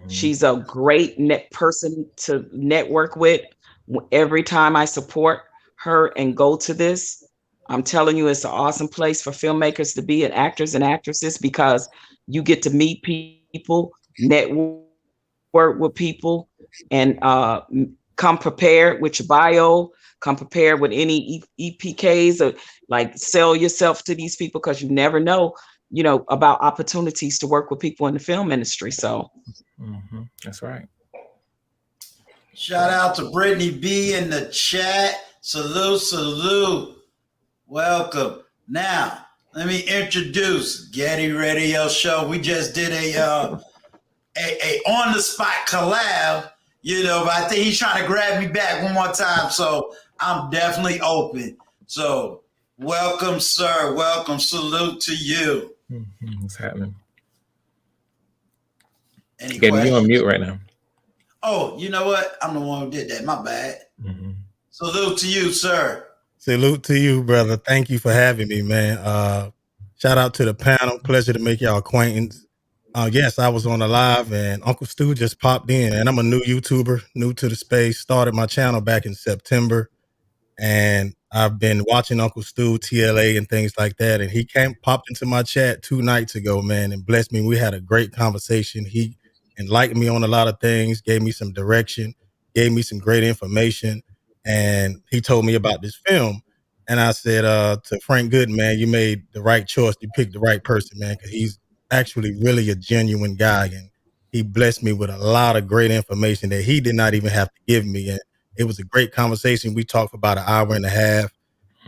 She's a great person to network with. Every time I support her and go to this, I'm telling you, it's an awesome place for filmmakers to be, and actors and actresses, because you get to meet people, network with people, and come prepared with your bio, come prepared with any EPKs, or like sell yourself to these people, because you never know, about opportunities to work with people in the film industry. So that's right. Shout out to Brittany B in the chat. Salute. Welcome. Now, let me introduce Getty Radio Show. We just did a on the spot collab, but I think he's trying to grab me back one more time. So I'm definitely open. So welcome, sir. Welcome. Salute to you. What's happening? Any Getty, questions? you're on mute right now. Oh, you know what? I'm the one who did that. My bad. Salute to you, sir. Salute to you, brother. Thank you for having me, man. Shout out to the panel. Pleasure to make y'all acquaintance. Yes, I was on the live, and Uncle Stu just popped in, and I'm a new YouTuber, new to the space. Started my channel back in September, and I've been watching Uncle Stu, TLA, and things like that. And he popped into my chat 2 nights ago, man, and blessed me. We had a great conversation. He enlightened me on a lot of things, gave me some direction, gave me some great information. And he told me about this film. And I said to Frank Good, man, you made the right choice. You picked the right person, man, because he's actually really a genuine guy. And he blessed me with a lot of great information that he did not even have to give me. And it was a great conversation. We talked for about an hour and a half,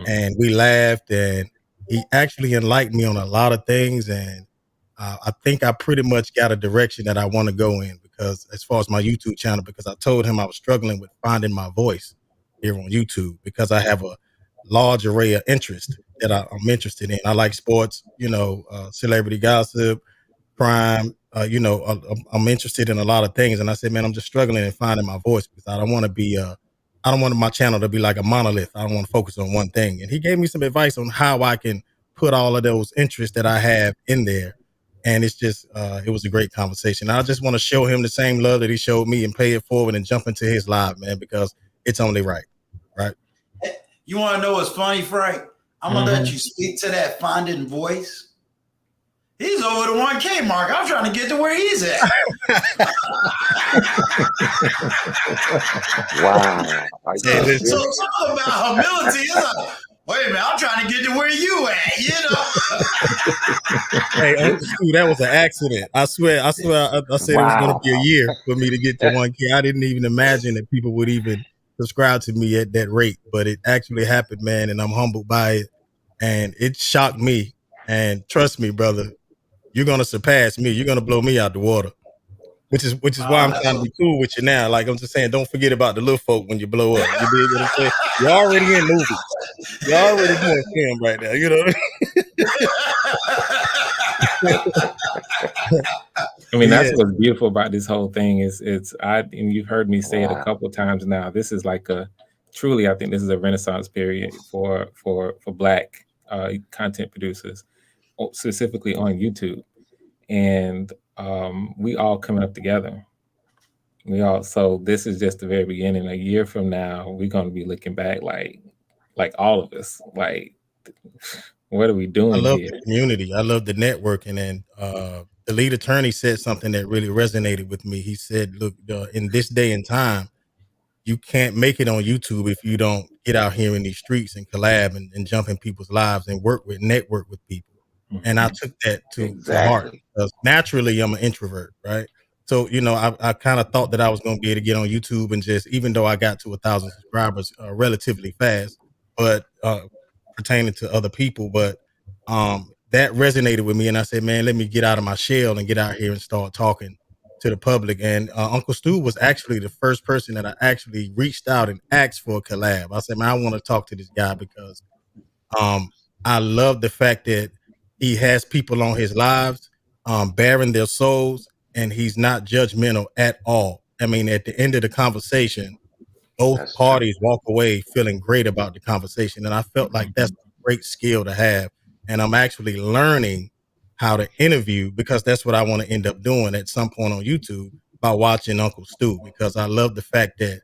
and we laughed. And he actually enlightened me on a lot of things. And I think I pretty much got a direction that I want to go in, because as far as my YouTube channel, because I told him I was struggling with finding my voice here on YouTube, because I have a large array of interest that I'm interested in. I like sports, celebrity gossip, crime, I'm interested in a lot of things. And I said, man, I'm just struggling in finding my voice, because I don't want my channel to be like a monolith. I don't want to focus on one thing. And he gave me some advice on how I can put all of those interests that I have in there. And it's just, it was a great conversation. I just want to show him the same love that he showed me and pay it forward and jump into his live, man, because it's only right. Right. You want to know what's funny, Frank? I'm going to let you speak to that finding voice. He's over the 1K mark. I'm trying to get to where he's at. Wow. So talk about humility. It's like, wait a minute, I'm trying to get to where you at, Hey, Uncle Stu, that was an accident. I swear, I said it was going to be a year for me to get to 1K. I didn't even imagine that people would even subscribe to me at that rate, but it actually happened, man, and I'm humbled by it. And it shocked me. And trust me, brother, you're gonna surpass me. You're gonna blow me out the water. Which is why I'm trying to be cool with you now. Like I'm just saying, don't forget about the little folk when you blow up. You dig what I'm saying? You're already in movies. You're already doing film right now. You know what I mean, that's what's beautiful about this whole thing is and you've heard me say it a couple of times now. This is like truly, I think this is a renaissance period for Black content producers, specifically on YouTube. And we all coming up together. So this is just the very beginning. A year from now, we're going to be looking back like all of us, like, what are we doing? I love here? the community. I love the networking. And the lead attorney said something that really resonated with me. He said, look, in this day and time, you can't make it on YouTube if you don't get out here in these streets and collab and jump in people's lives and network with people. Mm-hmm. And I took that to heart, because naturally I'm an introvert, right? So, I kind of thought that I was going to be able to get on YouTube and just, even though I got to 1,000 subscribers relatively fast, but pertaining to other people, but that resonated with me. And I said, man, let me get out of my shell and get out here and start talking to the public. And Uncle Stu was actually the first person that I actually reached out and asked for a collab. I said, man, I want to talk to this guy, because I love the fact that he has people on his lives, bearing their souls, and he's not judgmental at all. I mean, at the end of the conversation, both parties walk away feeling great about the conversation. And I felt like that's a great skill to have. And I'm actually learning how to interview, because that's what I want to end up doing at some point on YouTube by watching Uncle Stu, because I love the fact that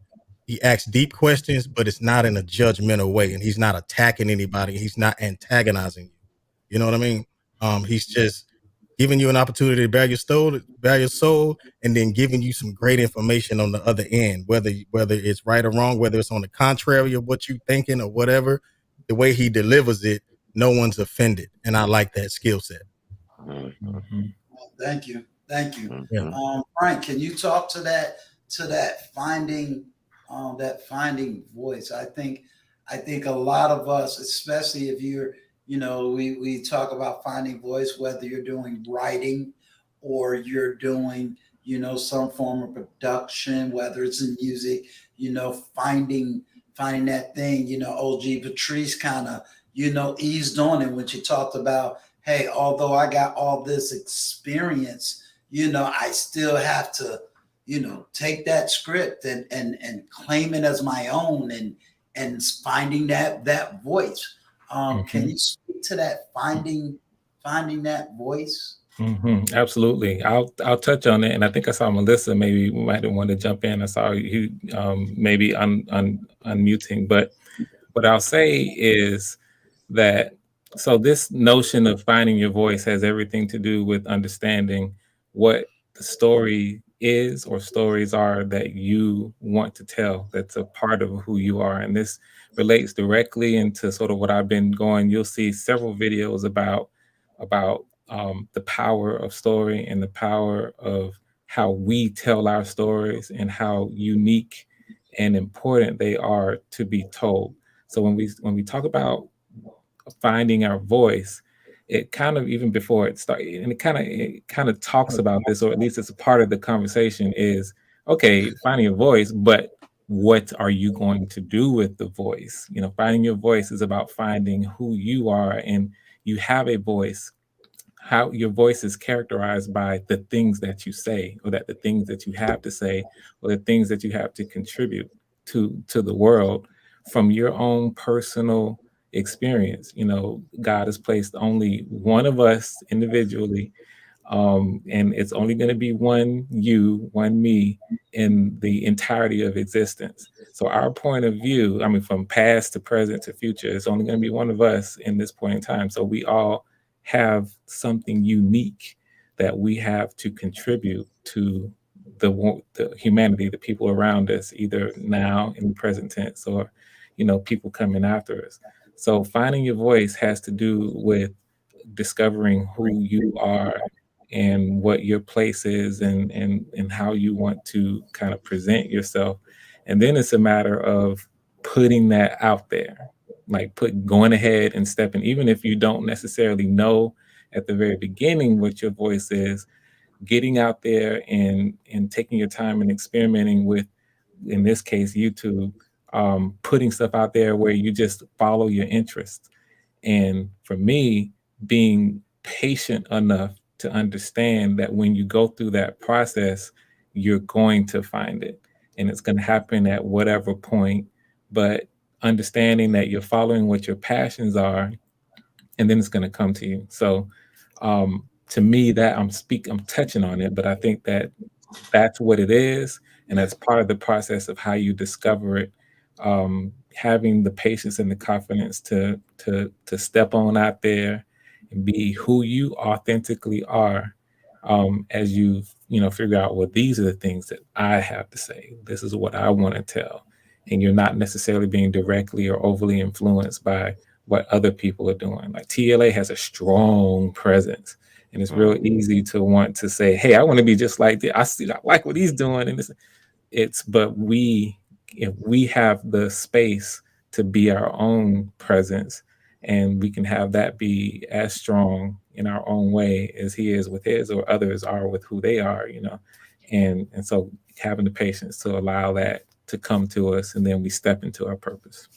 he asks deep questions, but it's not in a judgmental way. And he's not attacking anybody. He's not antagonizing you. You know what I mean? He's just giving you an opportunity to bare your soul, and then giving you some great information on the other end, whether it's right or wrong, whether it's on the contrary of what you're thinking or whatever. The way he delivers it, no one's offended. And I like that skill set. Mm-hmm. Thank you. Yeah. Frank, can you talk to that finding voice? I think a lot of us, especially if you're, we talk about finding voice, whether you're doing writing or you're doing, some form of production, whether it's in music, finding that thing. OG Patrice kind of, eased on it when she talked about, hey, although I got all this experience, I still have to, take that script and claim it as my own and finding that voice. Can you speak to that finding that voice? Mm-hmm. Absolutely. I'll touch on it. And I think I saw Melissa maybe might want to jump in. I saw you maybe unmuting, but what I'll say is that, so this notion of finding your voice has everything to do with understanding what the story is or stories are that you want to tell, that's a part of who you are. And this relates directly into sort of what I've been going. You'll see several videos about the power of story and the power of how we tell our stories and how unique and important they are to be told. So when we talk about finding our voice, it kind of, even before it started, and it kind of talks about this, or at least it's a part of the conversation, is okay, finding your voice, but what are you going to do with the voice? You know, finding your voice is about finding who you are, and you have a voice. How your voice is characterized by the things that you say, or that the things that you have to say, or the things that you have to contribute to the world from your own personal experience. You know, God has placed only one of us individually, and it's only going to be one you, one me in the entirety of existence. So our point of view, I mean, from past to present to future, it's only going to be one of us in this point in time. So we all have something unique that we have to contribute to the humanity, the people around us, either now in the present tense or, you know, people coming after us. So finding your voice has to do with discovering who you are and what your place is, and how you want to kind of present yourself. And then it's a matter of putting that out there, like going ahead and stepping, even if you don't necessarily know at the very beginning what your voice is, getting out there and taking your time and experimenting with, in this case, YouTube, putting stuff out there where you just follow your interests. And for me, being patient enough to understand that when you go through that process, you're going to find it, and it's going to happen at whatever point, but understanding that you're following what your passions are, and then it's going to come to you. So to me, that I'm touching on it, but I think that that's what it is, and that's part of the process of how you discover it. Having the patience and the confidence to step on out there and be who you authentically are, as you figure out, well, these are the things that I have to say. This is what I want to tell. And you're not necessarily being directly or overly influenced by what other people are doing. Like TLA has a strong presence, and it's real easy to want to say, hey, I want to be just like this. I like what he's doing. And but if we have the space to be our own presence, and we can have that be as strong in our own way as he is with his, or others are with who they are, and so having the patience to allow that to come to us, and then we step into our purpose.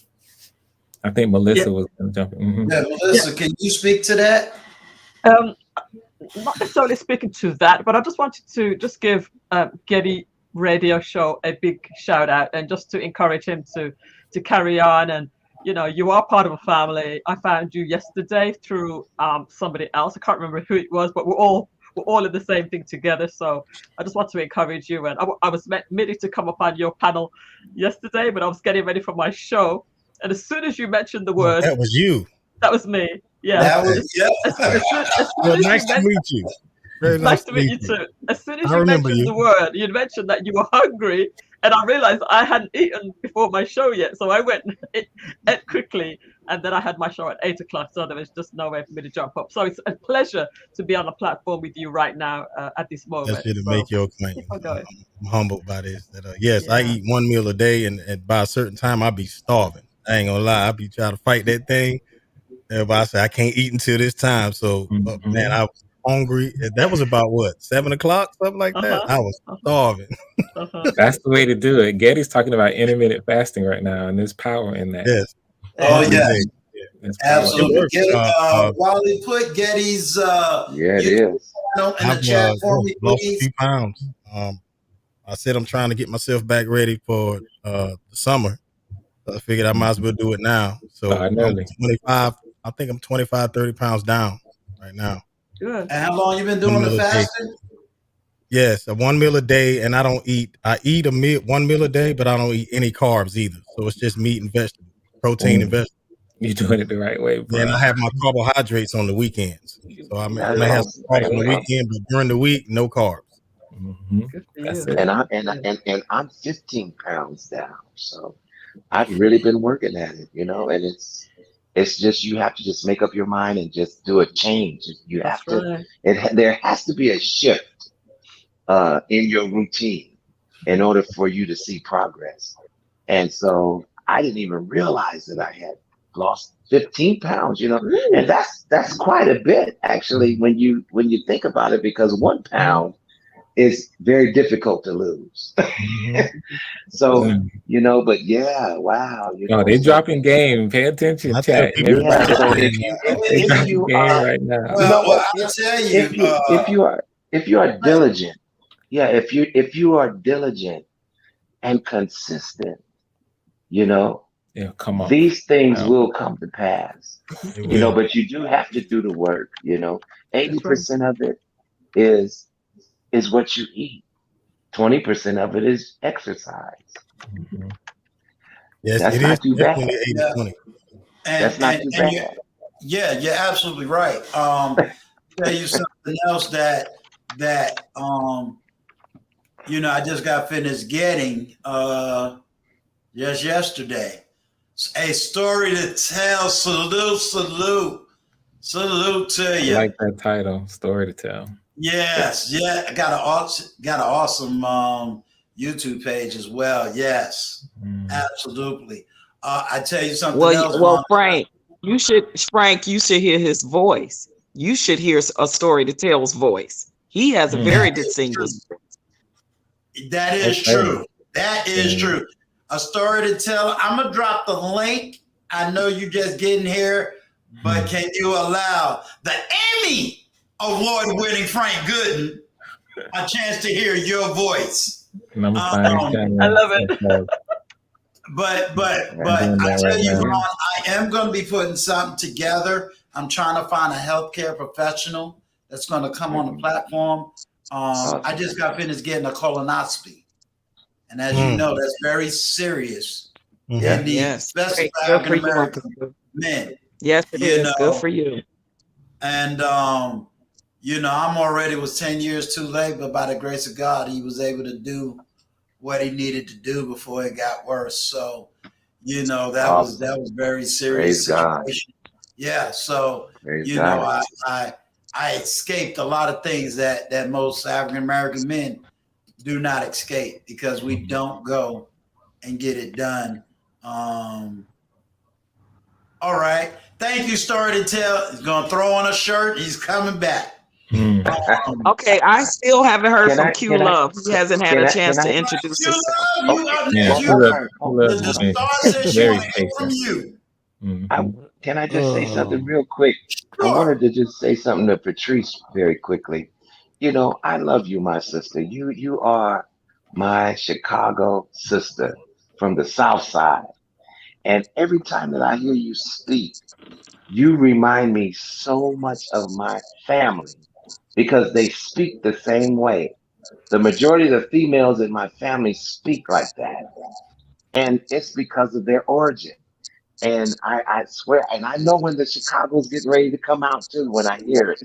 I think Melissa was going to jump in. Mm-hmm. Yeah, Melissa, can you speak to that? Not necessarily speaking to that, but I just wanted to just give Getty Radio Show a big shout out, and just to encourage him to carry on. And you are part of a family. I found you yesterday through somebody else. I can't remember who it was, but we're all in the same thing together. So I just want to encourage you. And I was meant to come up on your panel yesterday, but I was getting ready for my show. And as soon as you mentioned the word, that was you. That was me. Yeah. That was, well, nice to meet you. Very nice to meet you too. As soon as you mentioned the word, you mentioned that you were hungry, and I realized I hadn't eaten before my show yet. So I went and ate quickly, and then I had my show at 8 o'clock. So there was just no way for me to jump up. So it's a pleasure to be on the platform with you right now at this moment. That's to make your acquaintance. I'm humbled by this. Yes, I eat one meal a day, and by a certain time, I'll be starving. I ain't gonna lie. I'll be trying to fight that thing. Everybody say I can't eat until this time. So, man, I was hungry. That was about what, 7 o'clock, something like that. I was starving. That's the way to do it. Getty's talking about intermittent fasting right now, and there's power in that. Yes. Oh yeah. Absolutely. Wally, put Getty's it is. In the chat for me, lost please. a few pounds. I said I'm trying to get myself back ready for the summer. I figured I might as well do it now. So I'm 25. I think I'm 25, 30 pounds down right now. Good. And how long you been doing the fasting? Yes, one meal a day, and I don't eat. I eat one meal a day, but I don't eat any carbs either. So it's just meat and vegetables. protein and vegetables. You're doing it the right way, bro. And I have my carbohydrates on the weekends. So I may have some carbs on the weekend, but during the week, no carbs. That's it. And I'm 15 pounds down. So I've really been working at it, you know, and it's just, you have to just make up your mind and just do a change. You have to, there has to be a shift in your routine in order for you to see progress. And so I didn't even realize that I had lost 15 pounds, you know, and that's quite a bit actually when you think about it, because 1 pound is very difficult to lose. So, you know, but yeah, wow. You know, they dropping game. Pay attention, chat. Yeah, so if you are right now. Well, I'll tell you, if you are diligent, if you are diligent and consistent, you know, come on. These things will come to pass. You know, but you do have to do the work, you know. 80% of it is what you eat. 20% of it is exercise. Yes, that's it not is too bad. definitely 80-20. That's not too bad. You're absolutely right. Tell you something else that you know, I just got finished getting just yesterday. A story to tell. Salute to you. I like that title, story to tell. Yes, yeah. I got an awesome YouTube page as well. Yes, absolutely. I tell you something else. Well, Frank, you should hear his voice. You should hear a story to tell's voice. He has a very distinguished voice. That is true. That is true. A story to tell. I'm gonna drop the link. I know you just getting here, but can you allow the Emmy award-winning Frank Gooden a chance to hear your voice? I love it. But I tell you, Ron, I am going to be putting something together. I'm trying to find a healthcare professional that's going to come on the platform. I just got finished getting a colonoscopy, and as you know, that's very serious. Especially for African American men. Yes, it is. Good for you. And you know, I'm already was 10 years too late, but by the grace of God, he was able to do what he needed to do before it got worse. So, you know, that was very serious situation. Yeah. So, you know, I escaped a lot of things that most African American men do not escape because we don't go and get it done. All right. Thank you, Story to Tell. He's gonna throw on a shirt. He's coming back. Okay, I still haven't heard from Q Love. He hasn't had a chance to introduce himself. Can I just say something real quick? Sure. I wanted to just say something to Patrice very quickly. You know, I love you, my sister. You are my Chicago sister from the South Side. And every time that I hear you speak, you remind me so much of my family because they speak the same way. The majority of the females in my family speak like that. And it's because of their origin. And I swear, and I know when the Chicago's getting ready to come out too, when I hear it.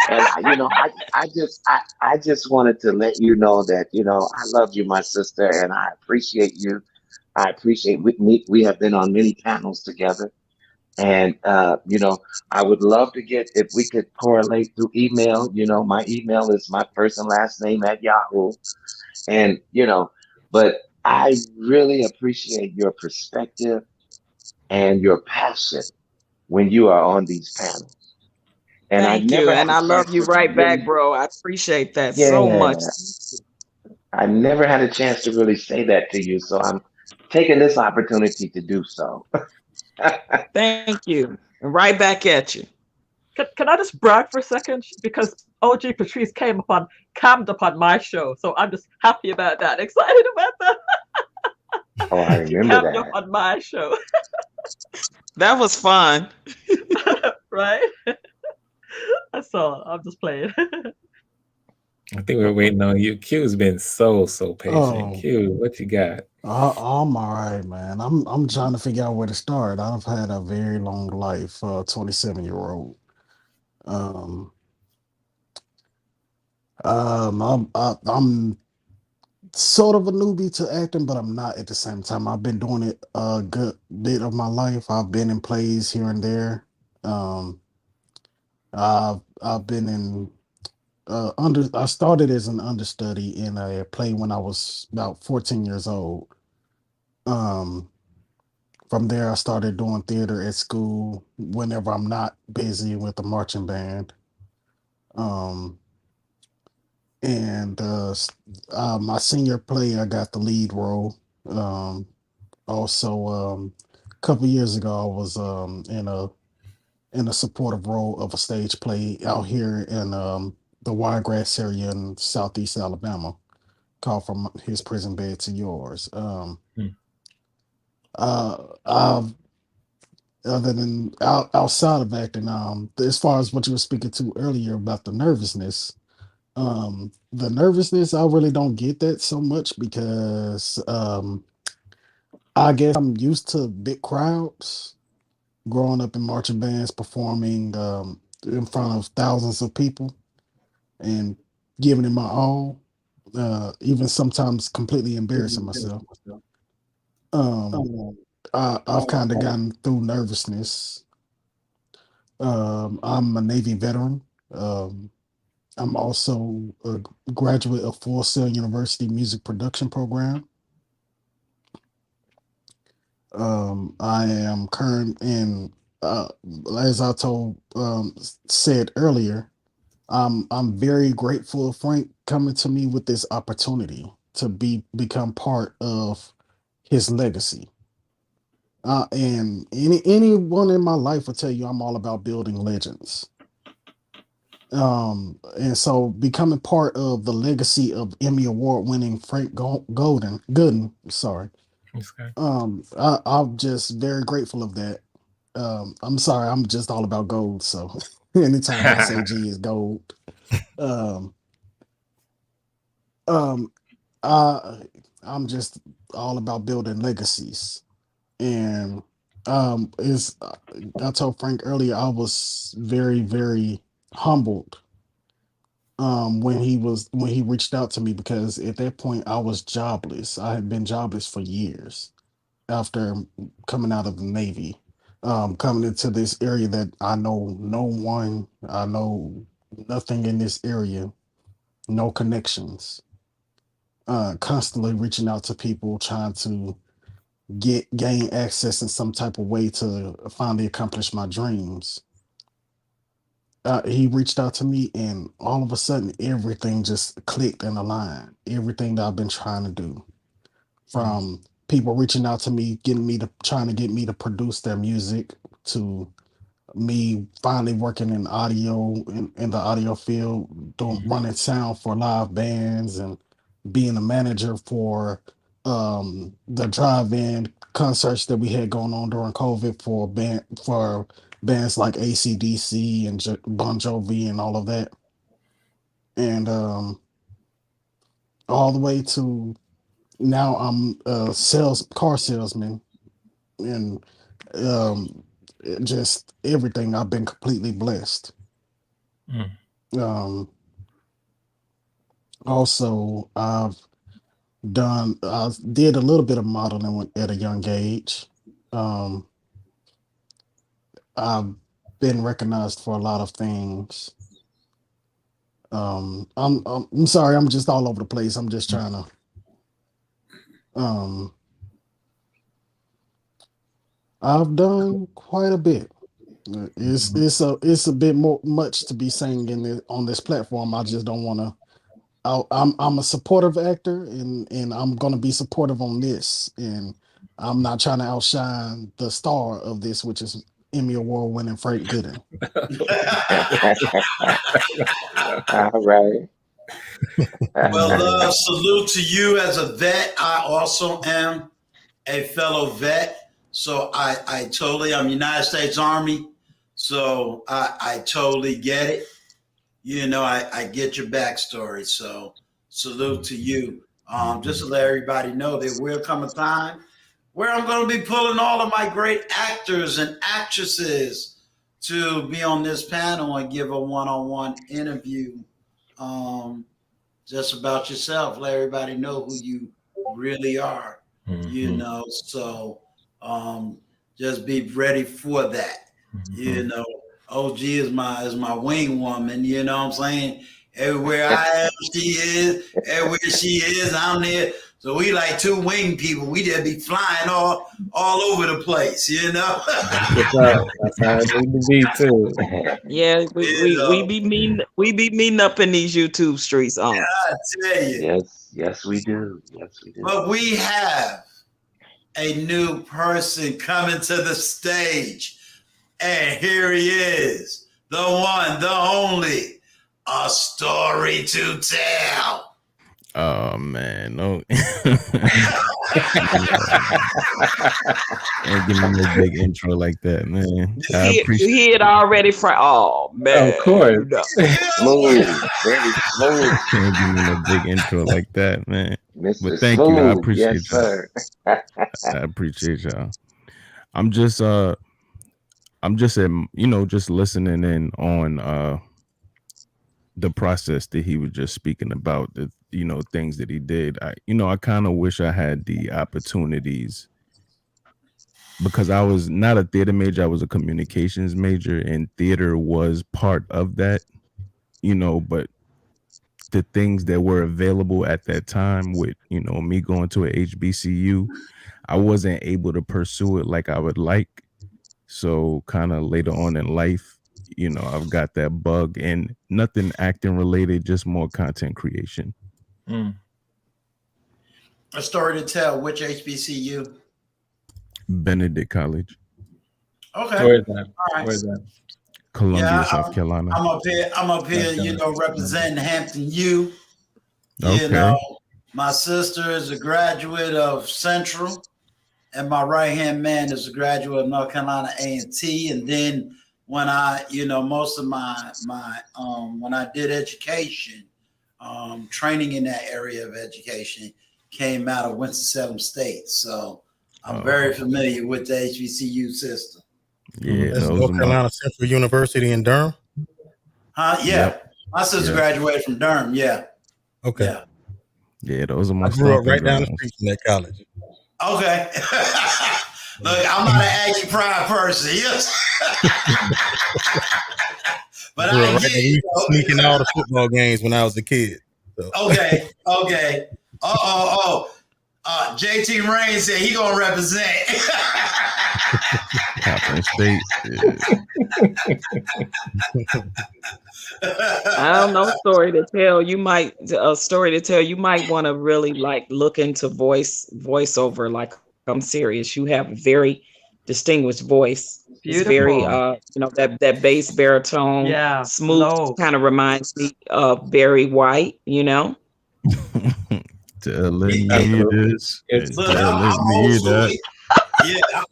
And you know, I just wanted to let you know that, you know, I love you, my sister, and I appreciate you. I appreciate we have been on many panels together. And, you know, I would love to get, if we could correlate through email, you know, my email is my first and last name at Yahoo. And, you know, but I really appreciate your perspective and your passion when you are on these panels. And Thank you. And I love you right back, bro. I appreciate that so much. I never had a chance to really say that to you. So I'm taking this opportunity to do so. Thank you. And right back at you. Can I just brag for a second? Because OG Patrice cammed upon my show. So I'm just happy about that. Excited about that. Oh, I remember that. Up on my show. That was fun. Right? That's all. I'm just playing. I think we're waiting on you. Q's been so patient. Oh, Q, what you got? I'm all right, man. I'm trying to figure out where to start. I've had a very long life, 27-year-old. I'm sort of a newbie to acting, but I'm not at the same time. I've been doing it a good bit of my life. I've been in plays here and there. I've been in I started as an understudy in a play when I was about 14 years old. From there I started doing theater at school whenever I'm not busy with the marching band. My senior play, I got the lead role. Also, a couple years ago, I was in a supportive role of a stage play out here in the Wiregrass area in Southeast Alabama, called From His Prison Bed to Yours. I've other than outside of acting, as far as what you were speaking to earlier about the nervousness, I really don't get that so much because I guess I'm used to big crowds. Growing up in marching bands, performing in front of thousands of people, and giving it my all, even sometimes completely embarrassing myself. I've kind of gotten through nervousness. I'm a Navy veteran. I'm also a graduate of Full Sail University Music Production Program. I am current in, as I said earlier, I'm very grateful of Frank coming to me with this opportunity to become part of his legacy. And anyone in my life will tell you I'm all about building legends. And so becoming part of the legacy of Emmy Award-winning Frank Gooden, sorry. I'm just very grateful of that. I'm sorry, I'm just all about gold. So anytime I say G is gold. I'm just all about building legacies. And I told Frank earlier, I was very, very humbled when he reached out to me, because at that point I was jobless. I had been jobless for years after coming out of the Navy, coming into this area that I know no one, I know nothing in this area, no connections, constantly reaching out to people, trying to gain access in some type of way to finally accomplish my dreams. He reached out to me, and all of a sudden everything just clicked and aligned. Everything that I've been trying to do, from people reaching out to me, trying to get me to produce their music, to me finally working in audio, in the audio field, running sound for live bands, and being a manager for the drive-in concerts that we had going on during COVID for bands like AC/DC and Bon Jovi and all of that. And all the way to now I'm a car salesman, and just everything. I've been completely blessed. Also, I did a little bit of modeling at a young age. I've been recognized for a lot of things. I'm sorry, I'm just all over the place. I'm just trying to I've done quite a bit. It's a bit much to be saying on this platform. I just don't want to. I'm a supportive actor, and I'm going to be supportive on this, and I'm not trying to outshine the star of this, which is Emmy Award-winning Frank Gooden. All right. Well, salute to you as a vet. I also am a fellow vet, so I'm United States Army, so I totally get it. you know, I get your backstory. So salute to you. Just to let everybody know there will come a time where I'm going to be pulling all of my great actors and actresses to be on this panel and give a one-on-one interview just about yourself. Let everybody know who you really are, you know. So just be ready for that. You know, OG is my wing woman, you know what I'm saying? Everywhere I am, she is. Everywhere she is, I'm there. So we like two wing people. We just be flying all over the place, you know. That's how it need to be too. Yeah, we be meeting up in these YouTube streets. I tell you. Yes, we do. Yes, we do. But we have a new person coming to the stage, and here he is, the one, the only. A story to tell. Oh man, no. Don't give me no big intro like that, man. You hear it already from man. Of course. Smooth, very smooth. Can't give me no big intro like that, man. Mr. But thank you. I Smooth, appreciate yes, y'all. sir. I appreciate y'all. I'm just just listening in on the process that he was just speaking about, the things that he did. I kind of wish I had the opportunities, because I was not a theater major, I was a communications major, and theater was part of that, but the things that were available at that time with, me going to a HBCU, I wasn't able to pursue it like I would like. So kind of later on in life, I've got that bug, and nothing acting related, just more content creation. A story to tell. Which HBCU? Benedict College. Okay. Where is that? All right. Where is that? Columbia, South Carolina. I'm up here, representing Hampton U. Okay. You know, my sister is a graduate of Central, and my right-hand man is a graduate of North Carolina A&T. And then when I, most of my when I did education, training in that area of education came out of Winston-Salem State. So I'm very familiar with the HBCU system. Yeah, That's North Carolina Central University in Durham. Yeah. Yep. My sister graduated from Durham. Yeah. Okay. Yeah, those are my. I grew up right down the street from that college. Okay. Look, I'm not an Aggie Pride person. Yes. But I get we sneaking all the football games when I was a kid. So. Okay. JT Rain said he gonna represent. Coppin State. I don't know. Story to tell. You might want to really look into voiceover. Like, I'm serious. You have a very distinguished voice. It's very that bass baritone, smooth, kind of reminds me of Barry White, Telling me this.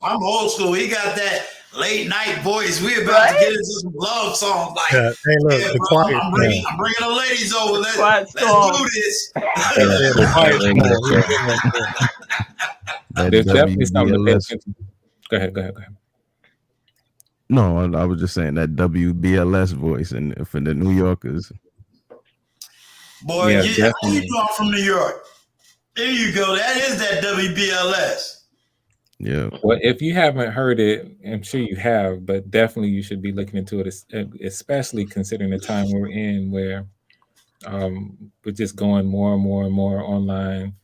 I'm old school. He got that late night voice. We're about to get into some love songs. Like, I'm bringing the ladies over. Let's do this. There's definitely something to pay attention. Go ahead. No, I was just saying that WBLS voice, and for the New Yorkers. Boy, you know I'm from New York. There you go. That is that WBLS. Yeah. Well, if you haven't heard it, I'm sure you have, but definitely you should be looking into it, especially considering the time we're in, where we're just going more and more and more online,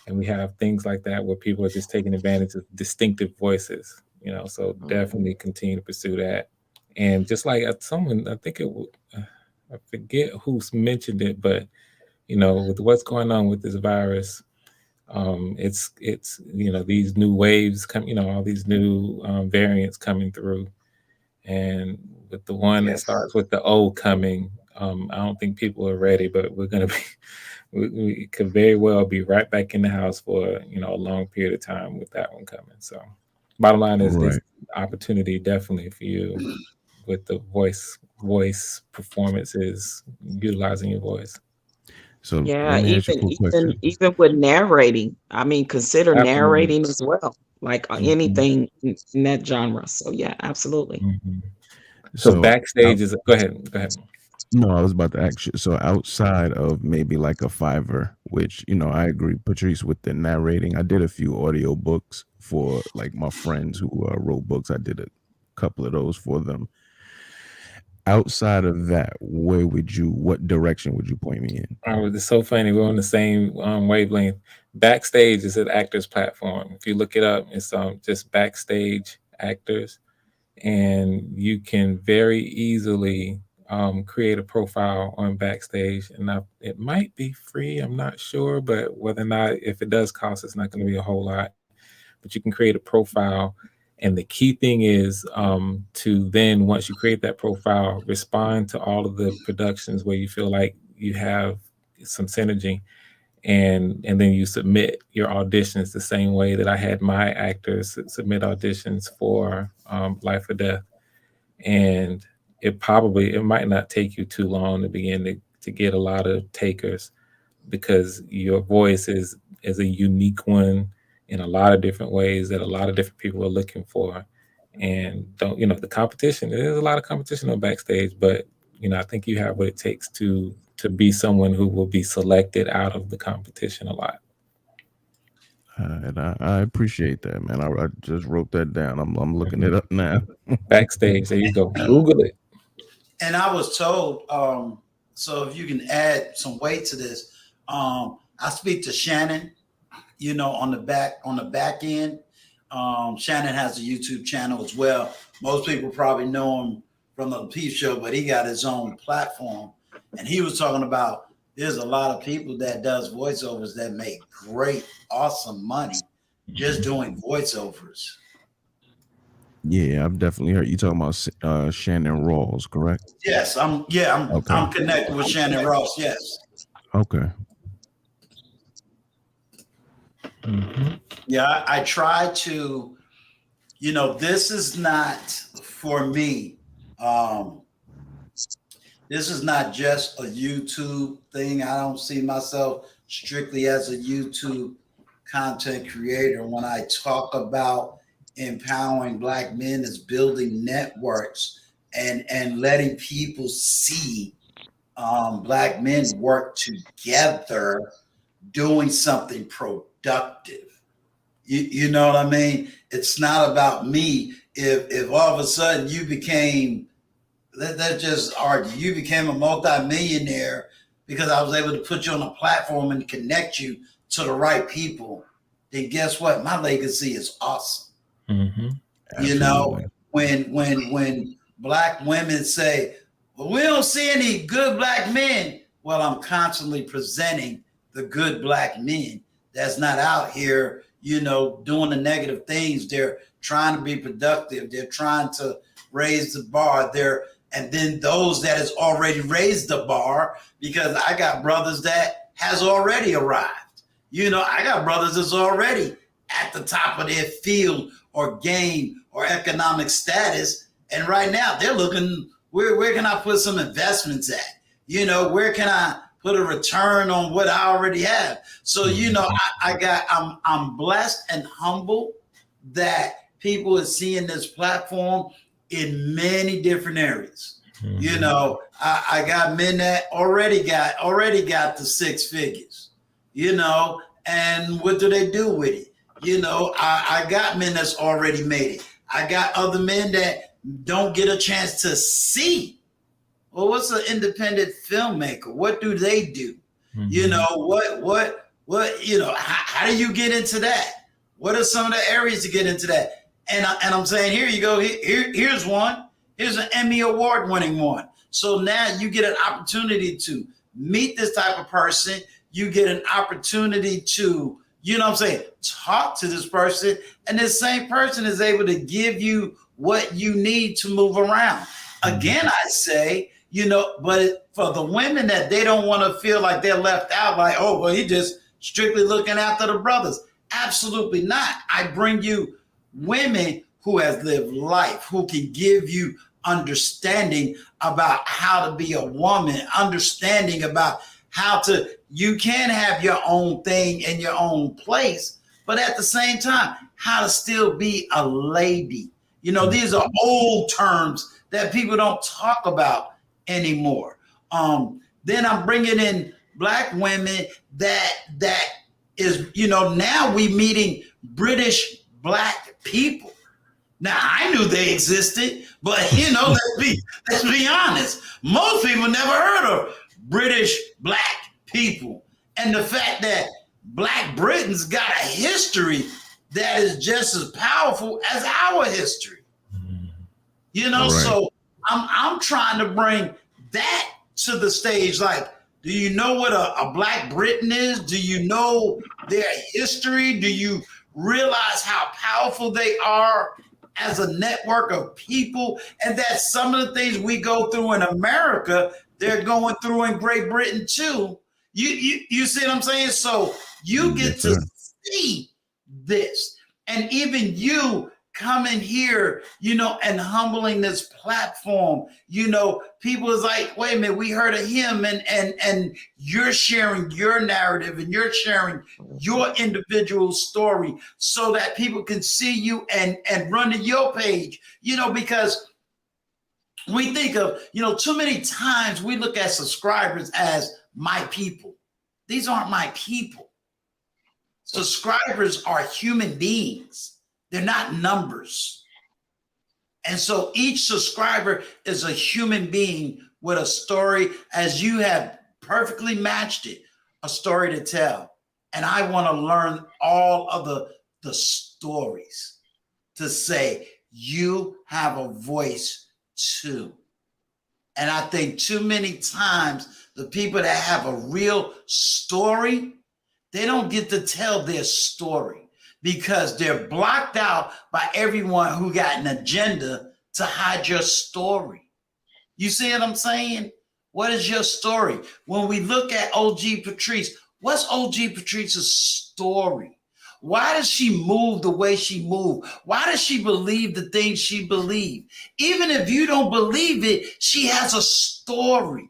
and we have things like that where people are just taking advantage of distinctive voices. So definitely continue to pursue that. And just like someone, I think I forget who's mentioned it, but with what's going on with this virus, it's these new waves come, all these new variants coming through, and with the one that starts with the O coming, I don't think people are ready, but we're gonna be. We could very well be right back in the house for a long period of time with that one coming. So, bottom line is this opportunity definitely for you. with the voice performances, utilizing your voice. So Yeah, let me ask you a quick question. even with narrating, I mean, consider Absolutely. narrating as well, like Mhm. anything in that genre. So yeah, absolutely. So So backstage is go ahead. no, I was about to ask you. So outside of maybe like a Fiverr, which I agree, Patrice, with the narrating. I did a few audio books for like my friends who wrote books. I did a couple of those for them. Outside of that, what direction would you point me in? Oh, it's so funny. We're on the same wavelength. Backstage is an actors platform. If you look it up, it's just Backstage Actors, and you can very easily create a profile on Backstage. And it might be free. I'm not sure, but whether or not, if it does cost, it's not going to be a whole lot. But you can create a profile. And the key thing is to then, once you create that profile, respond to all of the productions where you feel like you have some synergy, and then you submit your auditions the same way that I had my actors submit auditions for Life or Death. And it might not take you too long to begin to get a lot of takers, because your voice is a unique one in a lot of different ways that a lot of different people are looking for. And the competition, there's a lot of competition on Backstage, but I think you have what it takes to be someone who will be selected out of the competition a lot. And I appreciate that, man. I just wrote that down. I'm looking it up now. Backstage, there you go. Google it. And I was told, so if you can add some weight to this, I speak to Shannon, on the back end. Shannon has a YouTube channel as well. Most people probably know him from the Peep Show, but he got his own platform. And he was talking about there's a lot of people that does voiceovers that make great, awesome money just doing voiceovers. Yeah, I've definitely heard you talking about Shannon Rawls, correct? Yes, I'm connected with Shannon Ross. Yes. Okay. Mm-hmm. Yeah, I try to, this is not for me. This is not just a YouTube thing. I don't see myself strictly as a YouTube content creator. When I talk about empowering Black men, is building networks and letting people see Black men work together, doing something productive. You know what I mean? It's not about me. If all of a sudden you became, let's just argue, you became a multi-millionaire because I was able to put you on a platform and connect you to the right people, then guess what? My legacy is awesome. Mm-hmm. When Black women say, well, we don't see any good Black men. Well, I'm constantly presenting the good Black men that's not out here, doing the negative things. They're trying to be productive. They're trying to raise the bar. And then those that has already raised the bar, because I got brothers that has already arrived. I got brothers that's already at the top of their field or game or economic status. And right now they're looking, where can I put some investments at? Where can I put a return on what I already have? So, I'm blessed and humble that people are seeing this platform in many different areas. I got men that already got the 6 figures, and what do they do with it? I got men that's already made it. I got other men that don't get a chance to see. Well, what's an independent filmmaker? What do they do? How do you get into that? What are some of the areas to get into that? And I'm saying, here you go. Here's one. Here's an Emmy Award winning one. So now you get an opportunity to meet this type of person. You get an opportunity to, talk to this person. And this same person is able to give you what you need to move around. Again, I say, but for the women that they don't want to feel like they're left out, like, oh, well, he just strictly looking after the brothers. Absolutely not. I bring you women who has lived life, who can give you understanding about how to be a woman, understanding about you can have your own thing in your own place, but at the same time, how to still be a lady. You know, these are old terms that people don't talk about anymore. Then I'm bringing in Black women that is, you know, now we meeting British Black people. Now I knew they existed, but you know, let's be honest. Most people never heard of British Black people, and the fact that Black Britain's got a history that is just as powerful as our history. You know, Right. so I'm trying to bring that to the stage. Like, do you know what a Black Britain is? Do you know their history? Do you realize how powerful they are as a network of people? And that some of the things we go through in America, they're going through in Great Britain too. You see what I'm saying? So you get to see this. And even you coming here, you know, and humbling this platform, you know, people is like, wait a minute, we heard of him, and you're sharing your narrative and you're sharing your individual story so that people can see you and run to your page, you know, because we think of, you know, too many times we look at subscribers as my people. These aren't my people. Subscribers are human beings. They're not numbers. And so each subscriber is a human being with a story, as you have perfectly matched it, a story to tell. And I want to learn all of the stories to say, you have a voice too. And I think too many times the people that have a real story, they don't get to tell their story because they're blocked out by everyone who got an agenda to hide your story. You see what I'm saying? What is your story? When we look at OG Patrice, what's OG Patrice's story? Why does she move the way she moved? Why does she believe the things she believed? Even if you don't believe it, she has a story.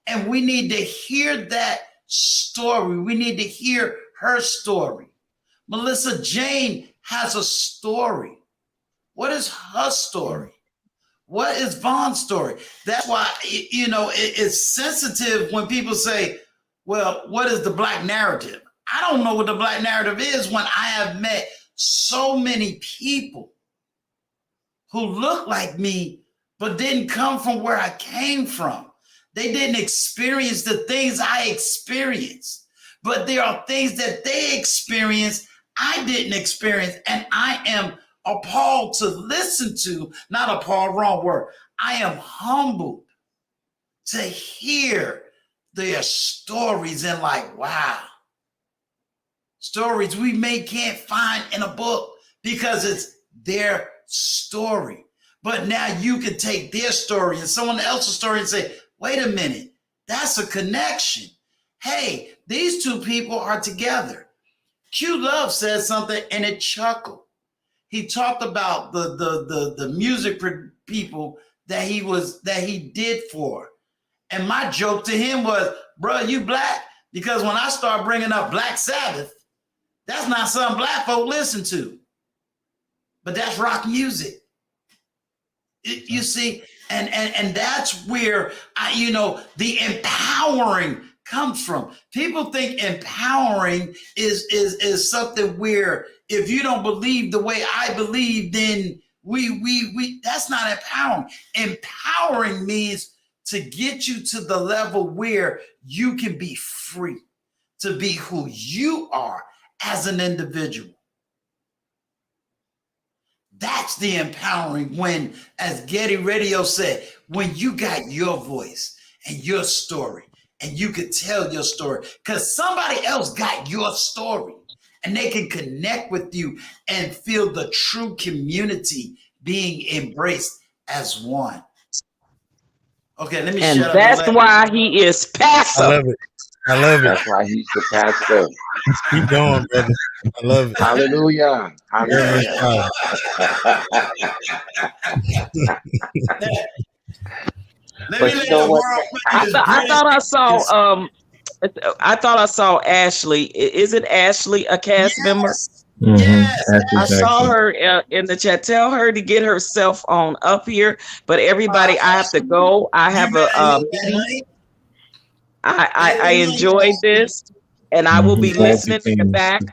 And we need to hear that story. We need to hear her story. Melissa Jane has a story. What is her story? What is Von's story? That's why, you know, it's sensitive when people say, well, what is the Black narrative? I don't know what the Black narrative is when I have met so many people who look like me, but didn't come from where I came from. They didn't experience the things I experienced, but there are things that they experienced I didn't experience, and I am appalled to listen to, not appalled, wrong word. I am humbled to hear their stories and like, wow. Stories we can't find in a book because it's their story. But now you can take their story and someone else's story and say, wait a minute, that's a connection. Hey, these two people are together. Q Love said something and it chuckled. He talked about the music people that he did for. And my joke to him was, bro, you Black? Because when I start bringing up Black Sabbath, that's not something Black folk listen to. But that's rock music. You see, and that's where the empowering comes from. People think empowering is something where if you don't believe the way I believe, then we that's not empowering. Empowering means to get you to the level where you can be free to be who you are as an individual. That's the empowering when, as Getty Radio said, when you got your voice and your story and you could tell your story because somebody else got your story and they can connect with you and feel the true community being embraced as one. Okay, let me and shut up. that's why he is passive. I love it. I love it. That's why he's the pastor. Keep going, brother. I love it. Hallelujah. Hallelujah. But you know what? I thought I saw Ashley. Is it Ashley, a cast member? I saw her in the chat. Tell her to get herself on up here. But everybody, I have to go. I have a meeting. I enjoyed this, and I will be listening in the back.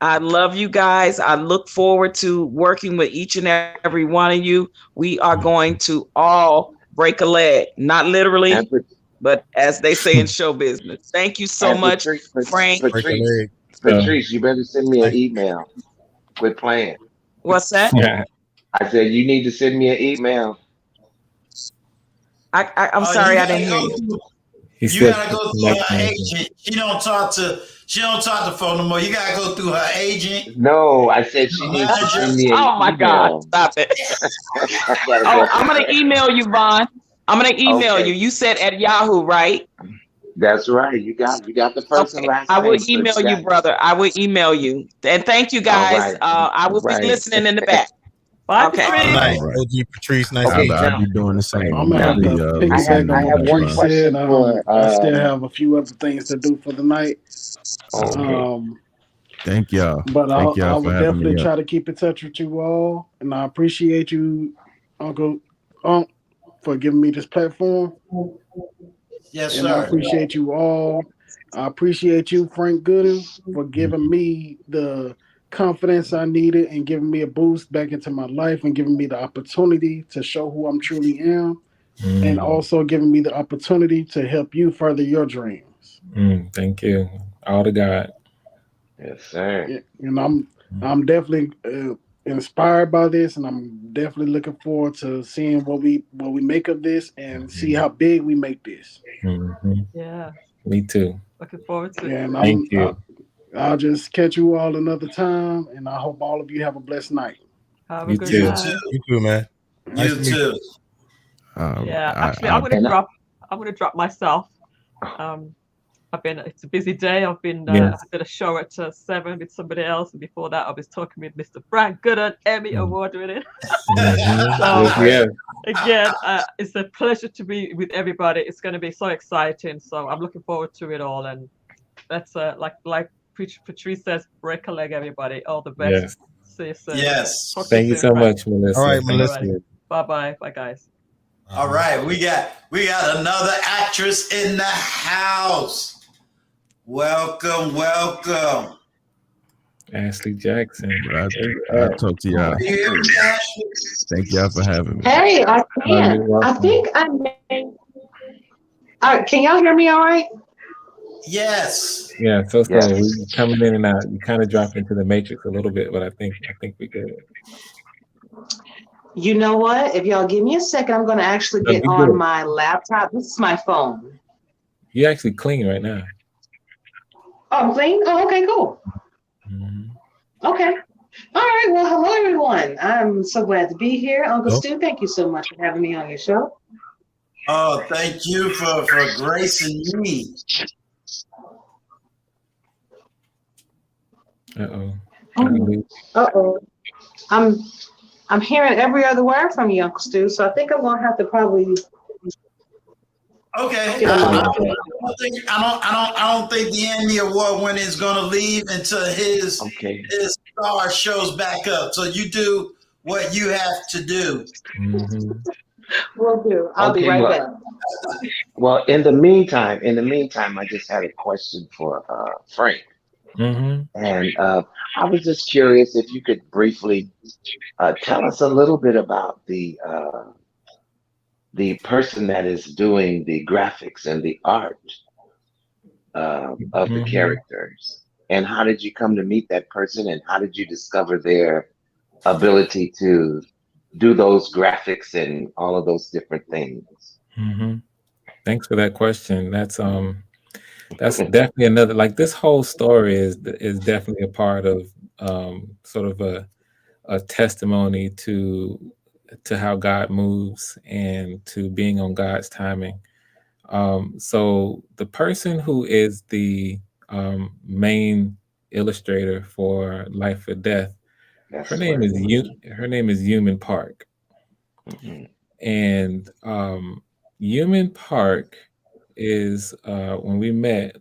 I love you guys. I look forward to working with each and every one of you. We are going to all break a leg, not literally, but as they say in show business. Thank you so much, Frank. Patrice, you better send me an email. Quit playing. What's that? Yeah. I said you need to send me an email. I'm sorry, I didn't hear you. You gotta go through her agent. She don't talk to the phone no more. You gotta go through her agent. No, I said she needs to send me an Oh my God, stop it. I'm gonna email you, Vaughn. I'm gonna email you. You said at Yahoo, right? That's right. You got the first and last I will name, email so you, brother. I will email you. And thank you guys. I will be listening in the back. Okay. Nice. OG Patrice, nice. I'll be doing the same. I'm gonna have to piggyback on what Patrice said. I still have a few other things to do for the night. Thank y'all. But I Thank y'all will for having definitely me try up. to keep in touch with you all, and I appreciate you, Uncle, for giving me this platform. Yes, and I appreciate you all. I appreciate you, Frank Gooden, for giving me the confidence I needed and giving me a boost back into my life and giving me the opportunity to show who I'm truly am, and also giving me the opportunity to help you further your dreams. Thank you. All to God. Yes, sir. And I'm definitely inspired by this, and I'm definitely looking forward to seeing what we make of this and see how big we make this. Yeah. Me too. Looking forward to it. And Thank you. I'll just catch you all another time, and I hope all of you have a blessed night. Have a good night. You too, man. Nice You to meet too. Yeah, actually, I'm gonna drop myself. It's a busy day. I did a show at 7 with somebody else, and before that, I was talking with Mr. Frank Gooden, Emmy Award winning. So again, it's a pleasure to be with everybody. It's going to be so exciting. So I'm looking forward to it all, and that's like Patrice says, break a leg, everybody. All the best. Yes. See you soon. Yes. Thank you so much, Melissa. All right, Melissa. Bye, guys. All right, we got another actress in the house. Welcome. Ashley Jackson. I'll talk to y'all. Thank y'all for having me. Hey, I can. I think I may. Can y'all hear me all right? Yes. Yeah, so we're coming in and out. You kind of dropped into the matrix a little bit, but I think we're good. You know what? If y'all give me a second, I'm going to actually get on my laptop. This is my phone. You're actually clean right now. Oh, I'm clean? Oh, okay, cool. Okay. All right. Well, hello, everyone. I'm so glad to be here. Uncle Stu, thank you so much for having me on your show. Oh, thank you for gracing me. Uh-oh. I'm hearing every other word from you, Uncle Stu, so I think I'm going to have to probably... Okay. I don't think the Emmy Award winner is going to leave until his star shows back up. So you do what you have to do. Will do. I'll be right back. Well, in the meantime, I just had a question for Frank. And I was just curious if you could briefly tell us a little bit about the person that is doing the graphics and the art of the characters, and how did you come to meet that person, and how did you discover their ability to do those graphics and all of those different things? Thanks for that question. That's definitely another, like, this whole story is definitely a part of sort of a testimony to how God moves and to being on God's timing. So the person who is the main illustrator for Life or Death, her name is Yuman Park. And Yuman Park is when we met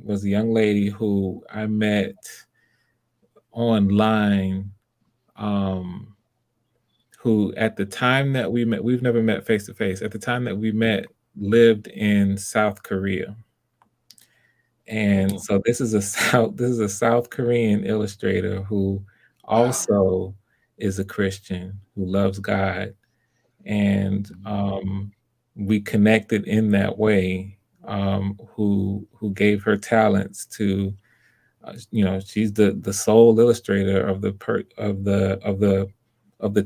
was a young lady who I met online, who at the time that we met, we've never met face to face. At the time that we met, lived in South Korea. And so this is a South Korean illustrator who also is a Christian who loves God. And we connected in that way, who gave her talents to, she's the sole illustrator of the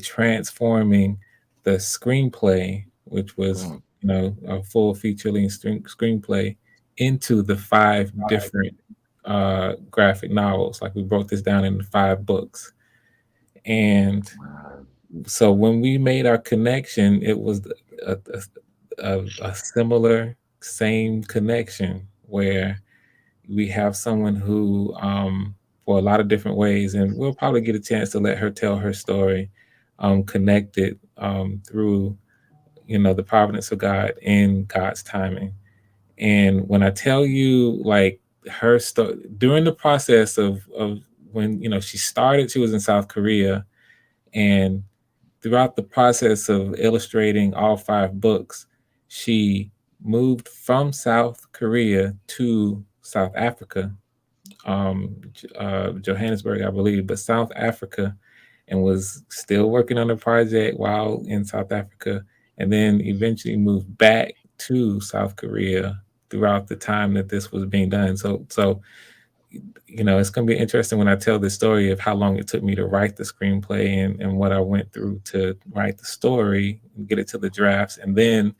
transforming the screenplay, which was a full feature-length screenplay, into the 5 different graphic novels. Like, we broke this down into 5 books. And so when we made our connection, it was a similar, same connection, where we have someone who, for a lot of different ways, and we'll probably get a chance to let her tell her story, connected through, the providence of God and God's timing. And when I tell you, like, her story during the process of when she started, she was in South Korea, and throughout the process of illustrating all 5 books, she moved from South Korea to South Africa, Johannesburg, I believe, but South Africa, and was still working on the project while in South Africa, and then eventually moved back to South Korea throughout the time that this was being done. So it's going to be interesting when I tell the story of how long it took me to write the screenplay and what I went through to write the story and get it to the drafts, and then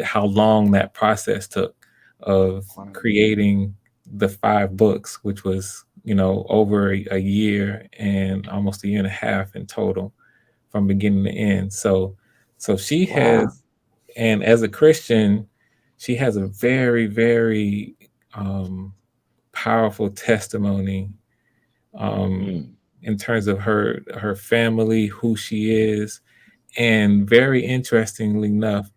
how long that process took of creating the 5 books, which was, over a year and almost a year and a half in total from beginning to end. So she has, and as a Christian, she has a very, very powerful testimony in terms of her family, who she is, and very interestingly enough,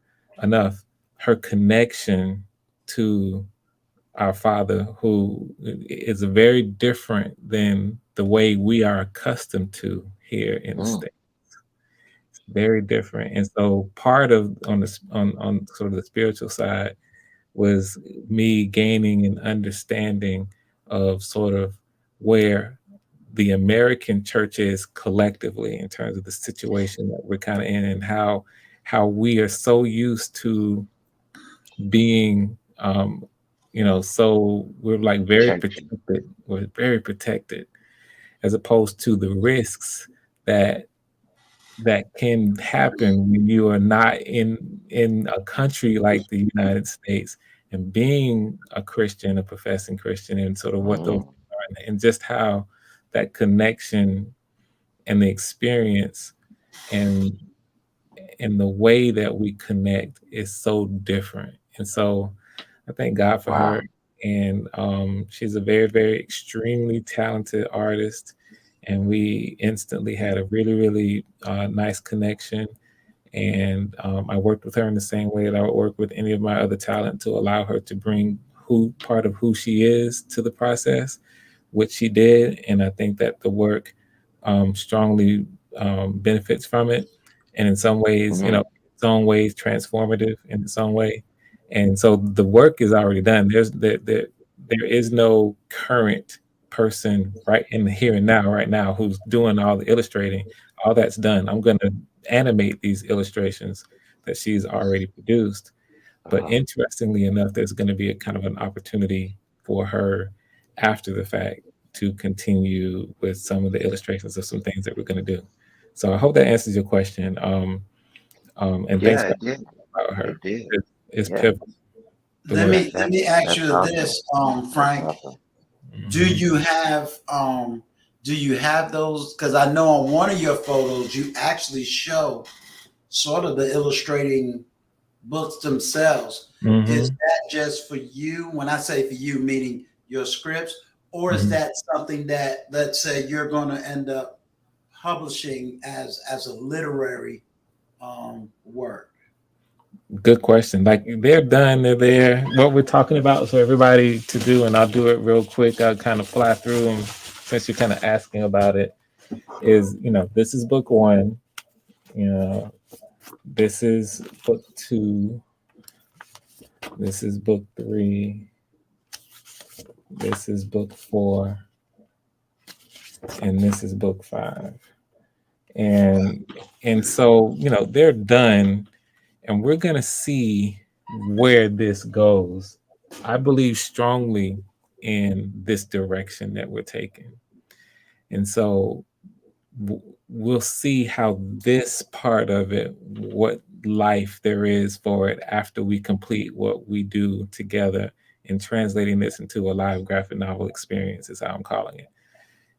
her connection to our Father, who is very different than the way we are accustomed to here in the States. It's very different. And so part of on sort of the spiritual side was me gaining an understanding of sort of where the American church is collectively in terms of the situation that we're kind of in, and how we are so used to being, so we're like very protected. We're very protected, as opposed to the risks that can happen when you are not in a country like the United States, and being a Christian, a professing Christian, and sort of what those are, and just how that connection and the experience and the way that we connect is so different. And so I thank God for her. And she's a very, very extremely talented artist. And we instantly had a really, really nice connection. And I worked with her in the same way that I would work with any of my other talent, to allow her to bring part of who she is to the process, which she did. And I think that the work strongly benefits from it. And in some ways, in its own ways, transformative in its own way. And so the work is already done. There is no current person right in the here and now, right now, who's doing all the illustrating. All that's done. I'm going to animate these illustrations that she's already produced. But interestingly enough, there's going to be a kind of an opportunity for her after the fact to continue with some of the illustrations of some things that we're going to do. So I hope that answers your question. And thanks for about her. It's pivotal. Let me ask you this, Frank. Do you have those? Because I know on one of your photos you actually show sort of the illustrating books themselves. Is that just for you? When I say for you, meaning your scripts, or is that something that, let's say, you're going to end up publishing as a literary work? Good question. Like they're done, they're there. What we're talking about for everybody to do, and I'll do it real quick. I'll kind of fly through them since you're kind of asking about it. Is, you know, this is book 1. You know, this is book 2. This is book 3. This is book 4. And this is book 5. And so, you know, they're done, and we're gonna see where this goes. I believe strongly in this direction that we're taking. And so we'll see how this part of it, what life there is for it after we complete what we do together in translating this into a live graphic novel experience, is how I'm calling it.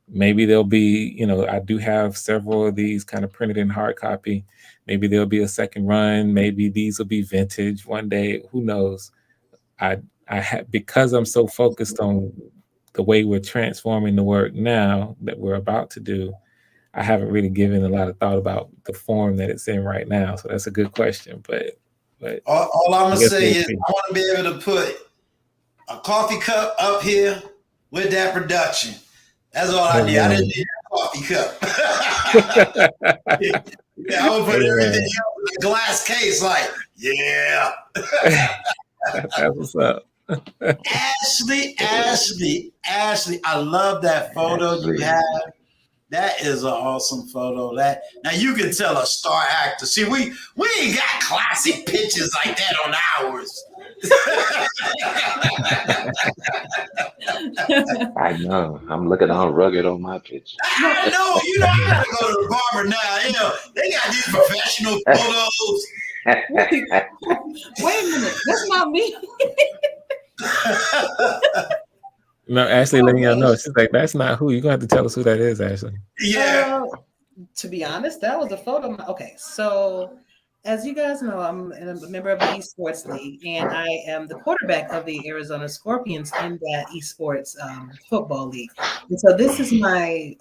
Maybe there'll be, you know, I do have several of these kind of printed in hard copy. Maybe there'll be a second run. Maybe these will be vintage one day. Who knows? Because I'm so focused on the way we're transforming the work now that we're about to do, I haven't really given a lot of thought about the form that it's in right now. So that's a good question. But all I'm gonna say is I want to be able to put a coffee cup up here with that production. That's all I need. I didn't need a coffee cup. I would put everything else in a glass case, like, yeah. That's what's up. Ashley, I love that photo you have. That is an awesome photo. That now you can tell a star actor. See, we ain't got classic pictures like that on ours. I know. I'm looking all rugged on my picture. I know. You know, I gotta go to the barber now. You know, they got these professional photos. Wait a minute, that's not me. No, Ashley letting y'all know. She's like, that's not who. You're gonna have to tell us who that is, Ashley. Yeah. To be honest, that was a photo. Okay, so as you guys know, I'm a member of the Esports League, and I am the quarterback of the Arizona Scorpions in that Esports football league. And so this is my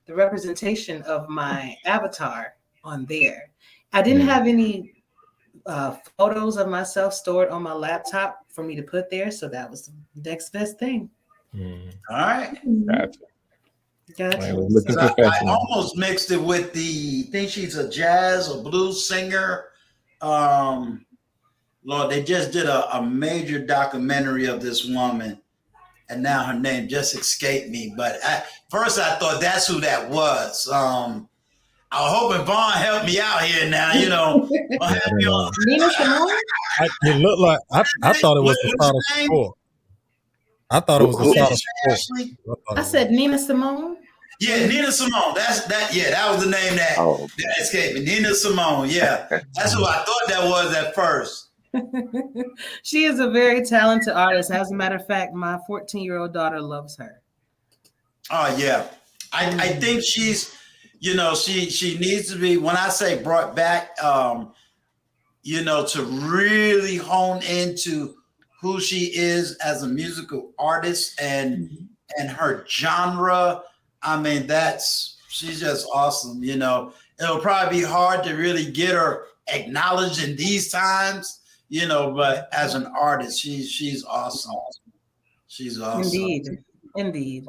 the representation of my avatar on there. I didn't have any photos of myself stored on my laptop for me to put there, so that was the next best thing. All right. Gotcha. I almost mixed it with I think she's a jazz or blues singer. Lord, they just did a major documentary of this woman, and now her name just escaped me. But first I thought that's who that was. I was hoping Vaughn helped me out here now, you know. Nina Simone? It looked like I thought it was the start of sport. I thought it was the start of sport. I said Nina Simone. Yeah, Nina Simone. That was the name that escaped me. Nina Simone. Yeah, that's who I thought that was at first. She is a very talented artist. As a matter of fact, my 14-year-old daughter loves her. Oh yeah, I think she's, you know, she needs to be, when I say brought back, you know, to really hone into who she is as a musical artist and her genre. I mean, she's just awesome. You know, it'll probably be hard to really get her acknowledged in these times, you know, but as an artist, she's awesome. She's awesome. Indeed.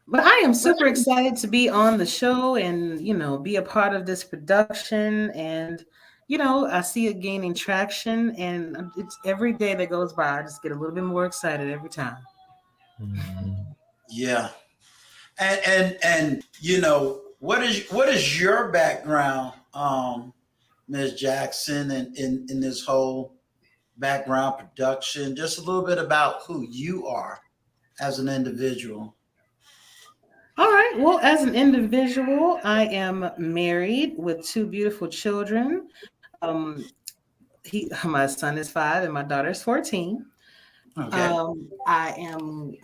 But I am super excited to be on the show and, you know, be a part of this production. And, you know, I see it gaining traction, and it's every day that goes by, I just get a little bit more excited every time. Yeah. And you know, what is your background, Ms. Jackson, in this whole background production? Just a little bit about who you are as an individual. All right. Well, as an individual, I am married with 2 beautiful children. My son is 5 and my daughter is 14. Okay. I am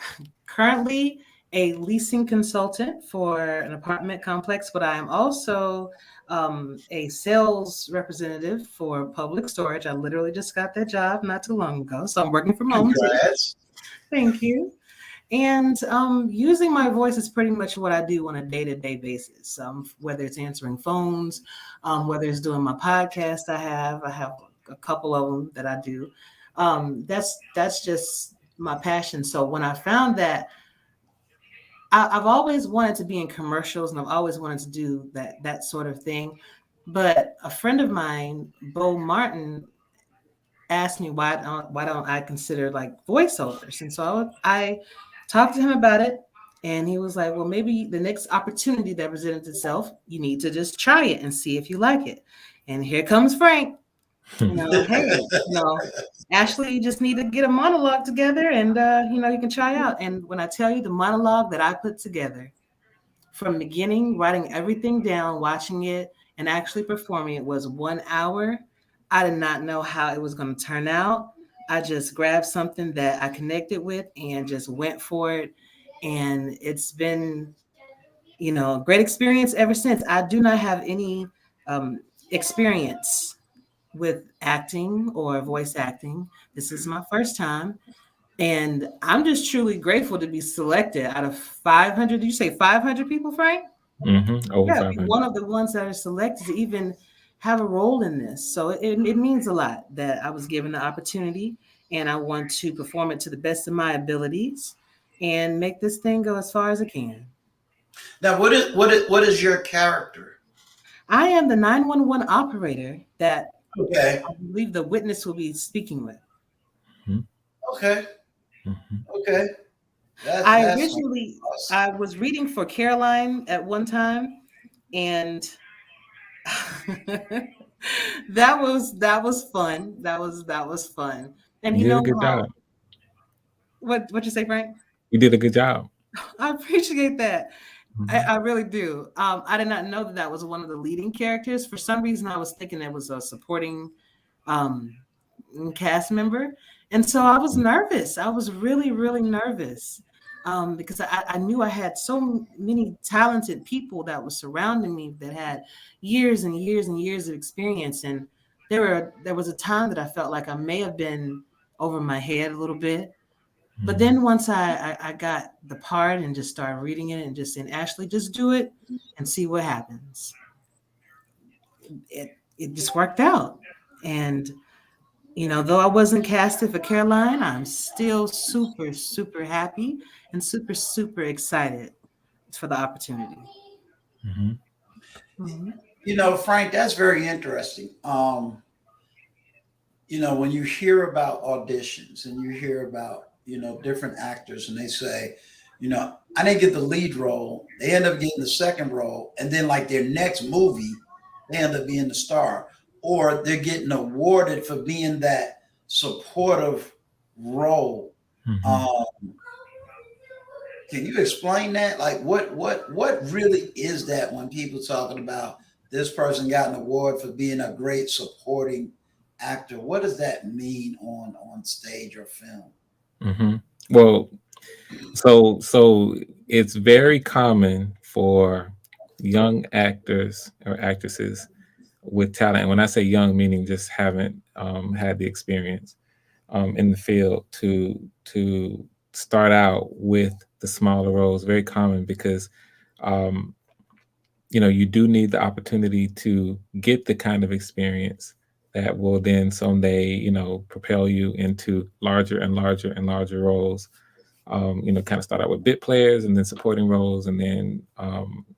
currently a leasing consultant for an apartment complex, but I am also a sales representative for Public Storage. I literally just got that job not too long ago, so I'm working from home. Congrats. Thank you. And using my voice is pretty much what I do on a day-to-day basis, whether it's answering phones, whether it's doing my podcast. I have a couple of them that I do. That's just my passion. So when I found that, I've always wanted to be in commercials, and I've always wanted to do that sort of thing. But a friend of mine, Bo Martin, asked me why don't I consider like voiceovers, and so I talked to him about it, and he was like, well, maybe the next opportunity that presents itself, you need to just try it and see if you like it. And here comes Frank. Hey, Ashley, you just need to get a monologue together, and you can try out. And when I tell you the monologue that I put together from beginning, writing everything down, watching it, and actually performing it was 1 hour. I did not know how it was going to turn out. I just grabbed something that I connected with and just went for it. And it's been, a great experience ever since. I do not have any experience with acting or voice acting. This is my first time. And I'm just truly grateful to be selected out of 500. Did you say 500 people, Frank? Mm-hmm. Over 500. One of the ones that are selected to even have a role in this. So it means a lot that I was given the opportunity, and I want to perform it to the best of my abilities and make this thing go as far as it can. Now, what is your character? I am the 911 operator that I believe the witness will be speaking with. Okay. Okay. I was reading for Caroline at one time, and that was fun. That was fun. And you did a good job. What you say, Frank? You did a good job. I appreciate that. I really do. I did not know that was one of the leading characters. For some reason, I was thinking it was a supporting cast member. And so I was nervous. I was really, really nervous because I knew I had so many talented people that were surrounding me that had years and years and years of experience. And there was a time that I felt like I may have been over my head a little bit. But then once I got the part and just started reading it and just saying, Ashley, just do it and see what happens. It just worked out. And though I wasn't casted for Caroline, I'm still super, super happy and super, super excited for the opportunity. Frank, that's very interesting. When you hear about auditions and you hear about, different actors and they say, I didn't get the lead role. They end up getting the second role. And then like their next movie, they end up being the star. Or they're getting awarded for being that supportive role. Can you explain that? Like, what really is that when people talking about this person got an award for being a great supporting actor? What does that mean on stage or film? Well, so it's very common for young actors or actresses with talent, and when I say young, meaning just haven't had the experience in the field, to start out with the smaller roles. Very common because you do need the opportunity to get the kind of experience that will then someday propel you into larger and larger and larger roles. Kind of start out with bit players and then supporting roles and then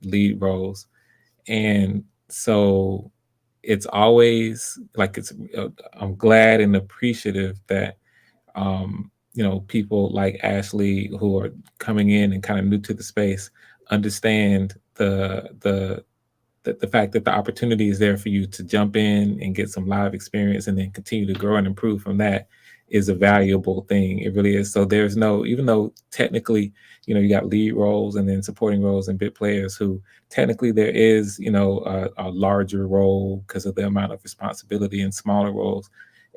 lead roles. And so it's always like I'm glad and appreciative that people like Ashley who are coming in and kind of new to the space understand the fact that the opportunity is there for you to jump in and get some live experience and then continue to grow and improve from that is a valuable thing. It really is. So there's even though technically, you got lead roles and then supporting roles and bit players who technically there is, a larger role because of the amount of responsibility, and smaller roles.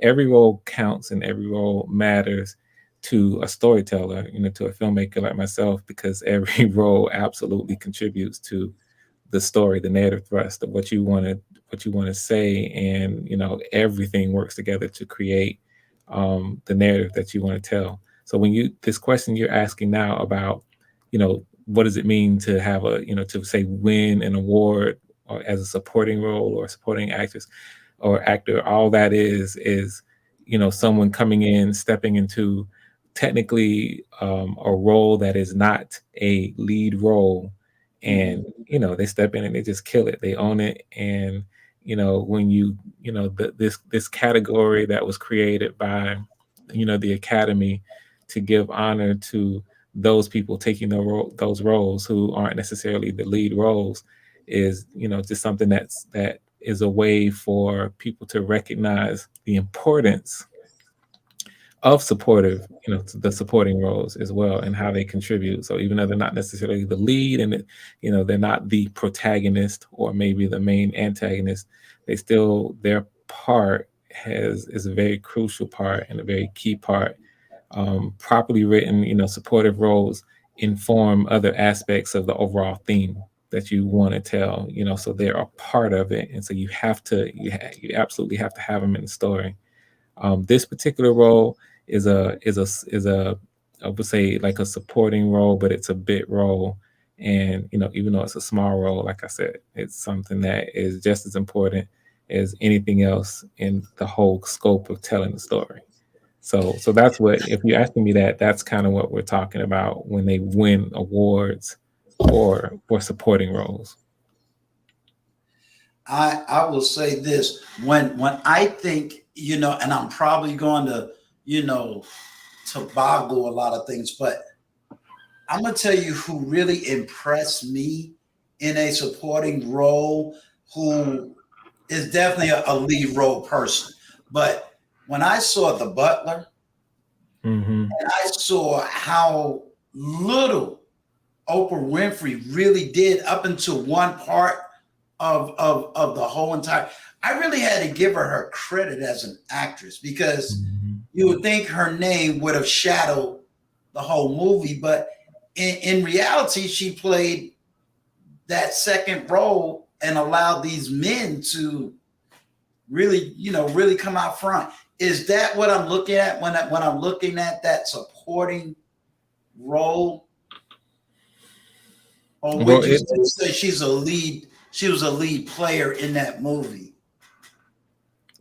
Every role counts and every role matters. to a storyteller, to a filmmaker like myself, because every role absolutely contributes to the story, the narrative thrust of what you want to say, and everything works together to create the narrative that you want to tell. So when this question you're asking now about, what does it mean to have to say win an award or as a supporting role or supporting actress or actor, all that is someone coming in, stepping into technically a role that is not a lead role, and they step in and they just kill it, they own it. And when this category that was created by the Academy to give honor to those people taking those roles who aren't necessarily the lead roles is just something that is a way for people to recognize the importance of the supporting roles as well, and how they contribute. So even though they're not necessarily the lead, and they're not the protagonist or maybe the main antagonist, their part is a very crucial part and a very key part. Properly written, supportive roles inform other aspects of the overall theme that you want to tell, so they're a part of it. And so you absolutely have to have them in the story. This particular role is a I would say like a supporting role, but it's a bit role. And even though it's a small role, like I said, it's something that is just as important as anything else in the whole scope of telling the story. So that's what, if you're asking me that's kind of what we're talking about when they win awards for supporting roles. I will say this, when I think, and I'm probably going to, to boggle a lot of things, but I'm going to tell you who really impressed me in a supporting role, who is definitely a lead role person. But when I saw The Butler, and I saw how little Oprah Winfrey really did up until one part of the whole entire, I really had to give her credit as an actress, because you would think her name would have shadowed the whole movie, but in reality, she played that second role and allowed these men to really, really come out front. Is that what I'm looking at when I'm looking at that supporting role? Or would you say she was a lead player in that movie?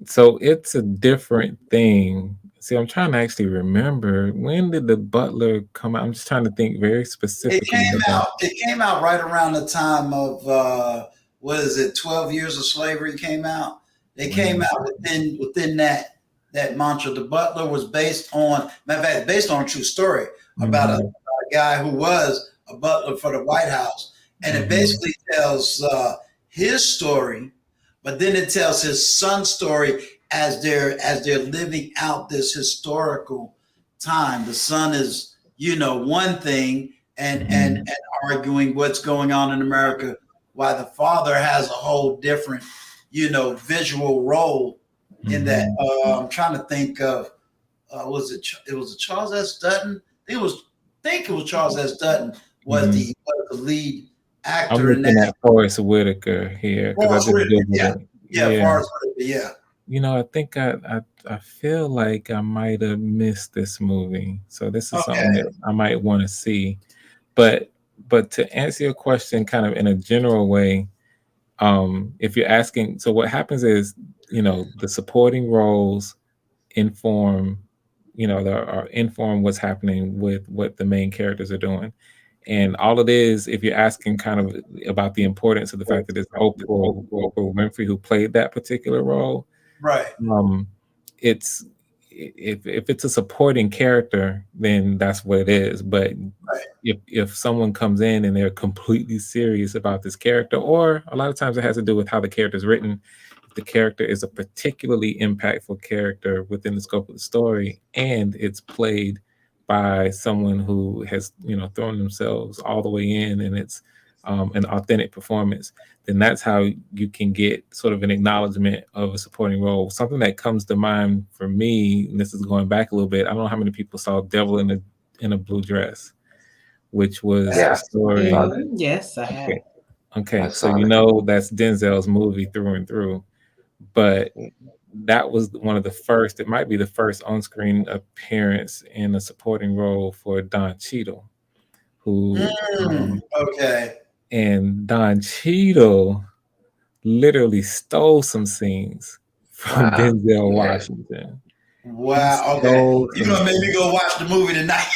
So it's a different thing. See, I'm trying to actually remember, when did The Butler come out? I'm just trying to think very specifically. It came out right around the time of 12 Years a Slavery came out. They came out within that mantra. The Butler was based on a true story about a guy who was a butler for the White House, and it basically tells his story, but then it tells his son's story as they're living out this historical time. The son is, one thing and arguing what's going on in America, while the father has a whole different, visual role in that. I'm trying to think of, was it Charles S. Dutton? I think it was Charles S. Dutton was the lead actor. I'm looking at Forrest Whitaker here. Forrest Whitaker, Forrest Whitaker, I think I feel like I might have missed this movie. So this is something that I might want to see. But to answer your question kind of in a general way, if you're asking, so what happens is, the supporting roles inform what's happening with what the main characters are doing. And all it is, if you're asking kind of about the importance of the fact that it's Oprah Winfrey who played that particular role, right? It's if it's a supporting character, then that's what it is. But if someone comes in and they're completely serious about this character, or a lot of times it has to do with how the character is written. If the character is a particularly impactful character within the scope of the story, and it's played by someone who has thrown themselves all the way in, and it's an authentic performance, then that's how you can get sort of an acknowledgement of a supporting role. Something that comes to mind for me, and this is going back a little bit, I don't know how many people saw Devil in a Blue Dress, which was a story. Yes, I have. Okay, so you know that's Denzel's movie through and through, but that was one of the first, it might be the first on-screen appearance in a supporting role for Don Cheadle, who okay. And Don Cheadle literally stole some scenes from Denzel Washington. Wow. Okay. You're gonna make me go watch the movie tonight.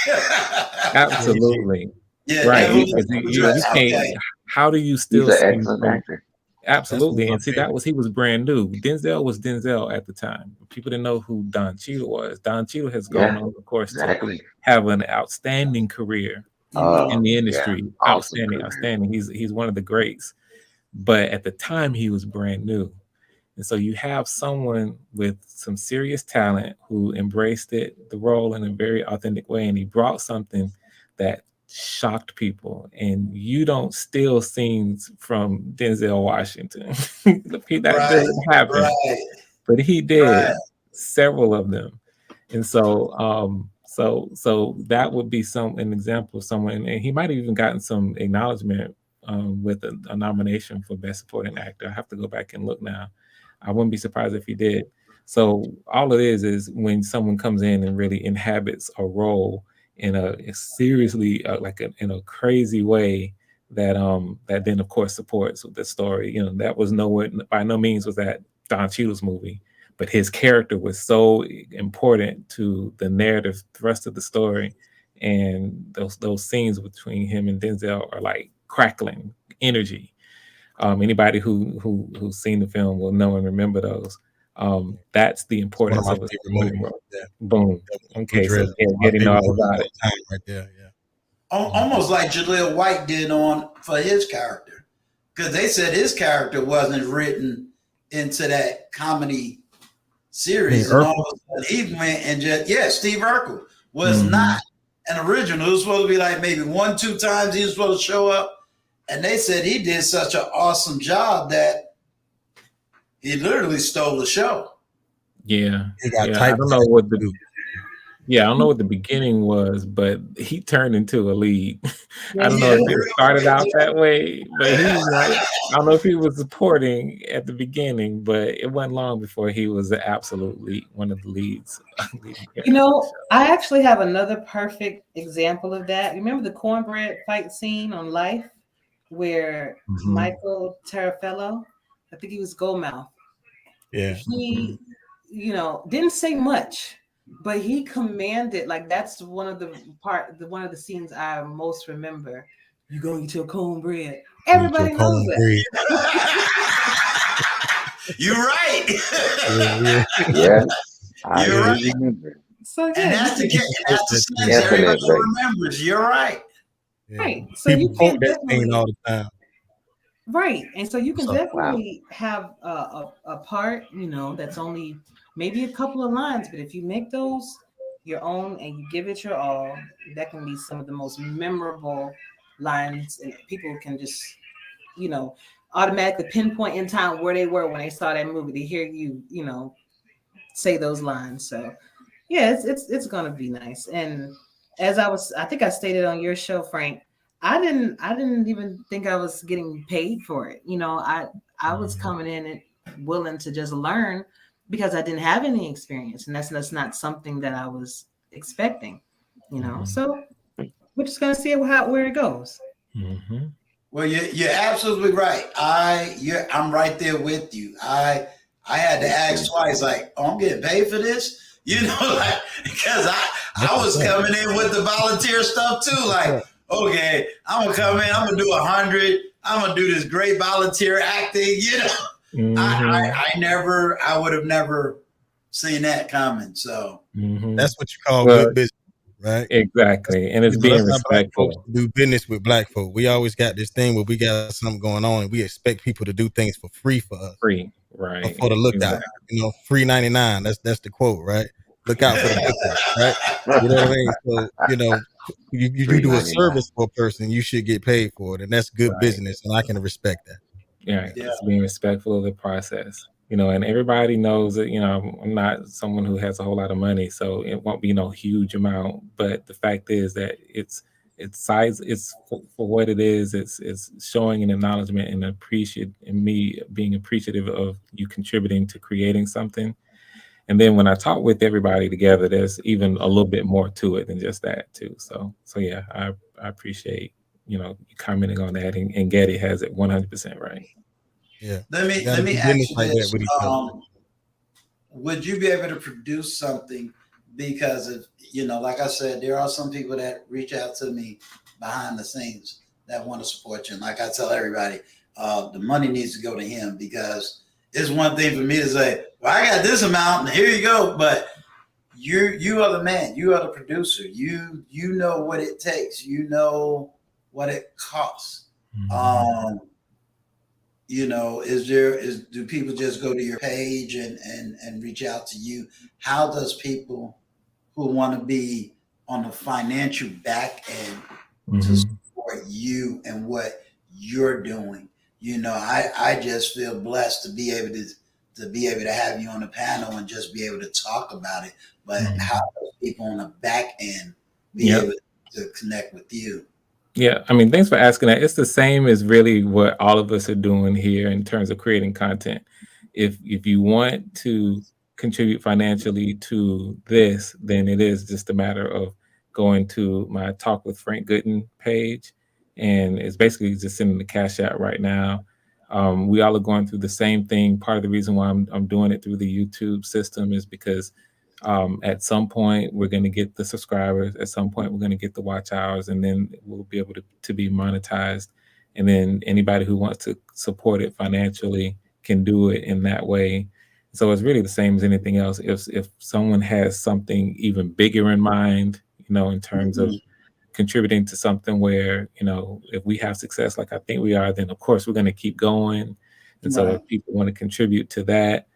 Absolutely. Yeah. Right. You can't. How do you still? He's an excellent actor. Absolutely. And see, he was brand new. Denzel was Denzel at the time. People didn't know who Don Cheadle was. Don Cheadle has gone on, of course, to have an outstanding career in the industry. Outstanding. He's one of the greats. But at the time, he was brand new. And so you have someone with some serious talent who embraced the role in a very authentic way. And he brought something that shocked people, and you don't steal scenes from Denzel Washington. That doesn't happen, but he did several of them, and so so that would be an example of someone, and he might have even gotten some acknowledgement with a nomination for Best Supporting Actor. I have to go back and look now. I wouldn't be surprised if he did. So all it is when someone comes in and really inhabits a role in a seriously in a crazy way that then of course supports the story. That was by no means was that Don Cheadle's movie, but his character was so important to the narrative thrust of the story, and those scenes between him and Denzel are like crackling energy. Anybody who's seen the film will know and remember those. That's the importance of a supporting role. Boom. Okay, so getting all about it. Right there, yeah. Almost like Jaleel White did for his character, because they said his character wasn't written into that comedy series, and all of a sudden he went and Steve Urkel was not an original. It was supposed to be like maybe 1-2 times he was supposed to show up, and they said he did such an awesome job that he literally stole the show. Yeah. I don't know what the beginning was, but he turned into a lead. I don't know if it started out that way, but I don't know if he was supporting at the beginning, but it wasn't long before he was the absolute lead, one of the leads. I actually have another perfect example of that. Remember the cornbread fight scene on Life where Michael Tarafello, I think he was Goldmouth. Yeah. He, didn't say much, but he commanded, that's one of the scenes I most remember. You're going to eat your cornbread. Everybody knows that. You're right. Yeah. You're right. Remember. So and that's the sense everybody remembers. You're right. Yeah. Right. So you quote that scene all the time. Right. And so you can definitely have a part, that's only maybe a couple of lines, but if you make those your own and you give it your all, that can be some of the most memorable lines, and people can just, automatically pinpoint in time where they were when they saw that movie. They hear you, say those lines. So yeah, it's gonna be nice. And as I think I stated on your show, Frank, I didn't even think I was getting paid for it. I was coming in and willing to just learn because I didn't have any experience, and that's not something that I was expecting. So we're just gonna see where it goes. Mm-hmm. Well, you're absolutely right. I'm right there with you. I had to ask twice, I'm getting paid for this, because I was coming in with the volunteer stuff too, okay, I'm gonna come in, I'm gonna do 100, I'm gonna do this great volunteer acting, I would have never seen that coming. So that's what you call good business, right? Exactly. And it's being respectful. Do business with black folk. We always got this thing where we got something going on and we expect people to do things for free for us. Free, right. For the lookout. Free 99. That's the quote, right? Look out for the lookout, right? You know what I mean? So, you Three do a ninety nine. service for a person, you should get paid for it, and that's good Right. business, and I can respect that. Yeah, Yeah. just being respectful of the process. And everybody knows that, I'm not someone who has a whole lot of money, so it won't be no huge amount. But the fact is that it's size, it's for what it is. It's showing an acknowledgement and me being appreciative of you contributing to creating something. And then when I talk with everybody together, there's even a little bit more to it than just that too. So yeah, I appreciate you commenting on that, and Getty has it 100% right. Yeah. Let me ask you this. Would you be able to produce something? Because of, like I said, there are some people that reach out to me behind the scenes that want to support you. And like I tell everybody, the money needs to go to him, because it's one thing for me to say, well, I got this amount and here you go. But you are the man, you are the producer. You know what it takes. You know what it costs. Mm-hmm. Do people just go to your page and reach out to you? How does people who want to be on the financial back end to support you and what you're doing? I just feel blessed to be able to have you on the panel and just be able to talk about it. But how do people on the back end be able to connect with you? Yeah, thanks for asking that. It's the same as really what all of us are doing here in terms of creating content. If you want to contribute financially to this, then it is just a matter of going to my Talk with Frank Gooden page, and it's basically just sending the cash out right now. We all are going through the same thing. Part of the reason why I'm doing it through the YouTube system is because at some point we're going to get the subscribers, at some point we're going to get the watch hours, and then we'll be able to be monetized. And then anybody who wants to support it financially can do it in that way. So it's really the same as anything else. If someone has something even bigger in mind, in terms of contributing to something where, if we have success like I think we are, then of course we're going to keep going. And so if people want to contribute to that,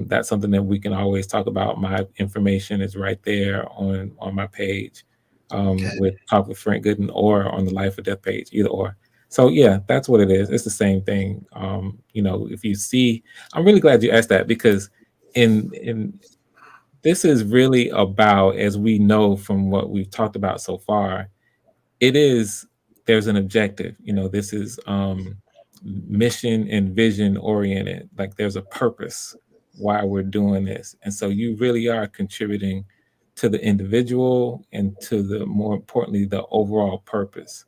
that's something that we can always talk about. My information is right there on my page, with Talk with Frank Gooden, or on the Life or Death page, either or. So yeah, that's what it is. It's the same thing. If you see, I'm really glad you asked that, because in this is really about, as we know from what we've talked about so far, there's an objective. This is mission and vision oriented. Like there's a purpose why we're doing this. And so you really are contributing to the individual and to more importantly, the overall purpose.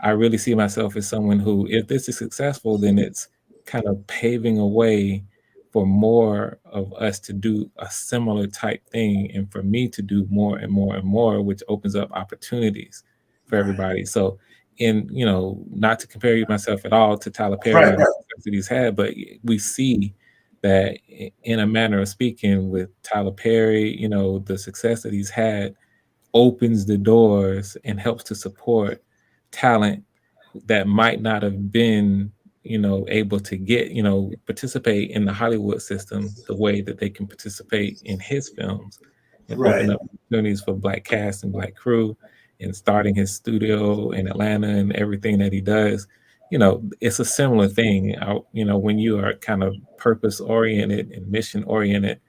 I really see myself as someone who, if this is successful, then it's kind of paving a way for more of us to do a similar type thing, and for me to do more and more and more, which opens up opportunities for everybody. So not to compare myself at all to Tyler Perry and the success that he's had, but we see that in a manner of speaking with Tyler Perry, the success that he's had opens the doors and helps to support talent that might not have been, able to get, participate in the Hollywood system the way that they can participate in his films, and open up opportunities for Black cast and Black crew, and starting his studio in Atlanta and everything that he does. It's a similar thing. When you are kind of purpose oriented and mission oriented,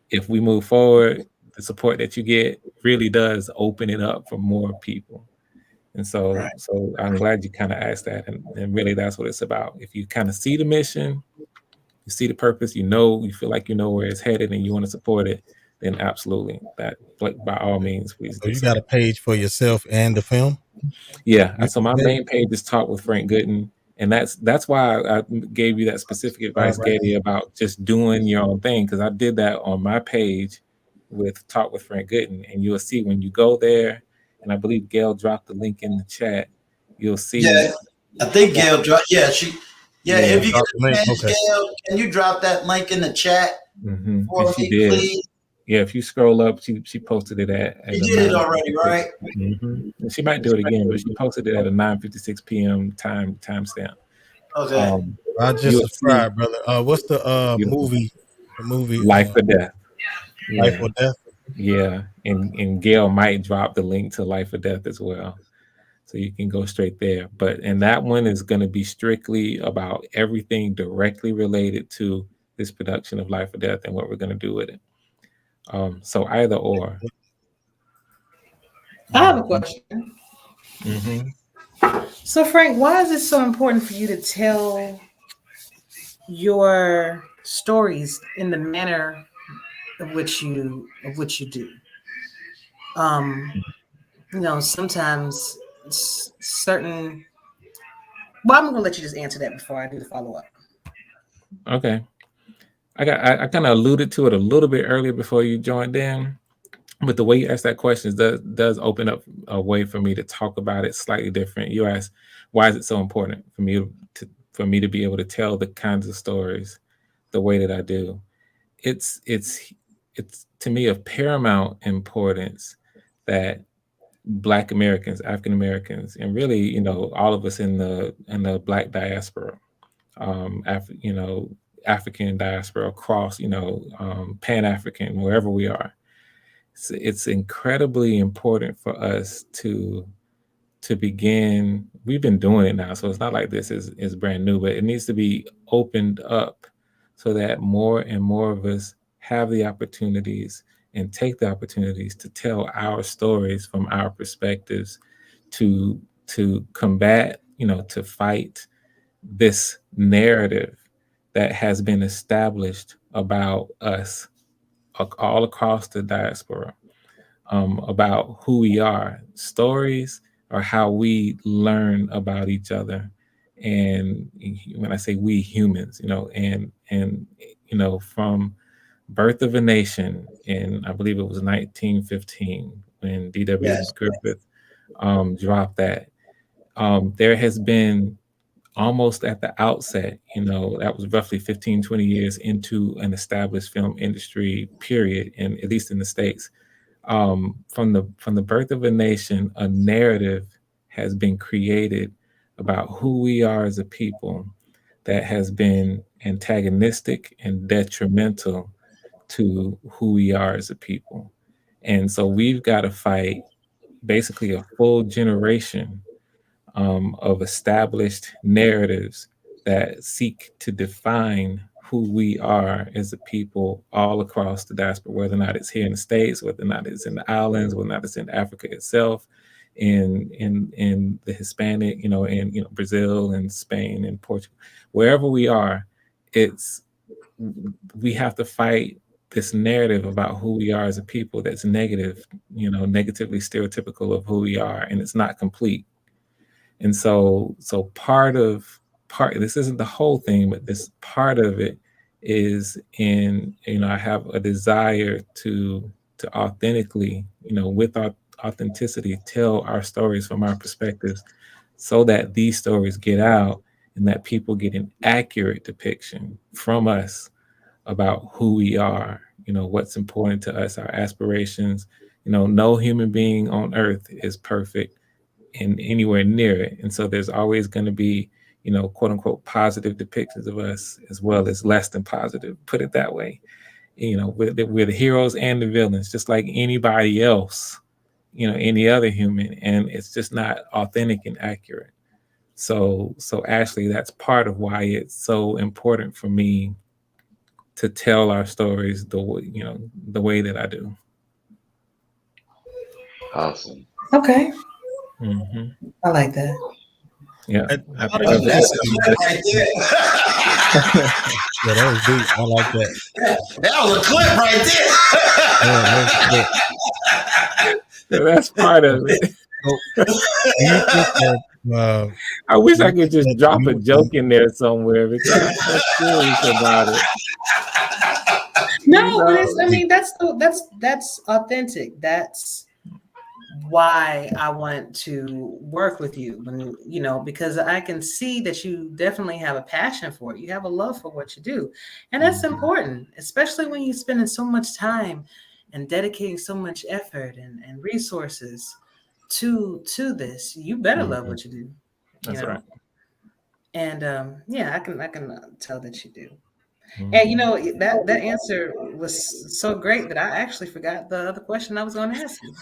if we move forward, the support that you get really does open it up for more people. And so I'm glad you kind of asked that. And really that's what it's about. If you kind of see the mission, you see the purpose, you feel like where it's headed and you want to support it, then absolutely, that by all means, please. So you got a page for yourself and the film? Yeah. So my main page is Talk with Frank Gooden. And that's why I gave you that specific advice, Getty, about just doing your own thing, because I did that on my page with Talk with Frank Gooden. And you'll see when you go there, and I believe Gail dropped the link in the chat, you'll see. Yeah, I think Gail dropped. Yeah, if you get a chance, Gail, can you drop that link in the chat for me, please? Yeah, if you scroll up, she posted it at you did it already, right? And she might do it again, but she posted it at a 9:56 p.m. timestamp. Okay. I just subscribed, brother. What's the movie? The movie Life or Death. Life or Death. Yeah, and Gail might drop the link to Life or Death as well, so you can go straight there. But and that one is going to be strictly about everything directly related to this production of Life or Death and what we're going to do with it. So either or. I have a question. So Frank, why is it so important for you to tell your stories in the manner of which you do? You know, sometimes certain. Well, I'm gonna let you just answer that before I do the follow up. Okay. I kind of alluded to it a little bit earlier before you joined in, but the way you asked that question does open up a way for me to talk about it slightly different. You asked, why is it so important for me to be able to tell the kinds of stories the way that I do? It's to me of paramount importance that Black Americans, African Americans, and really, you know, all of us in the Black diaspora, African diaspora across, Pan-African, wherever we are. It's incredibly important for us to begin. We've been doing it now, so it's not like this is brand new, but it needs to be opened up so that more and more of us have the opportunities and take the opportunities to tell our stories from our perspectives, to combat, to fight this narrative that has been established about us all across the diaspora, about who we are. Stories are how we learn about each other. And when I say we, humans, from Birth of a Nation, and I believe it was 1915 when D.W. Yes. Griffith dropped that. There has been almost at the outset, that was roughly 15, 20 years into an established film industry period, and at least in the States. From the Birth of a Nation, a narrative has been created about who we are as a people that has been antagonistic and detrimental to who we are as a people. And so we've got to fight basically a full generation of established narratives that seek to define who we are as a people all across the diaspora, whether or not it's here in the States, whether or not it's in the islands, whether or not it's in Africa itself, in the Hispanic, in Brazil and Spain and Portugal, wherever we are, we have to fight this narrative about who we are as a people that's negative, negatively stereotypical of who we are, and it's not complete. And so part this isn't the whole thing, but this part of it is I have a desire to authentically, with our authenticity, tell our stories from our perspectives so that these stories get out and that people get an accurate depiction from us about who we are, what's important to us, our aspirations. No human being on earth is perfect in anywhere near it. And so there's always going to be, quote unquote, positive depictions of us as well as less than positive, put it that way. We're the heroes and the villains, just like anybody else, any other human, and it's just not authentic and accurate. So Ashley, that's part of why it's so important for me to tell our stories the way that I do. Awesome. Okay. Mm-hmm. I like that. Yeah. Yeah, that was deep. I like that. That was a clip right there. Yeah, that's part of it. I wish I could just drop a joke in there somewhere because I'm so serious about it. No, but that's authentic. That's why I want to work with you, because I can see that you definitely have a passion for it. You have a love for what you do. And that's important, especially when you're spending so much time and dedicating so much effort and resources to this. You better love what you do. That's right. And I can tell that you do. And you know that answer was so great that I actually forgot the other question I was going to ask you.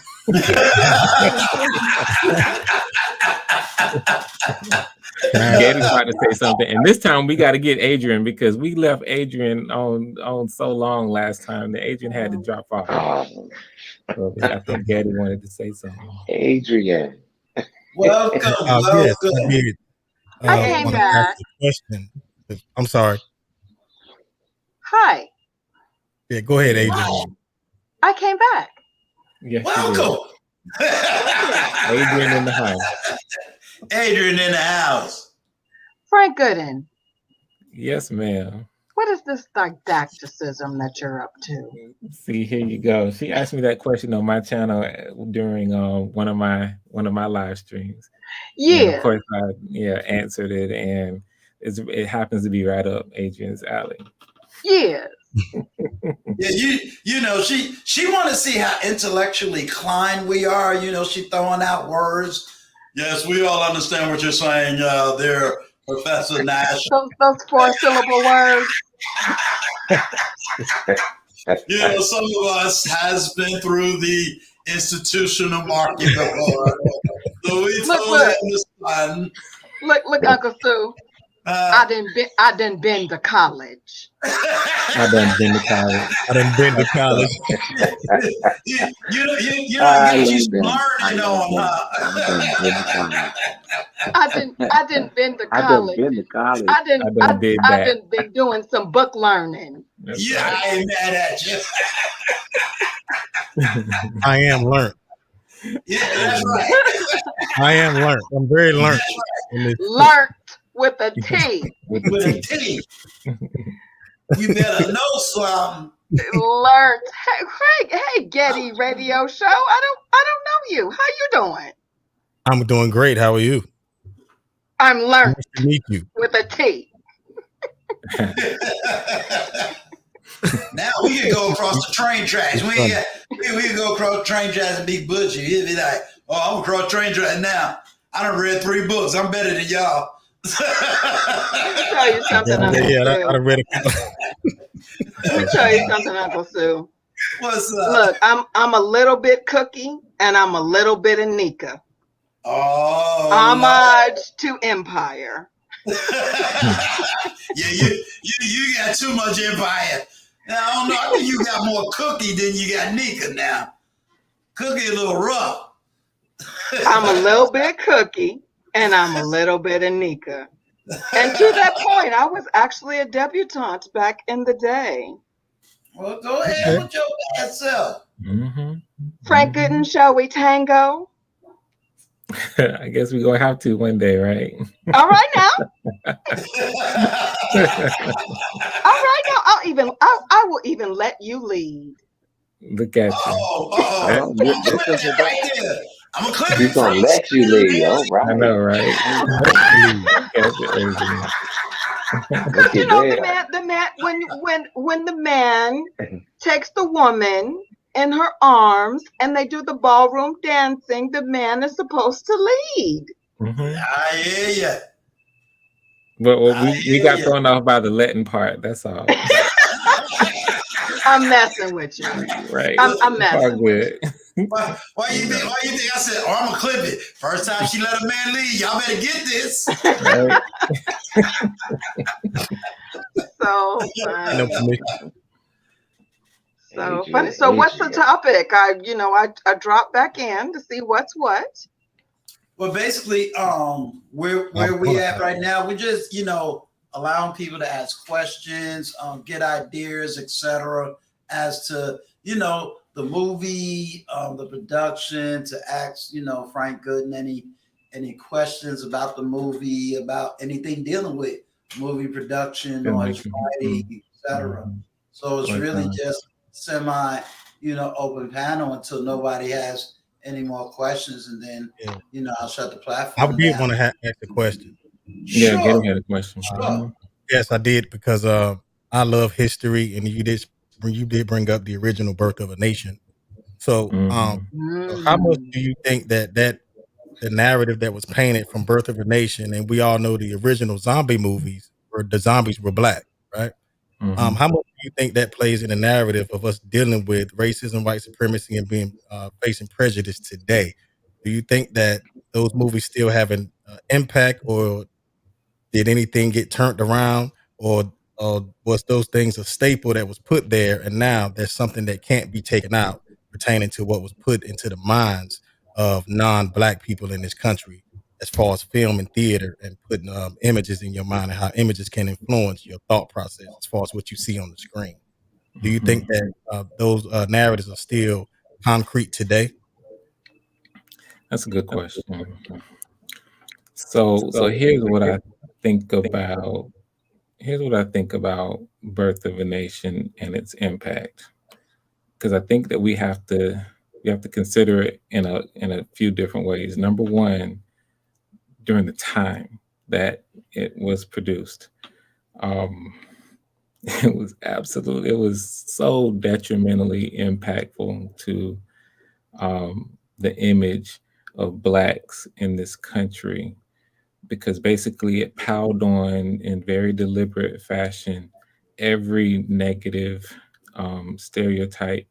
Getty's about to say something, and this time we got to get Adrian because we left Adrian on so long last time that Adrian had to drop off. So I think Getty wanted to say something. Adrian, welcome. Yes, I did. I came wanna back. ask a question. I'm sorry. Hi, Yeah, go ahead, Adrian. I came back. Yes, welcome. Adrian in the house. Adrian in the house. Frank Gooden, Yes, ma'am. what is this didacticism that you're up to? See, here you go. She asked me that question on my channel during one of my live streams. And Yeah. of course, I answered it, and it happens to be right up Adrian's alley. Yeah. Yeah, you know, she want to see how intellectually inclined we are. You know, she throwing out words. Yes, we all understand what you're saying, there, Professor Nash. Those 4-syllable words. You know, some of us has been through the institutional market before. So we totally understand. Look, Uncle Sue. I didn't been to college. I done been to college. I done been to college. you know, she's learning on her. I didn't been to I college. done been to college. I didn't been doing some book learning. Yeah, I ain't mad at you. I am learned. Yeah, that's right. I am learned. I'm very learned. Learned with a T. With a T. You better know something. Learned. Hey, Getty Radio Show. I don't know you. How you doing? I'm doing great. How are you? I'm learned Nice to meet you. with a T. Now we can go across the train tracks. We can go across the train tracks and be butchy. He'd be like, "Oh, I'm across the train tracks now. I done read 3 books. I'm better than y'all." Let me tell you something, Uncle Sue. I done read a couple. Let me tell you something, Uncle Sue. What's up? Look, I'm a little bit Cookie and I'm a little bit Anika. Oh, homage to Empire. Yeah, you got too much Empire. Now, I don't know. I think you got more Cookie than you got Nika now. Cookie a little rough. I'm a little bit Cookie and I'm a little bit Anika. And to that point, I was actually a debutante back in the day. Well, go ahead with your bad self. Frank Gooden, shall we tango? I guess we're gonna have to one day, right? All right now. All right now. I will even let you lead. Look at you. I'm gonna clip He's gonna let you lead. All right. I know, right? You know, the man when the man takes the woman in her arms and they do the ballroom dancing, the man is supposed to lead. I hear you. But we got thrown off by the letting part. That's all. I'm messing with you. Right. I'm messing with you. Why you think I said, oh, I'm gonna clip it? First time she let a man lead, y'all better get this. Right. So funny. So what's the topic? I dropped back in to see what's what. Well, basically, where we at right now, we're just, allowing people to ask questions, get ideas, etc., as to, the movie, the production, to ask, Frank Gooden any questions about the movie, about anything dealing with movie production or its writing, etc. So it's really just semi, open panel until nobody has any more questions, and then I'll shut the platform. I did down. want to ask a question. Yeah, Getty had a question. Yes, I did, because I love history, and you did bring up the original Birth of a Nation. So, how much do you think that the narrative that was painted from Birth of a Nation, and we all know the original zombie movies, where the zombies were black, right? How much do you think that plays in the narrative of us dealing with racism, white supremacy, and being facing prejudice today? Do you think that those movies still have an impact, or did anything get turned around, or was those things a staple that was put there, and now there's something that can't be taken out pertaining to what was put into the minds of non-Black people in this country, as far as film and theater and putting images in your mind and how images can influence your thought process as far as what you see on the screen? Do you think that those narratives are still concrete today? That's a good question. So here's what I think about. Here's what I think about Birth of a Nation and its impact, because I think that we have to consider it in a few different ways. Number one, during the time that it was produced, it was so detrimentally impactful to the image of Blacks in this country, because basically it piled on in very deliberate fashion every negative stereotype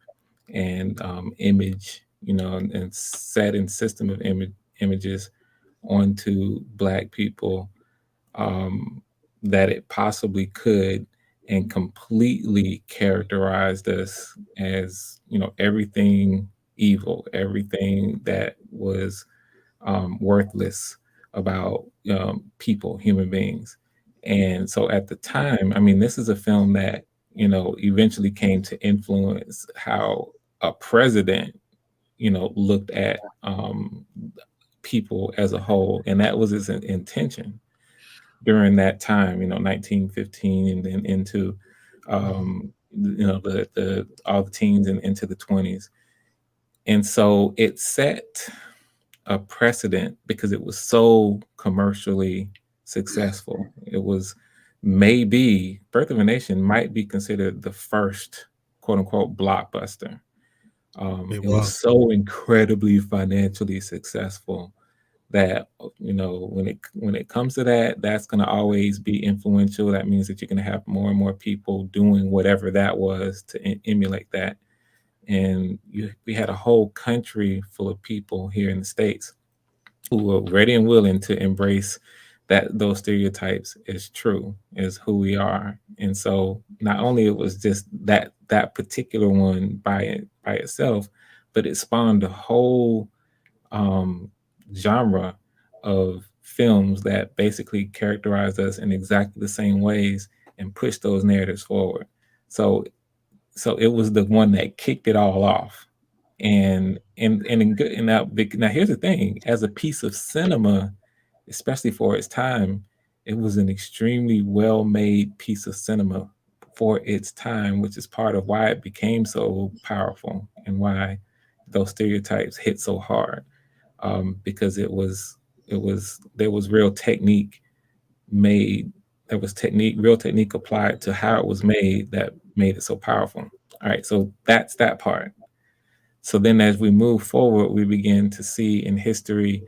and image, and set in system of images onto Black people that it possibly could, and completely characterized us as, everything evil, everything that was worthless about people, human beings. And so at the time, I mean, this is a film that, eventually came to influence how a president, looked at people as a whole. And that was his intention during that time, 1915, and then into, the all the teens and into the 20s. And so it set a precedent because it was so commercially successful. It was maybe Birth of a Nation might be considered the first quote unquote blockbuster. It was so incredibly financially successful that, when it comes to that, that's going to always be influential. That means that you're going to have more and more people doing whatever that was to emulate that. And we had a whole country full of people here in the States who were ready and willing to embrace those stereotypes as true, as who we are. And so not only it was just that particular one by itself, but it spawned a whole genre of films that basically characterized us in exactly the same ways and pushed those narratives forward. So it was the one that kicked it all off. And now here's the thing: as a piece of cinema, especially for its time, it was an extremely well-made piece of cinema for its time, which is part of why it became so powerful and why those stereotypes hit so hard. Because there was real technique made. There was real technique applied to how it was made that made it so powerful. All right, so that's that part. So then as we move forward, we begin to see in history,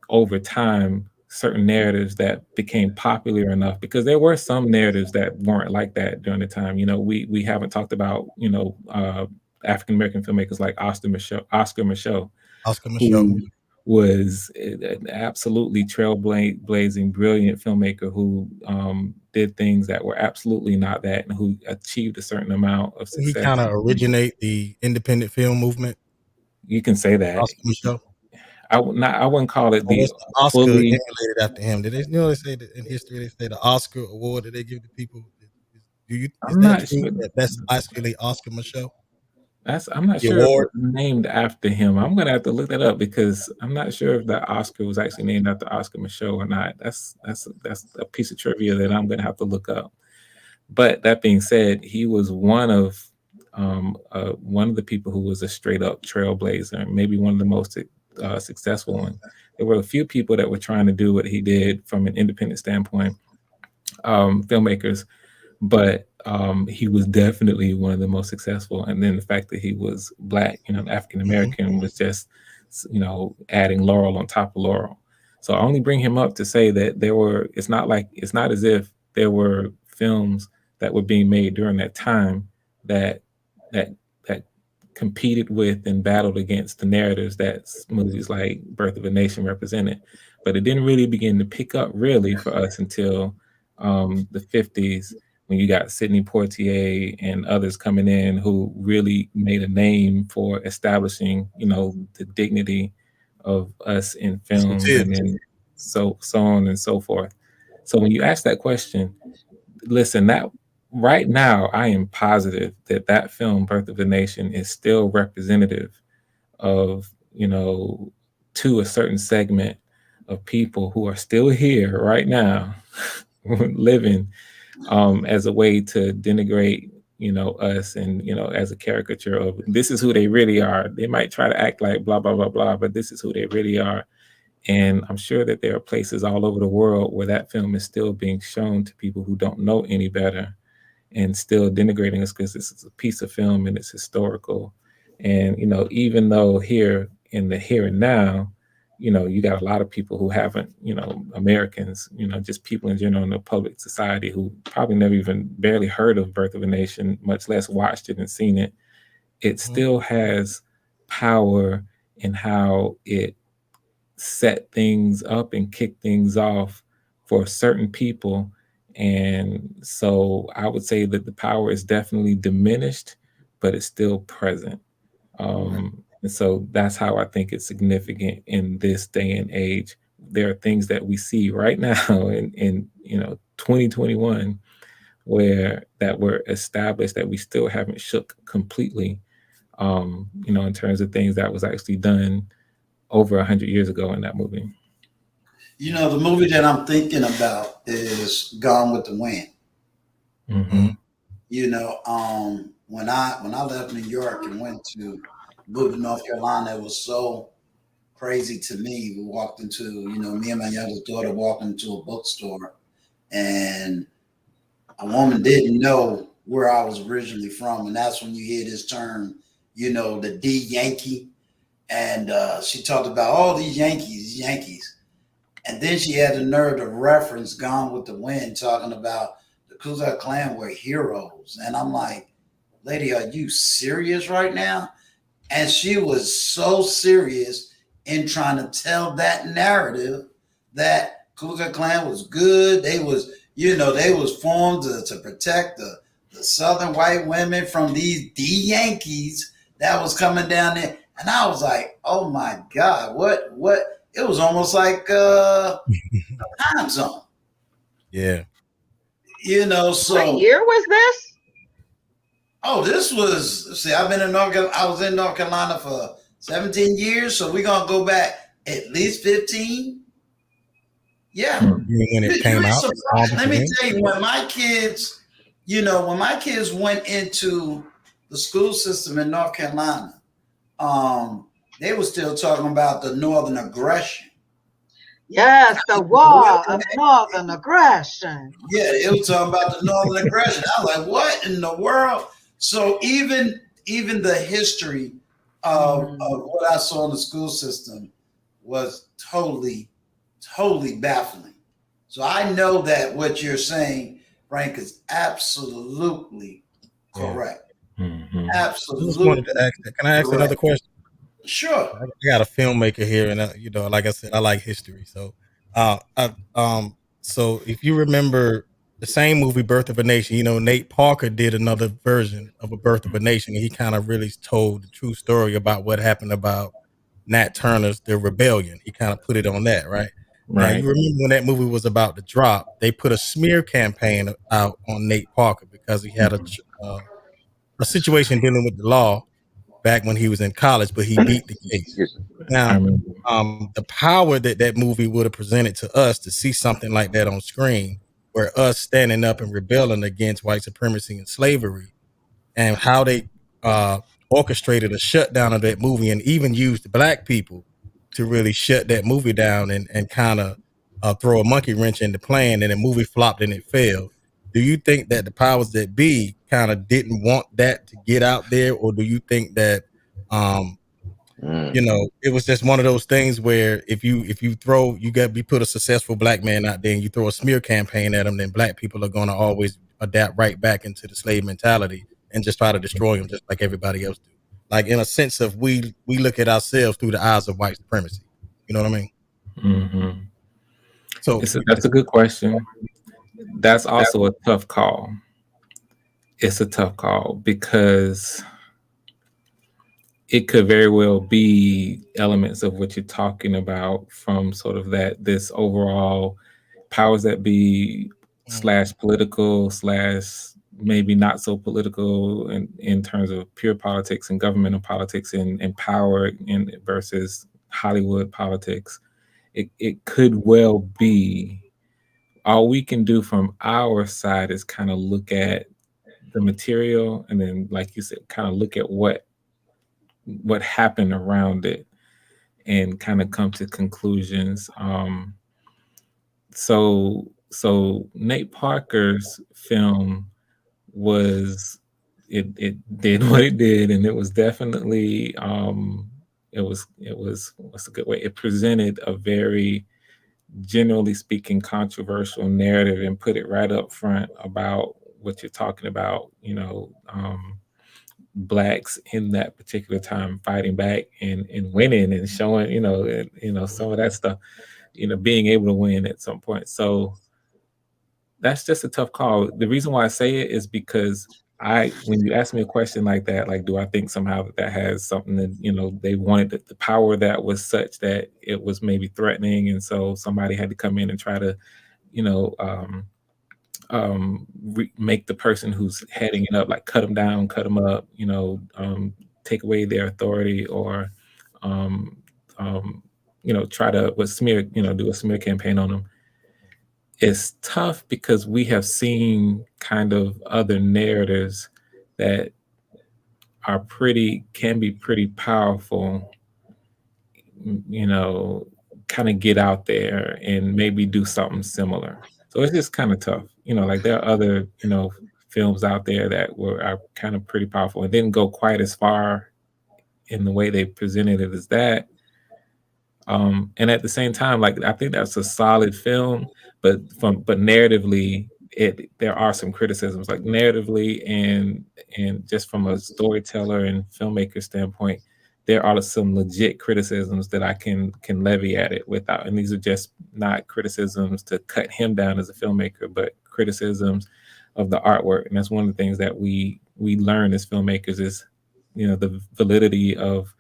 over time, certain narratives that became popular enough, because there were some narratives that weren't like that during the time. We haven't talked about, African-American filmmakers like Oscar Micheaux, who was an absolutely trailblazing, brilliant filmmaker who did things that were absolutely not that, and who achieved a certain amount of success. He kind of originate the independent film movement. You can say that. Oscar Micheaux. I wouldn't call it the Oscar fully emulated after him. Did they? They say that in history they say the Oscar award that they give to people. I'm not sure that's actually Oscar Micheaux? I'm not sure if it was named after him. I'm gonna have to look that up because I'm not sure if that Oscar was actually named after Oscar Micheaux or not. That's a piece of trivia that I'm gonna have to look up. But that being said, he was one of the people who was a straight up trailblazer, maybe one of the most successful ones. There were a few people that were trying to do what he did from an independent standpoint, filmmakers, but he was definitely one of the most successful. And then the fact that he was Black, African American, was just, adding laurel on top of laurel. So I only bring him up to say that it's not as if there were films that were being made during that time that competed with and battled against the narratives that movies like Birth of a Nation represented. But it didn't really begin to pick up really for us until the 50s, when you got Sidney Poitier and others coming in who really made a name for establishing, the dignity of us in films, and then so on and so forth. So when you ask that question, listen, that right now I am positive that film Birth of a Nation is still representative of, to a certain segment of people who are still here right now living as a way to denigrate us, and as a caricature of this is who they really are. They might try to act like blah blah blah blah, but this is who they really are. And I'm sure that there are places all over the world where that film is still being shown to people who don't know any better, and still denigrating us because this is a piece of film and it's historical. And even though here in the here and now, you got a lot of people who haven't, Americans, just people in general in the public society who probably never even barely heard of Birth of a Nation, much less watched it and seen it. It still has power in how it set things up and kick things off for certain people. And so I would say that the power is definitely diminished, but it's still present. And so that's how I think it's significant in this day and age. There are things that we see right now in 2021 where that were established that we still haven't shook completely, in terms of things that was actually done over 100 years ago in that movie. The movie that I'm thinking about is Gone with the Wind. Mm-hmm. When I left New York and moved to North Carolina, it was so crazy to me. We walked into, me and my youngest daughter walked into a bookstore, and a woman didn't know where I was originally from. And that's when you hear this term, the D Yankee. And she talked about all these Yankees. And then she had the nerve to reference Gone with the Wind, talking about the Ku Klux Klan were heroes. And I'm like, lady, are you serious right now? And she was so serious in trying to tell that narrative that Ku Klux Klan was good. They was, they was formed to protect the Southern white women from these D Yankees that was coming down there. And I was like, oh my God, what? It was almost like a time zone. Yeah. So. What year was this? Oh, this was, I was in North Carolina for 17 years. So we're going to go back at least 15. Yeah. When it came out. Let me tell you, when my kids went into the school system in North Carolina, they were still talking about the Northern aggression. Yes, the war of Northern aggression. Yeah, it was talking about the Northern aggression. I was like, what in the world? So even the history of what I saw in the school system was totally baffling. So I know that what you're saying, Frank, is absolutely correct. Mm-hmm. Absolutely. I just wanted to ask that. Can I ask another question? Sure. I got a filmmaker here, and like I said, I like history. So, so if you remember the same movie, Birth of a Nation, Nate Parker did another version of A Birth of a Nation, and he kind of really told the true story about what happened about Nat Turner's The Rebellion. He kind of put it on that, right? Now, you remember when that movie was about to drop, they put a smear campaign out on Nate Parker because he had a situation dealing with the law back when he was in college, but he beat the case. Now, the power that movie would have presented to us to see something like that on screen, where us standing up and rebelling against white supremacy and slavery, and how they orchestrated a shutdown of that movie and even used black people to really shut that movie down and kind of throw a monkey wrench in the plan, and the movie flopped and it failed. Do you think that the powers that be kind of didn't want that to get out there, or do you think that it was just one of those things where if you put a successful black man out there and you throw a smear campaign at him, then black people are going to always adapt right back into the slave mentality and just try to destroy them just like everybody else do. Like in a sense of we look at ourselves through the eyes of white supremacy. You know what I mean? Mm-hmm. So that's a good question. That's also a tough call. It's a tough call because it could very well be elements of what you're talking about from sort of this overall powers that be / political / maybe not so political in terms of pure politics and governmental politics and power versus Hollywood politics. It could well be. All we can do from our side is kind of look at the material and then, like you said, kind of look at what happened around it and kind of come to conclusions. So Nate Parker's film it did what it did, and it was definitely it was what's a good way? It presented a very, generally speaking, controversial narrative and put it right up front about what you're talking about, Blacks in that particular time fighting back and winning and showing, some of that stuff, being able to win at some point. So that's just a tough call. The reason why I say it is because when you ask me a question like that, like, do I think somehow that has something that, they wanted the power that was such that it was maybe threatening. And so somebody had to come in and try to, make the person who's heading it up, like cut them down, cut them up, take away their authority or, try to do a smear campaign on them. It's tough because we have seen kind of other narratives that can be pretty powerful, kind of get out there and maybe do something similar. So it's just kind of tough. Like there are other, films out there that are kind of pretty powerful and didn't go quite as far in the way they presented it as that. And at the same time, like, I think that's a solid film, but narratively, there are some criticisms, like narratively and just from a storyteller and filmmaker standpoint, there are some legit criticisms that I can levy at it without, and these are just not criticisms to cut him down as a filmmaker, but criticisms of the artwork. And that's one of the things that we learn as filmmakers is, the validity of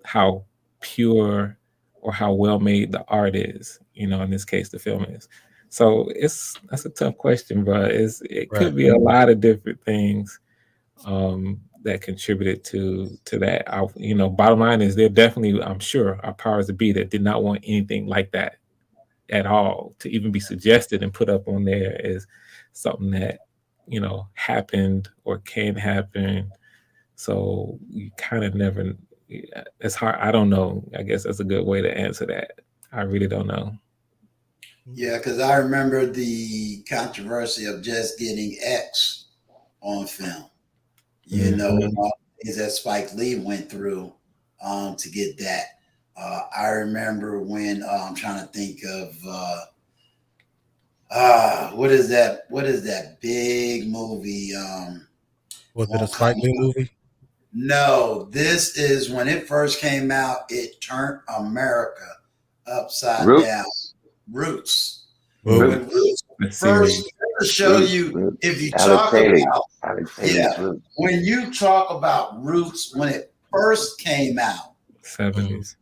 how pure or how well made the art is, in this case, the film is. So that's a tough question, but it could be a lot of different things that contributed to that. Bottom line is there definitely, I'm sure, are powers that be that did not want anything like that at all to even be suggested and put up on there as something that, happened or can happen. So you kind of never, it's hard. I don't know. I guess that's a good way to answer that. I really don't know. Yeah, because I remember the controversy of just getting X on film. All the things that Spike Lee went through to get that. I remember when I'm trying to think of what is that big movie? Was it a Spike Lee movie? No, this is when it first came out. It turned America upside down. Roots. When Roots first to show you, if you talk about when you talk about Roots, when it first came out, 70s,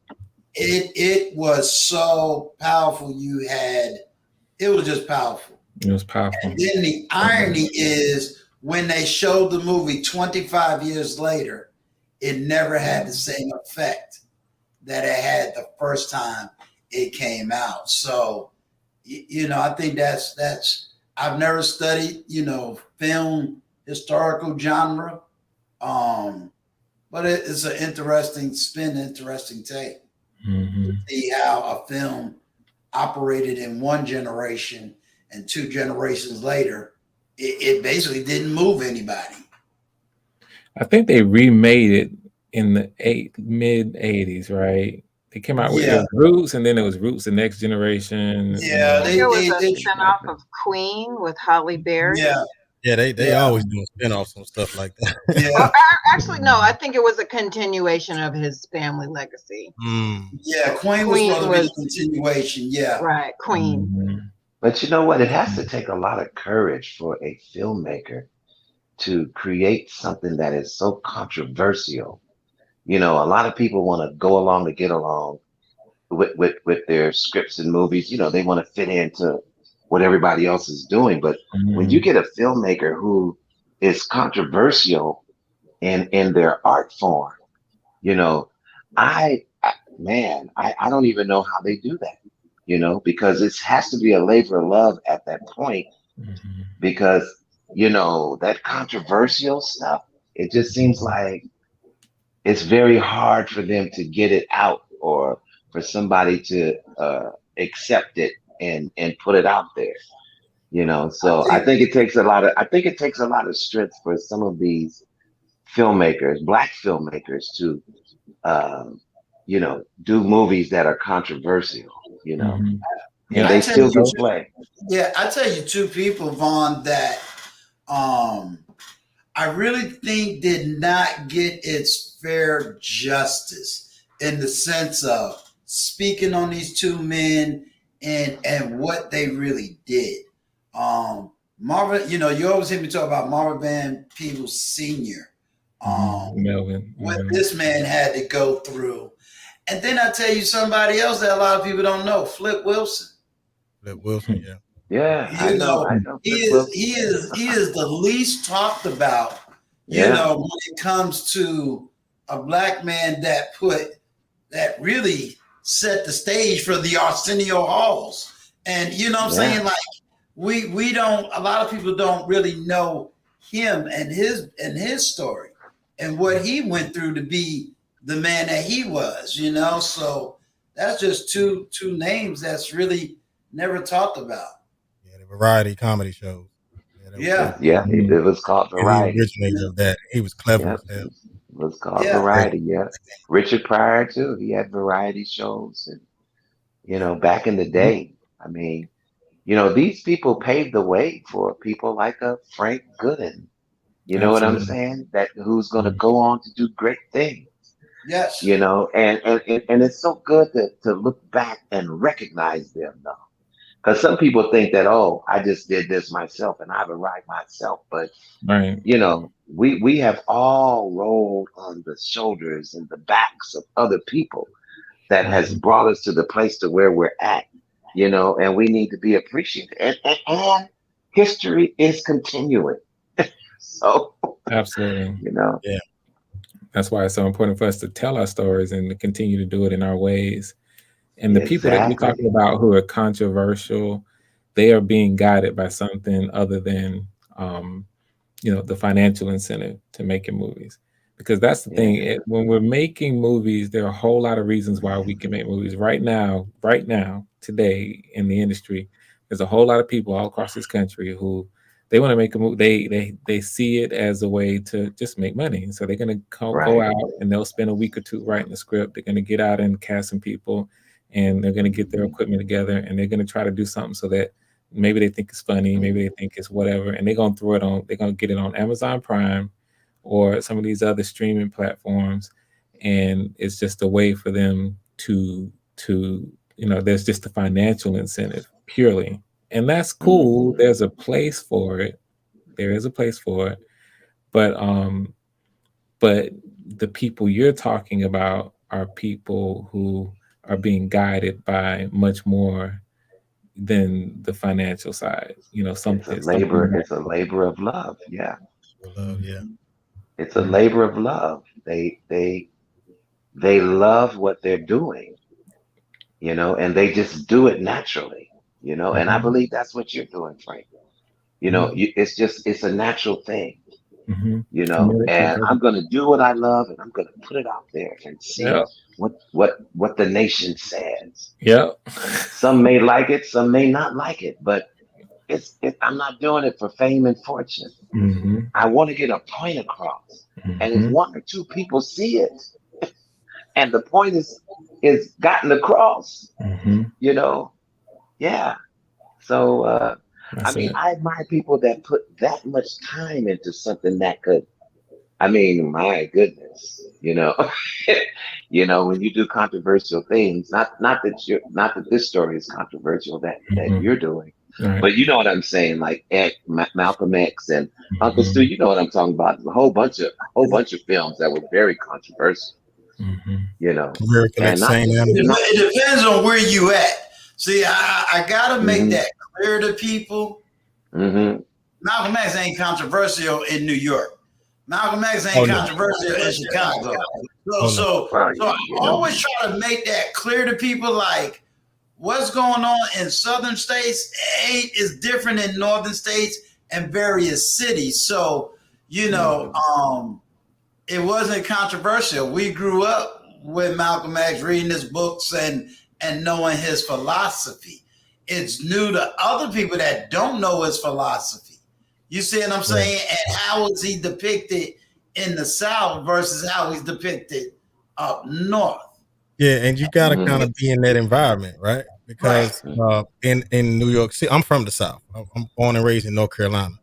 it was so powerful. It was just powerful. It was powerful. And then the irony is when they showed the movie 25 years later, it never had the same effect that it had the first time it came out. So, I think that's I've never studied, film historical genre. But it's an interesting spin, interesting take. Mm-hmm. To see how a film operated in one generation and 2 generations later, it basically didn't move anybody. I think they remade it in the mid 80s, right? They came out with it was Roots, and then it was Roots: The Next Generation. Yeah, There was a spinoff of Queen with Halle Berry. Yeah, they always do spinoffs and stuff like that. Well, actually, no, I think it was a continuation of his family legacy. Yeah, Queen was supposed to be a continuation. Yeah. Right, Queen. But you know what? It has to take a lot of courage for a filmmaker to create something that is so controversial. You know, a lot of people want to go along to get along with their scripts and movies. You know, they want to fit into what everybody else is doing. But when you get a filmmaker who is controversial in their art form, you know, I don't even know how they do that, you know, because it has to be a labor of love at that point, because, you know, that controversial stuff, it just seems like it's very hard for them to get it out, or for somebody to accept it and put it out there, you know. So I think it takes a lot of strength for some of these filmmakers, Black filmmakers, to you know, do movies that are controversial, you know. And they still do play. Yeah, I tell you, two people, Vaughn, that I really think did not get its fair justice in the sense of speaking on these two men and what they really did. Marvin, you know, you always hear me talk about Marvin Van Peebles Sr. What this man had to go through. And then I tell you somebody else that a lot of people don't know, Flip Wilson. Flip Wilson, yeah. Yeah, You know, he is the least talked about, you know, when it comes to a Black man that really set the stage for the Arsenio Halls. And you know what I'm saying? Like we don't, a lot of people don't really know him and his story and what he went through to be the man that he was, you know. So that's just two names that's really never talked about. Yeah, the variety comedy shows. It was called Variety. He originated of that. He was clever. It was called Variety. Yeah, Richard Pryor too. He had variety shows, and you know, back in the day, I mean, you know, these people paved the way for people like a Frank Gooden. You know what I'm saying? That who's going to go on to do great things. Yes. You know, and it's so good to look back and recognize them, though. Because some people think that, oh, I just did this myself and I've arrived myself. But, you know, we have all rolled on the shoulders and the backs of other people that has brought us to the place to where we're at, you know, and we need to be appreciated. And history is continuing. So, absolutely, you know, that's why it's so important for us to tell our stories and to continue to do it in our ways. And the people that we're talking about who are controversial, they are being guided by something other than, you know, the financial incentive to making movies. Because that's the thing. When we're making movies, there are a whole lot of reasons why we can make movies. Right now, today in the industry, there's a whole lot of people all across this country who they want to make a movie. They see it as a way to just make money. So they're going to go out and they'll spend a week or two writing the script. They're going to get out and cast some people, and they're going to get their equipment together, and they're going to try to do something so that maybe they think it's funny, maybe they think it's whatever, and they're going to get it on Amazon Prime or some of these other streaming platforms. And it's just a way for them to, you know, there's just a financial incentive purely. And that's cool. There's a place for it. There is a place for it. But the people you're talking about are people who are being guided by much more than the financial side. You know, it's a labor of love. Yeah. It's a labor of love. They love what they're doing, you know, and they just do it naturally. You know, and I believe that's what you're doing, Frank. You know, it's a natural thing, you know, and I'm going to do what I love, and I'm going to put it out there and see what the nation says. Some may like it, some may not like it, but I'm not doing it for fame and fortune. I want to get a point across, and if one or two people see it, and the point is is gotten across. Mm-hmm. You know, yeah. So I mean, it. I admire people that put that much time into something that could. I mean, my goodness, you know, you know, when you do controversial things, not that this story is controversial that you're doing, Right. but you know what I'm saying, like Malcolm X and Uncle Stu, you know what I'm talking about. A whole bunch of films that were very controversial, you know. And not it depends on where you at. See, I gotta make that clear to people. Malcolm X ain't controversial in New York. Malcolm X ain't controversial in Chicago. So I always try to make that clear to people, like what's going on in southern states is different in northern states and various cities. So, you know, it wasn't controversial. We grew up with Malcolm X, reading his books and knowing his philosophy. It's new to other people that don't know his philosophy. You see what I'm saying? And how is he depicted in the South versus how he's depicted up north? Yeah, and you got to kind of be in that environment, right? Because in New York City, I'm from the South. I'm born and raised in North Carolina.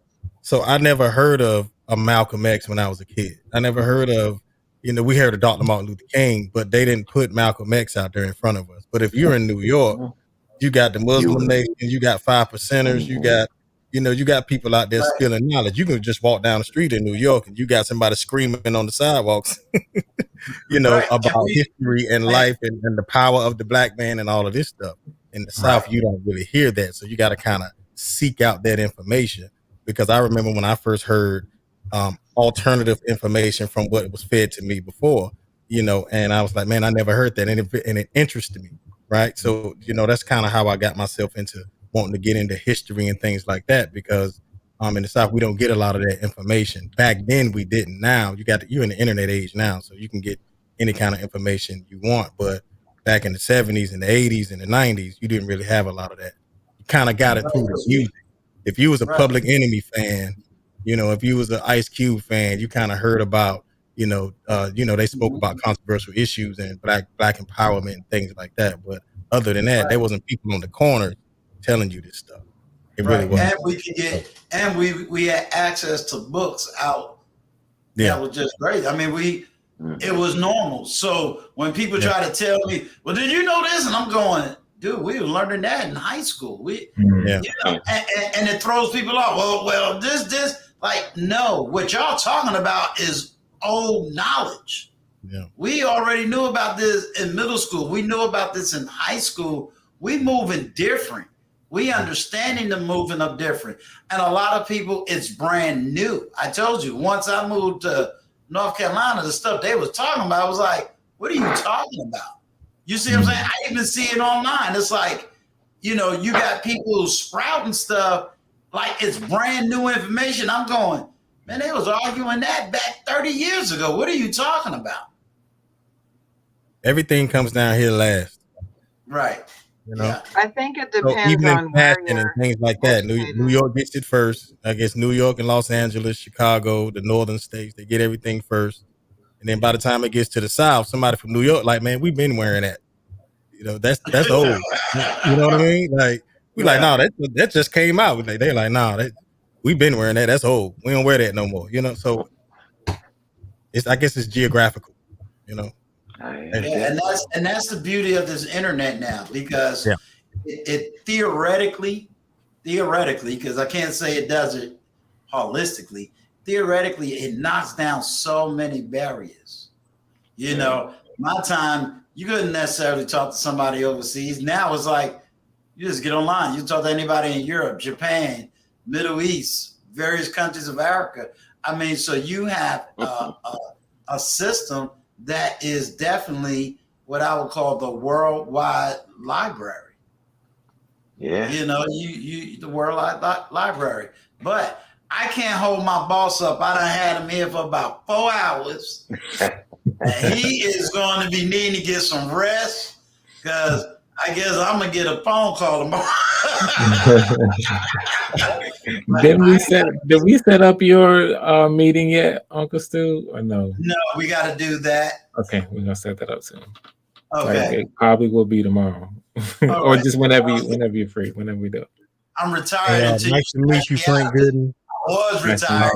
So I never heard of a Malcolm X when I was a kid. I never heard of, you know, we heard of Dr. Martin Luther King, but they didn't put Malcolm X out there in front of us. But if you're in New York, you got the Muslim nation, you got 5%ers, you got, you know, you got people out there spilling knowledge. You can just walk down the street in New York and you got somebody screaming on the sidewalks, you know, about history and life and the power of the black man and all of this stuff. In the South, you don't really hear that. So you got to kind of seek out that information, because I remember when I first heard alternative information from what was fed to me before, you know, and I was like, man, I never heard that. And it interested me. Right. So, you know, that's kind of how I got myself into wanting to get into history and things like that, because in the South, we don't get a lot of that information. Back then we didn't. Now you're in the internet age now, so you can get any kind of information you want. But back in the 70s and the 80s and the 90s, you didn't really have a lot of that. You kind of got it through the music. If you was a Public Enemy fan, you know, if you was an Ice Cube fan, you kind of heard about, you know, they spoke about controversial issues and black empowerment and things like that. But other than that, there wasn't people on the corner telling you this stuff. It really wasn't. And we could get, and we had access to books out. Yeah, that was just great. I mean, it was normal. So when people try to tell me, well, did you know this? And I'm going, dude, we were learning that in high school. You know, and it throws people off. Well, this, like, no, what y'all talking about is old knowledge. Yeah. We already knew about this in middle school. We knew about this in high school. We moving different. We understanding the moving of different. And a lot of people, it's brand new. I told you, once I moved to North Carolina, the stuff they was talking about, I was like, what are you talking about? You see what I'm saying? I even see it online. It's like, you know, you got people sprouting stuff like it's brand new information. I'm going, man, they was arguing that back 30 years ago. What are you talking about? Everything comes down here last. Right. You know, I think it so depends even in on where fashion and you're things like that. New York gets it first. I guess New York and Los Angeles, Chicago, the northern states, they get everything first. And then by the time it gets to the South, somebody from New York, like, man, we've been wearing that. You know, that's old. You know what I mean? Like, we like, no, that just came out. They're like, no, we've been wearing that. That's old. We don't wear that no more. You know, so I guess it's geographical. You know. Yeah, and that's the beauty of this internet now, because it theoretically, because I can't say it does it holistically, theoretically, it knocks down so many barriers. You know, my time, you couldn't necessarily talk to somebody overseas. Now it's like, you just get online. You talk to anybody in Europe, Japan, Middle East, various countries of Africa. I mean, so you have a system that is definitely what I would call the worldwide library. Yeah. You know, you the worldwide library. But I can't hold my boss up. I done had him here for about 4 hours. And he is going to be needing to get some rest, because I guess I'm going to get a phone call tomorrow. Did we set up your meeting yet, Uncle Stu, or no? No, we got to do that. Okay, we're gonna set that up soon. Okay. Like, it probably will be tomorrow, or just whenever you're free, whenever we do it. I'm retired until nice to meet you, Frank Gooden. I was retired.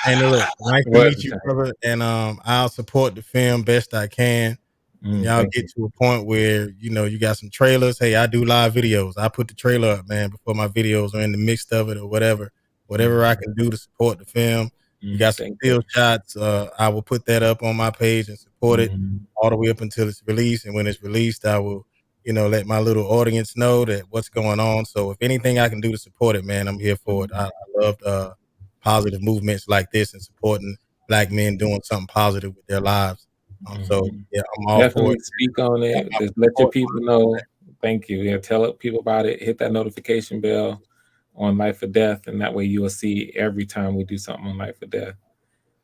And look, nice to meet you, brother. And I'll support the film best I can. Y'all get to a point where you got some trailers. Hey, I do live videos. I put the trailer up, man, before my videos are in the midst of it or whatever. Whatever I can do to support the film. You got some still shots. I will put that up on my page and support it all the way up until it's released. And when it's released, I will, let my little audience know that what's going on. So if anything I can do to support it, man, I'm here for it. I love positive movements like this and supporting Black men doing something positive with their lives. So yeah, I'm all Definitely for it. speak on it. Just let your people know. Thank you. Yeah, tell people about it. Hit that notification bell on Life or Death, and that way you will see every time we do something on Life or Death.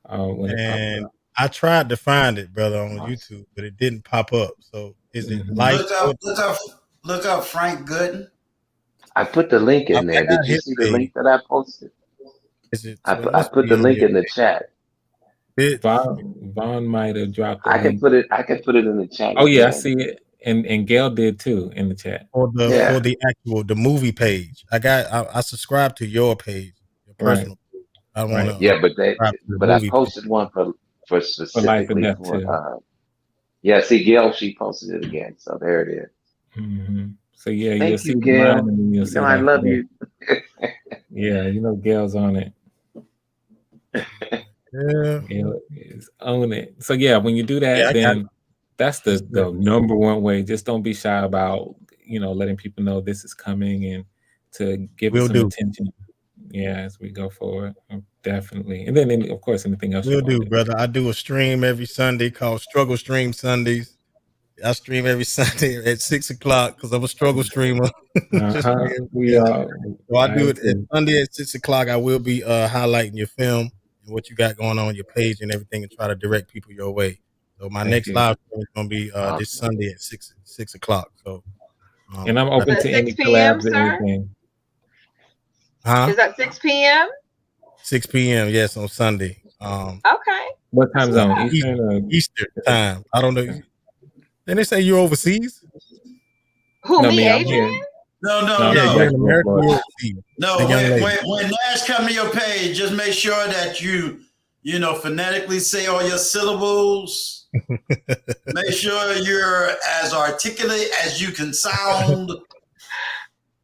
When it And pops up. I tried to find it, brother, on YouTube, but it didn't pop up. So is it Life? Look up Frank Gooden. I put the link in there. Did you see the link that I posted? I put the link in the chat. Vaughn might have dropped the I can link. put it in the chat. Oh yeah, I again. see it. And Gail did too in the chat. For the actual movie page. I subscribe to your page, your personal page. I don't want to. Yeah, but I posted one for specifically Death for too. yeah. See, Gail, she posted it again, so there it is. So yeah, you'll Thank see you, Gail. mine, and then you'll see I Life love or you. Death. Yeah, Gail's on it. Yeah, Gail is on it. So yeah, when you do that, then that's the number one way. Just don't be shy about letting people know this is coming and to give it some attention. Yeah, as we go forward, definitely. And then of course anything else. We'll do, brother. I do a stream every Sunday called Struggle Stream Sundays. I stream every Sunday at 6:00 because I'm a struggle streamer. We are. So I do it at Sunday at 6:00. I will be highlighting your film and what you got going on your page and everything, and try to direct people your way. So my next live stream is going to be this Sunday at 6:00. So, and I'm open to any 6 p.m., collabs or sir? anything. Is that 6 p.m.? 6 p.m. Yes, on Sunday. Okay. What time zone? Eastern or Eastern time. I don't know. Then they say you're overseas. Who, No, me, me, I'm Adrian? here. No. Yeah, you're in America. You're overseas. No, The young lady. when Nash come to your page, just make sure that you phonetically say all your syllables. Make sure you're as articulate as you can sound.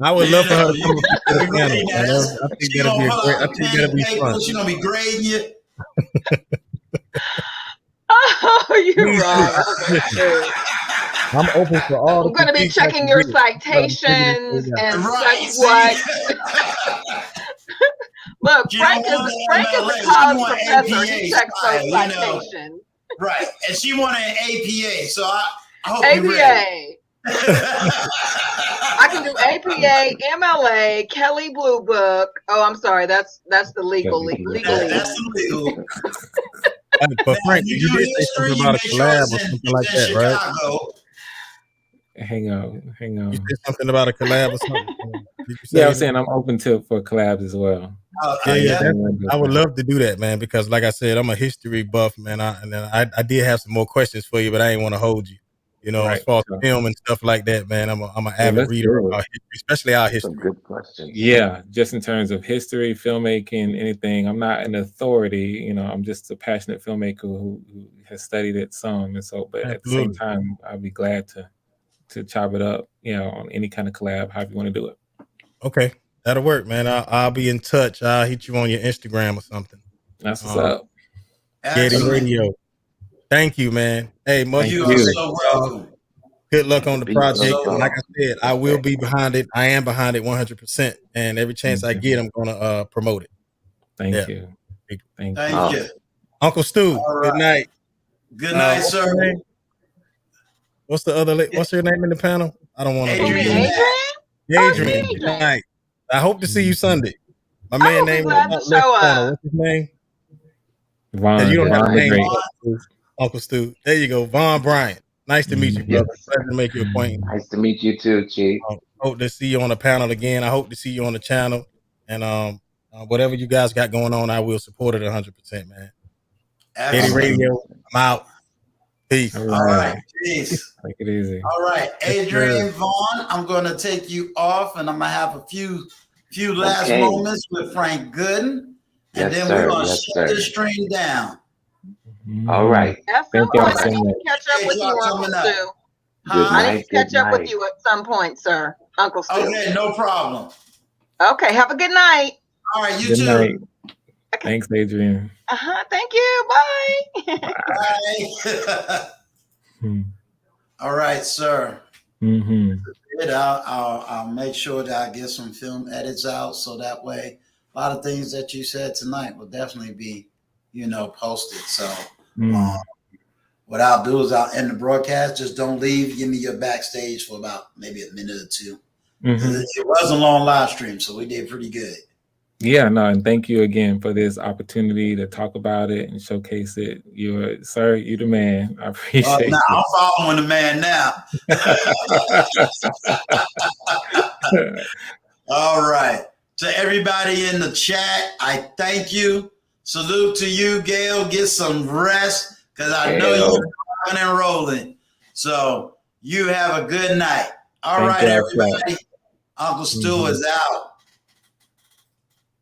I would love for her to come to the panel. I think that'll be great. I think that'll be fun. She's gonna be grading you. Oh, you're wrong. I'm open for all. I'm going to be checking your citations and such what. Look, Frank is a college professor. He checks those citations. Right, and she wanted an APA, so I hope APA. you're ready. I can do APA, MLA, Kelly Blue Book. Oh, I'm sorry. That's the legal. That's the legal. But Frank, you did say something about a collab or something like that, right? Hang on. You said something about a collab or something. Yeah, I'm saying I'm open for collabs as well. I would love to do that, man, because like I said, I'm a history buff, man. I did have some more questions for you, but I didn't want to hold you. As far as film and stuff like that, man, I'm an avid reader of our history, especially our history. Some good questions. Yeah, just in terms of history, filmmaking, anything. I'm not an authority, I'm just a passionate filmmaker who has studied it some, and so. But at the same time, I'd be glad to chop it up, on any kind of collab, however you want to do it. Okay, that'll work, man. I'll be in touch. I'll hit you on your Instagram or something. That's what's up. Getty Radio. Thank you, man. Hey, much You are so welcome. Good luck on the project. Like I said, I will be behind it. I am behind it 100%. And every chance I get, I'm going to promote it. Thank you. Thank you. Uncle Stu, good night. Good night, sir. What's the other? What's your name in the panel? I don't want to. Adrian. Good night. I hope to see you Sunday. My man named What's his name? Vaughn. You don't have a name, Great. Uncle Stu. There you go, Vaughn Bryant. Nice to meet you, brother. Pleasure to make your acquaintance. Nice to meet you too, Chief. Hope to see you on the panel again. I hope to see you on the channel. And whatever you guys got going on, I will support it 100%, man. Getty Radio, I'm out. Peace. All All right. right. Peace. Take it easy. All right. Adrian Vaughn, I'm going to take you off and I'm going to have a few last Okay. moments with Frank Gooden. And Yes, then sir. we're going to Yes, shut sir. this stream down. All right. At some Thank y'all point, so I need much. to catch up with Y'all you, coming Uncle up. Stu. Good I need night. to catch Good up with night. you at some point, sir. Uncle Stu. Okay, no problem. Okay, have a good night. All right, you Good too. night. Thanks, Adrian. Thank you. Bye. Bye. Hmm. All right, sir. Mm-hmm. I'll make sure that I get some film edits out so that way a lot of things that you said tonight will definitely be, posted. So what I'll do is I'll end the broadcast. Just don't leave. Give me your backstage for about maybe a minute or two. Mm-hmm. It was a long live stream, so we did pretty good. Yeah, no, and thank you again for this opportunity to talk about it and showcase it. You're the man. I appreciate Now it. I'm following the man now. All right. To everybody in the chat, I thank you. Salute to you, Gail. Get some rest because I know you're rocking and rolling. So you have a good night. All right, everybody. Uncle Stu is out.